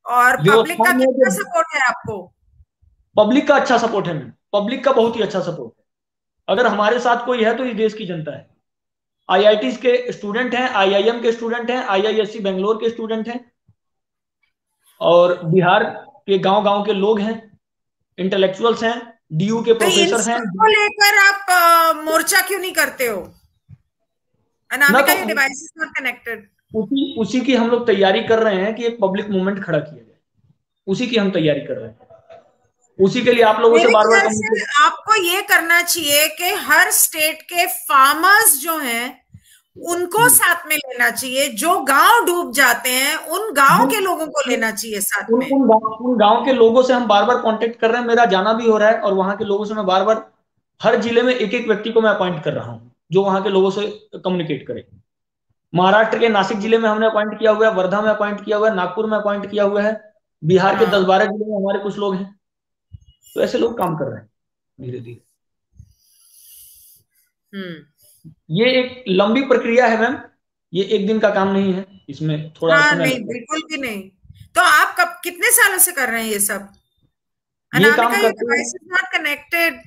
और पब्लिक का कितना सपोर्ट है आपको? पब्लिक का अच्छा सपोर्ट है मैम, पब्लिक का बहुत ही अच्छा सपोर्ट है। अगर हमारे साथ कोई है तो इस देश की जनता है। आईआईटी के स्टूडेंट हैं, आईआईएम के स्टूडेंट हैं, आईआईएससी बेंगलोर के स्टूडेंट हैं, और बिहार के गांव-गांव के लोग हैं, इंटेलेक्चुअल्स हैं, डीयू के प्रोफेसर हैं। को लेकर आप मोर्चा क्यों नहीं करते हो? अनामिका, ये डिवाइस इज नॉट कनेक्टेड। उसी की हम लोग तैयारी कर रहे हैं कि एक पब्लिक मूवमेंट खड़ा किया जाए, उसी की हम तैयारी कर रहे हैं। उसी के लिए आप लोगों से बार बार आपको ये करना चाहिए कि हर स्टेट के फार्मर्स जो हैं उनको साथ में लेना चाहिए। जो गांव डूब जाते हैं उन गांव के लोगों को लेना चाहिए साथ में। उन गांव के लोगों से हम बार बार कांटेक्ट कर रहे हैं, मेरा जाना भी हो रहा है, और वहां के लोगों से मैं बार बार हर जिले में एक एक व्यक्ति को मैं अपॉइंट कर रहा हूं जो वहां के लोगों से कम्युनिकेट करे। महाराष्ट्र के नासिक जिले में हमने अपॉइंट किया हुआ है, वर्धा में अपॉइंट किया हुआ है, नागपुर में अपॉइंट किया हुआ है, बिहार के 10-12 जिले में हमारे कुछ लोग हैं। तो ऐसे लोग काम कर रहे हैं धीरे धीरे। ये एक लंबी प्रक्रिया है मैम, ये एक दिन का काम नहीं है, इसमें थोड़ा समय नहीं, बिल्कुल भी नहीं। तो आप कितने सालों से कर रहे हैं ये सब? ये काम करते हैं, नॉट कनेक्टेड।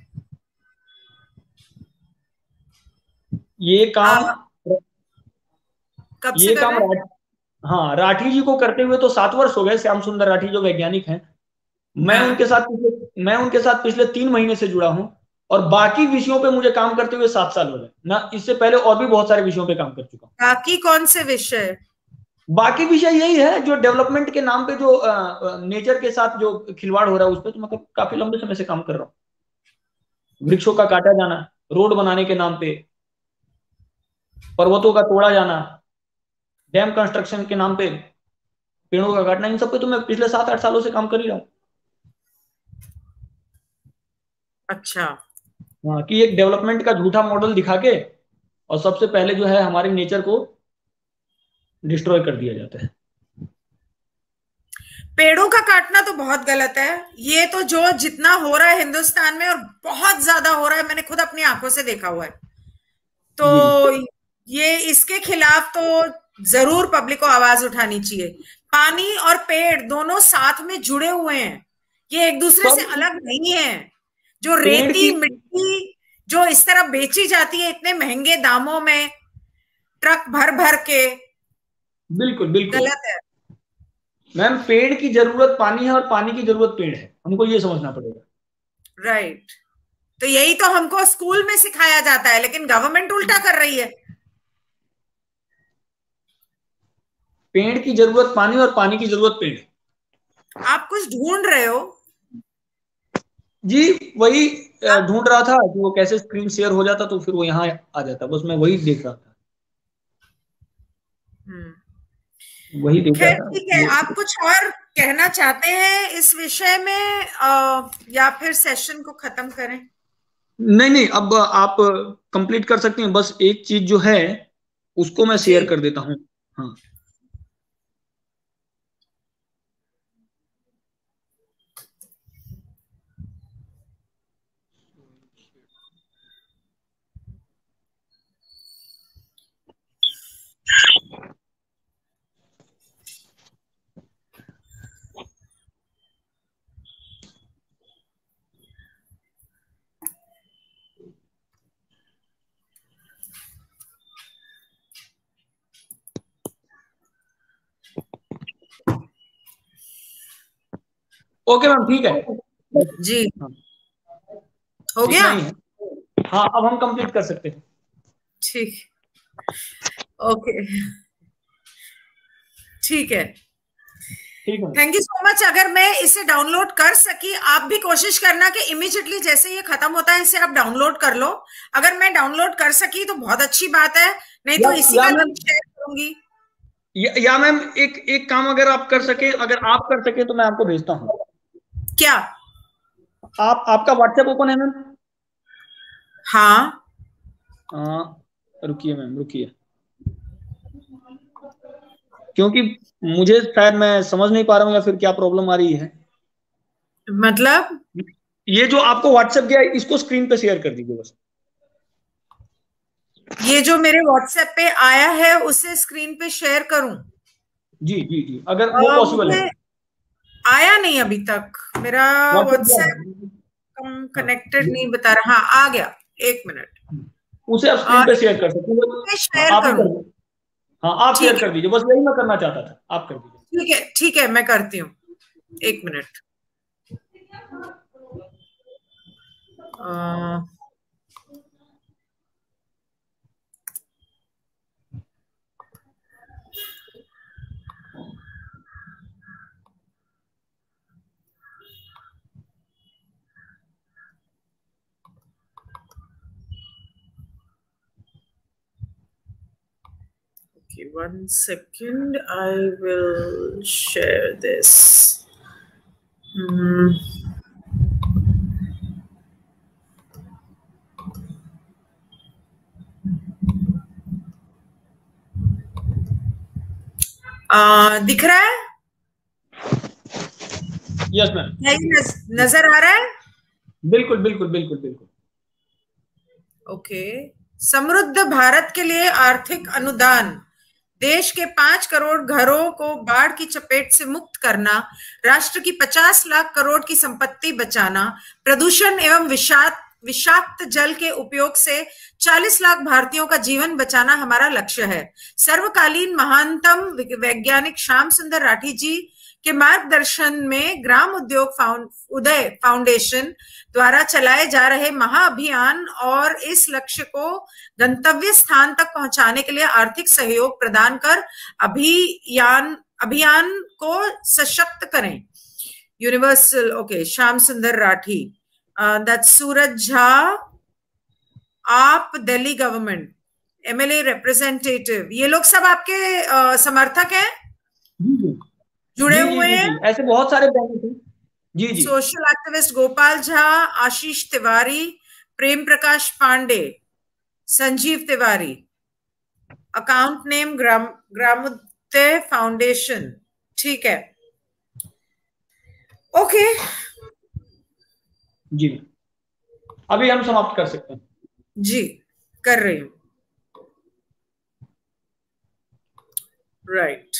ये काम कब से कर रहे हैं? हाँ, राठी जी को करते हुए तो 7 वर्ष हो गए। श्याम सुंदर राठी जो वैज्ञानिक हैं, मैं उनके साथ पिछले 3 महीने से जुड़ा हूं, और बाकी विषयों पे मुझे काम करते हुए 7 साल हो गए ना। इससे पहले और भी बहुत सारे विषयों पे काम कर चुका हूँ। बाकी कौन से विषय? बाकी विषय यही है जो डेवलपमेंट के नाम पे जो नेचर के साथ जो खिलवाड़ हो रहा है उस पर तो मतलब काफी लंबे समय से काम कर रहा हूँ। वृक्षों का काटा जाना, रोड बनाने के नाम पे पर्वतों का तोड़ा जाना, डैम कंस्ट्रक्शन के नाम पे पेड़ों का काटना, इन सब पे तो मैं पिछले 7-8 सालों से काम कर ही रहा हूँ। अच्छा। हाँ, कि एक डेवलपमेंट का झूठा मॉडल दिखा के और सबसे पहले जो है हमारे नेचर को डिस्ट्रॉय कर दिया जाता है। पेड़ों का काटना तो बहुत गलत है। ये तो जो जितना हो रहा है हिंदुस्तान में, और बहुत ज्यादा हो रहा है, मैंने खुद अपनी आंखों से देखा हुआ है। तो ये इसके खिलाफ तो जरूर पब्लिक को आवाज उठानी चाहिए। पानी और पेड़ दोनों साथ में जुड़े हुए हैं, ये एक दूसरे से अलग नहीं है। जो रेती मिट्टी जो इस तरह बेची जाती है इतने महंगे दामों में, ट्रक भर भर के, बिल्कुल बिल्कुल गलत है मैम। पेड़ की जरूरत पानी है और पानी की जरूरत पेड़ है, हमको ये समझना पड़ेगा। राइट। तो यही तो हमको स्कूल में सिखाया जाता है, लेकिन गवर्नमेंट उल्टा कर रही है। पेड़ की जरूरत पानी और पानी की जरूरत पेड़। आप कुछ ढूंढ रहे हो? जी वही ढूंढ रहा था कि वो कैसे स्क्रीन शेयर हो जाता तो फिर वो यहाँ आ जाता, बस मैं वही देख रहा था। वही देख रहा खैर था। ठीक है, आप कुछ और कहना चाहते हैं इस विषय में, या फिर सेशन को खत्म करें? नहीं नहीं, अब आप कंप्लीट कर सकती हैं। बस एक चीज जो है उसको मैं शेयर कर देता हूँ। हाँ ओके मैम, ठीक है जी। हाँ, हो गया? इतना ही है। हाँ अब हम कंप्लीट कर सकते हैं। ठीक, ओके, ठीक है। ठीक है, थैंक यू सो मच। अगर मैं इसे डाउनलोड कर सकी, आप भी कोशिश करना कि इमीडिएटली जैसे ये खत्म होता है इसे आप डाउनलोड कर लो। अगर मैं डाउनलोड कर सकी तो बहुत अच्छी बात है, नहीं तो इसी का लिंक शेयर करूंगी। या मैम एक एक काम अगर आप कर सके, अगर आप कर सके तो मैं आपको भेजता हूँ। क्या? आपका व्हाट्सएप ओपन है मैम? हाँ। रुकिए मैम रुकिए, क्योंकि मुझे शायद मैं समझ नहीं पा रहा हूँ या फिर क्या प्रॉब्लम आ रही है। मतलब ये जो आपको व्हाट्सएप गया है इसको स्क्रीन पे शेयर कर दीजिए बस। ये जो मेरे व्हाट्सएप पे आया है उसे स्क्रीन पे शेयर करूं? जी जी जी, अगर वो पॉसिबल है। आया नहीं अभी तक मेरा व्हाट्सएप, कनेक्टेड नहीं बता रहा। हाँ आ गया, एक मिनट। उसे आप स्क्रीन पे शेयर कर सकते हैं। शेयर आप ही करूं? कर, हाँ आप शेयर कर दीजिए, बस यही मैं करना चाहता था, आप कर दीजिए। ठीक है ठीक है, मैं करती हूँ, एक minute. Okay, 1 second. I will share this. दिख रहा है? Yes ma'am. नजर आ रहा है? बिल्कुल बिल्कुल बिल्कुल बिल्कुल। ओके। समृद्ध भारत के लिए आर्थिक अनुदान, देश के 5 करोड़ घरों को बाढ़ की चपेट से मुक्त करना, राष्ट्र की 50 लाख करोड़ की संपत्ति बचाना, प्रदूषण एवं विषाक्त जल के उपयोग से 40 लाख भारतीयों का जीवन बचाना हमारा लक्ष्य है। सर्वकालीन महानतम वैज्ञानिक श्याम सुंदर राठी जी के मार्गदर्शन में ग्राम उद्योग उदय फाउंडेशन द्वारा चलाए जा रहे महाअभियान और इस लक्ष्य को गंतव्य स्थान तक पहुंचाने के लिए आर्थिक सहयोग प्रदान कर अभियान को सशक्त करें। यूनिवर्सल, ओके, श्याम सुंदर राठी, दैट्स सूरज झा, आप दिल्ली गवर्नमेंट एमएलए रिप्रेजेंटेटिव, ये लोग सब आपके समर्थक हैं, जुड़े हुए हैं। ऐसे बहुत सारे बैंक हैं। जी जी। सोशल एक्टिविस्ट गोपाल झा, आशीष तिवारी, प्रेम प्रकाश पांडे, संजीव तिवारी, अकाउंट नेम ग्रामोदय फाउंडेशन। ठीक है, ओके जी, अभी हम समाप्त कर सकते हैं। जी, कर रही हूँ। Right,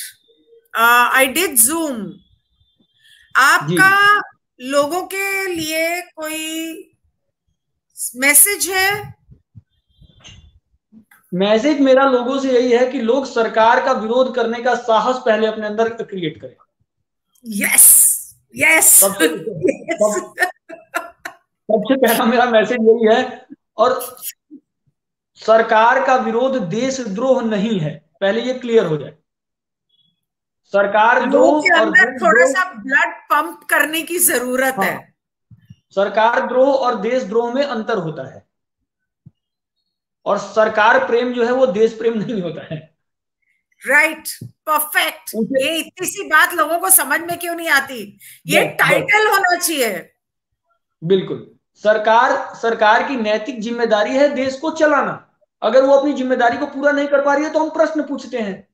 I did Zoom. जी, आपका लोगों के लिए कोई मैसेज है? मैसेज मेरा लोगों से यही है कि लोग सरकार का विरोध करने का साहस पहले अपने अंदर क्रिएट करें। यस यस सबसे सबसे पहला मेरा मैसेज यही है। और सरकार का विरोध देशद्रोह नहीं है, पहले ये क्लियर हो जाए। सरकार लोगों द्रोह के और अंदर थोड़ा देशद्रोह, सा ब्लड पंप करने की जरूरत है। हाँ, सरकार द्रोह और देशद्रोह में अंतर होता है। और सरकार प्रेम जो है वो देश प्रेम नहीं होता है। Right, perfect. उसे ये इतनी सी बात लोगों को समझ में क्यों नहीं आती? ये बस बस टाइटल होना चाहिए। बिल्कुल, सरकार सरकार की नैतिक जिम्मेदारी है देश को चलाना। अगर वो अपनी जिम्मेदारी को पूरा नहीं कर पा रही है तो हम प्रश्न पूछते हैं।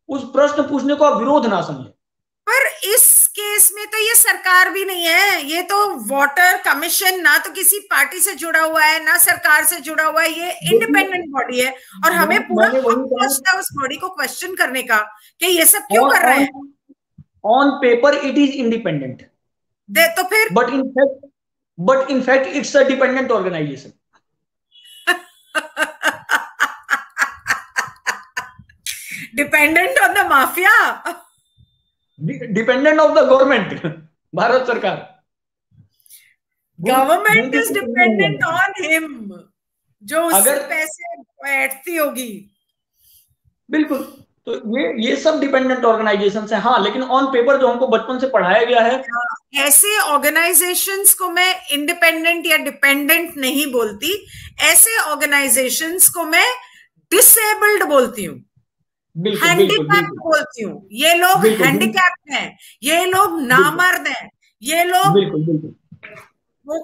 उस प्रश्न पूछने को आप विरोध ना समझें। पर इस केस में तो ये सरकार भी नहीं है, ये तो वाटर कमीशन ना तो किसी पार्टी से जुड़ा हुआ है ना सरकार से जुड़ा हुआ है, ये देखिए, इंडिपेंडेंट बॉडी है। और हमें पूरा मैंने हक वही कहा, पहुंचता है उस बॉडी को क्वेश्चन करने का कि ये सब क्यों ऑन कर रहे ऑन हैं। On paper it is independent, तो फिर but in fact it's a dependent organisation. Dependent on the mafia, dependent of the government, Bharat सरकार। गवर्नमेंट उनके इज कुछ नहीं डिपेंडेंट है। ऑन हिम, जो उससे अगर पैसे बैठती होगी। बिल्कुल, तो ये सब डिपेंडेंट ऑर्गेनाइजेशन है। हाँ, लेकिन ऑन पेपर जो हमको बचपन से पढ़ाया गया है, ऐसे ऑर्गेनाइजेशंस को मैं इंडिपेंडेंट या डिपेंडेंट नहीं बोलती, ऐसे ऑर्गेनाइजेशंस को मैं डिसेबल्ड बोलती हूँ, बिल्कुल बिल्कुल हैंडीकैप्ड बिल्कुल बोलती हूँ। ये लोग बिल्कुल हैंडीकैप्ड हैं, ये लोग बिल्कुल नामर्द हैं, ये लोग बिल्कुल बिल्कुल वो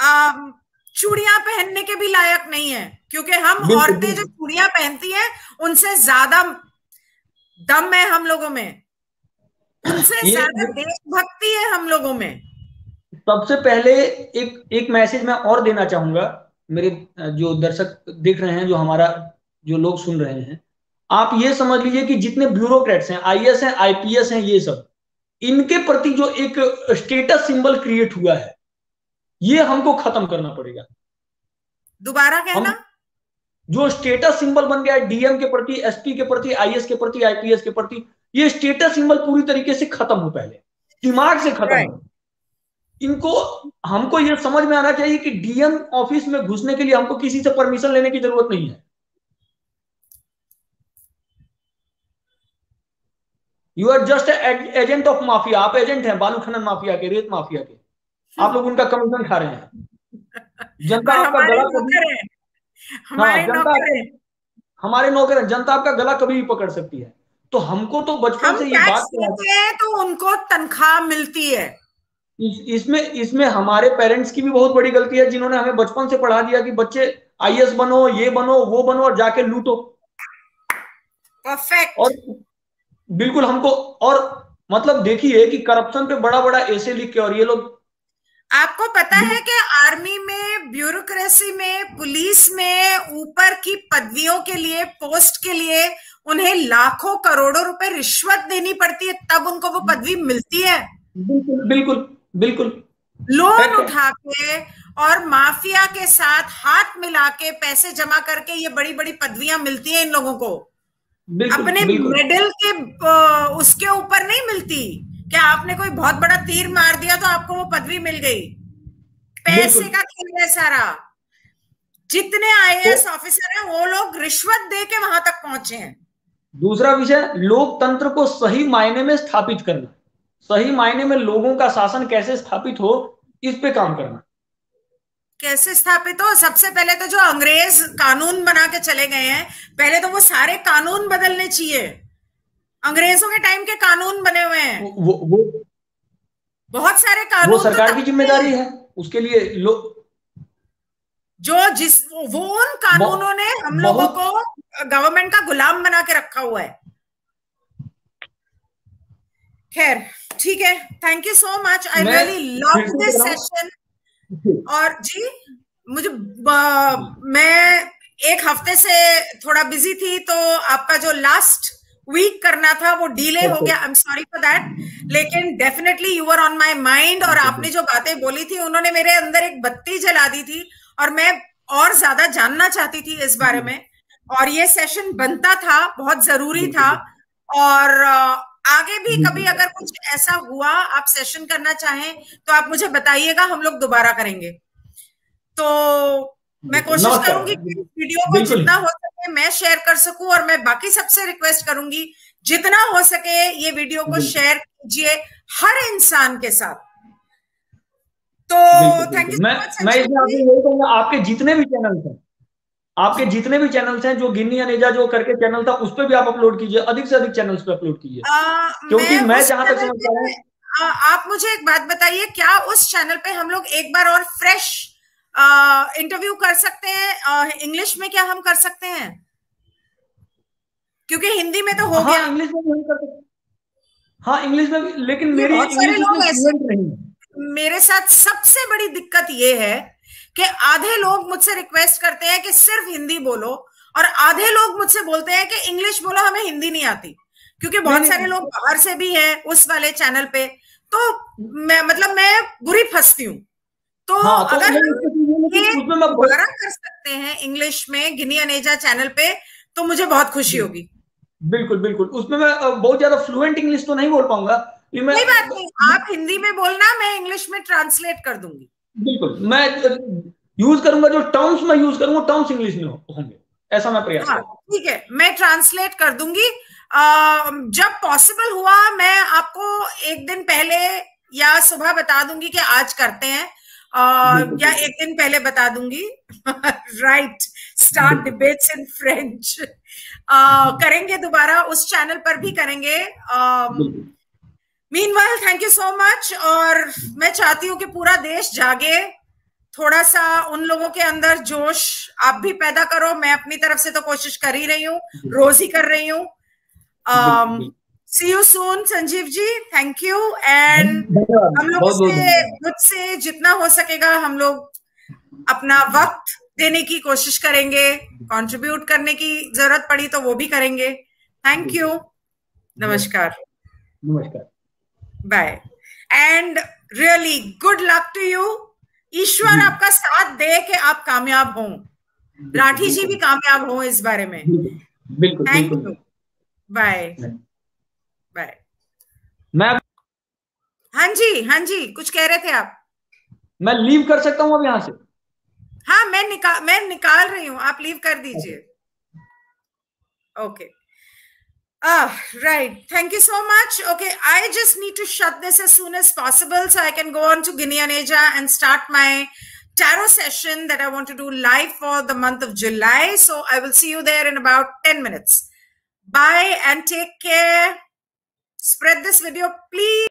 आम, चूड़ियां पहनने के भी लायक नहीं है, क्योंकि हम बिल्कुल औरतें जो बिल्कुल चूड़ियां पहनती हैं उनसे ज्यादा दम है हम लोगों में, उनसे ज्यादा ये देशभक्ति है हम लोगों में। सबसे पहले एक मैसेज मैं और देना चाहूंगा। मेरे जो दर्शक देख रहे हैं, जो हमारा जो लोग सुन रहे हैं, आप ये समझ लीजिए कि जितने ब्यूरोक्रेट्स हैं, आईएएस हैं, आईपीएस हैं, ये सब, इनके प्रति जो एक स्टेटस सिंबल क्रिएट हुआ है, ये हमको खत्म करना पड़ेगा। दोबारा हम कहना। जो स्टेटस सिंबल बन गया है डीएम के प्रति, एसपी के प्रति, आईएएस के प्रति, आईपीएस के प्रति, ये स्टेटस सिंबल पूरी तरीके से खत्म हो, पहले दिमाग से खत्म राइट, हो। इनको हमको ये समझ में आना चाहिए कि डीएम ऑफिस में घुसने के लिए हमको किसी से परमिशन लेने की जरूरत नहीं है। You are just agent of mafia. आप एजेंट हैं बालू खनन माफिया के, रेत माफिया के। आप लोग उनका कमीशन खा रहे हैं। जनता और आपका हमारे गला कभी, नौकर हैं, हाँ, हमारे जनता नौकर आपका, हैं। हमारे नौकर हैं, जनता आपका गला कभी भी पकड़ सकती है। तो हमको तो बचपन हम से ये बात टैक्स क्या है, देते हैं तो उनको तनख्वाह मिलती है। इसमें हमारे पेरेंट्स की भी बहुत बड़ी गलती है, जिन्होंने हमें बचपन से पढ़ा दिया कि बच्चे आईएएस बनो, ये बनो, वो बनो, और जाके लूटो। परफेक्ट। और बिल्कुल हमको, और मतलब देखिए कि करप्शन पे बड़ा बड़ा ऐसे लिख के, और ये लोग, आपको पता है कि आर्मी में, ब्यूरोक्रेसी में, पुलिस में ऊपर की पदवियों के लिए, पोस्ट के लिए उन्हें लाखों करोड़ों रुपए रिश्वत देनी पड़ती है, तब उनको वो पदवी मिलती है। बिल्कुल बिल्कुल बिल्कुल लोन फैक्ट है। उठा के और माफिया के साथ हाथ मिला के पैसे जमा करके ये बड़ी बड़ी पदवियां मिलती हैं इन लोगों को। बिल्कुल अपने बिल्कुल मेडल के उसके ऊपर नहीं मिलती। क्या आपने कोई बहुत बड़ा तीर मार दिया तो आपको वो पदवी मिल गई? पैसे बिल्कुल। का खेल है सारा। जितने तो आईएएस ऑफिसर हैं वो लोग रिश्वत दे के वहां तक पहुंचे हैं। दूसरा विषय, लोकतंत्र को सही मायने में स्थापित करना, सही मायने में लोगों का शासन कैसे स्थापित हो, इस पे काम करना। कैसे स्थापित हो? सबसे पहले तो जो अंग्रेज कानून बना के चले गए हैं, पहले तो वो सारे कानून बदलने चाहिए। अंग्रेजों के टाइम के कानून बने हुए हैं, वो बहुत सारे वो कानून तो सरकार तब की के जिम्मेदारी हैं। है, उसके लिए जो जिस वो उन कानूनों ने हम लोगों बहुत को गवर्नमेंट का गुलाम बना के रखा हुआ है। खैर ठीक है, thank you so much, I really love this session. और जी मुझे मैं एक हफ्ते से थोड़ा बिजी थी, तो आपका जो लास्ट वीक करना था वो डिले हो गया, I am sorry for that, लेकिन definitely you were on my mind, और आपने जो बातें बोली थी उन्होंने मेरे अंदर एक बत्ती जला दी थी, और मैं और ज्यादा जानना चाहती थी इस बारे में, और ये सेशन बनता था, बहुत जरूरी था। और आगे भी कभी अगर कुछ ऐसा हुआ, आप सेशन करना चाहें तो आप मुझे बताइएगा, हम लोग दोबारा करेंगे। तो मैं कोशिश करूंगी कि वीडियो को जितना हो सके मैं शेयर कर सकूं, और मैं बाकी सबसे रिक्वेस्ट करूंगी जितना हो सके ये वीडियो को शेयर कीजिए हर इंसान के साथ। तो थैंक यू। मैं इसमें आपको यही कहूंगा, आपके जितने भी चैनल्स हैं जो गिन्नी अनेजा जो करके चैनल था, उस पर भी आप अपलोड कीजिए, अधिक से अधिक चैनल्स पे अपलोड कीजिए, क्योंकि मैं जहां तक समझ पा रहा हूं। आप मुझे एक बात बताइए, क्या उस चैनल पे हम लोग एक बार और फ्रेश इंटरव्यू कर सकते हैं? इंग्लिश में क्या हम कर सकते हैं? क्योंकि हिंदी में तो हो गया। इंग्लिश में भी हम कर सकते, हाँ इंग्लिश में, लेकिन मेरी इंग्लिश नहीं है। मेरे साथ सबसे बड़ी दिक्कत ये है कि आधे लोग मुझसे रिक्वेस्ट करते हैं कि सिर्फ हिंदी बोलो, और आधे लोग मुझसे बोलते हैं कि इंग्लिश बोलो, हमें हिंदी नहीं आती, क्योंकि बहुत सारे लोग बाहर से भी हैं उस वाले चैनल पे, तो मैं बुरी फंसती हूँ। तो अगर ये दोबारा कर सकते हैं इंग्लिश में गिन्नी अनेजा चैनल पे, तो मुझे बहुत खुशी होगी। बिल्कुल बिल्कुल, उसमें मैं बहुत ज्यादा फ्लुएंट इंग्लिश तो नहीं बोल पाऊंगा, कोई बात नहीं, आप हिंदी में बोलना, मैं इंग्लिश में ट्रांसलेट कर दूंगी। बिल्कुल, मैं यूज करूंगा, जो टर्म्स मैं यूज करूंगा टर्म्स इंग्लिश में होंगे, ऐसा मैं प्रयास करूंगा। ठीक है, मैं ट्रांसलेट कर दूंगी। जब पॉसिबल हुआ मैं आपको एक दिन पहले या सुबह बता दूंगी कि आज करते हैं, या एक दिन पहले बता दूंगी। Right, start debates in French करेंगे दोबारा, उस चैनल पर भी करेंगे। Meanwhile thank you so much, और मैं चाहती हूँ कि पूरा देश जागे, थोड़ा सा उन लोगों के अंदर जोश आप भी पैदा करो। मैं अपनी तरफ से तो कोशिश कर ही रही हूँ, रोज ही कर रही हूँ। See you soon Sanjeev ji, thank you. And हम लोग मुझसे जितना हो सकेगा हम लोग अपना वक्त देने की कोशिश करेंगे, कंट्रीब्यूट करने की जरूरत पड़ी तो वो भी करेंगे। थैंक यू, नमस्कार, नमस्कार, bye, and really good luck to you. ईश्वर आपका साथ दे कि आप कामयाब हों, राठी जी भी कामयाब हों इस बारे में। बिल्कुल, थैंक यू, बाय बाय। मैं हाँ जी कुछ कह रहे थे आप? मैं लीव कर सकता हूँ अब यहाँ से? हाँ, मैं निकाल रही हूँ, आप लीव कर दीजिए। Okay, right, thank you so much. Okay, I just need to shut this as soon as possible so I can go on to Ginny Aneja and start my tarot session that I want to do live for the month of July. So I will see you there in about 10 minutes. Bye and take care. Spread this video, please.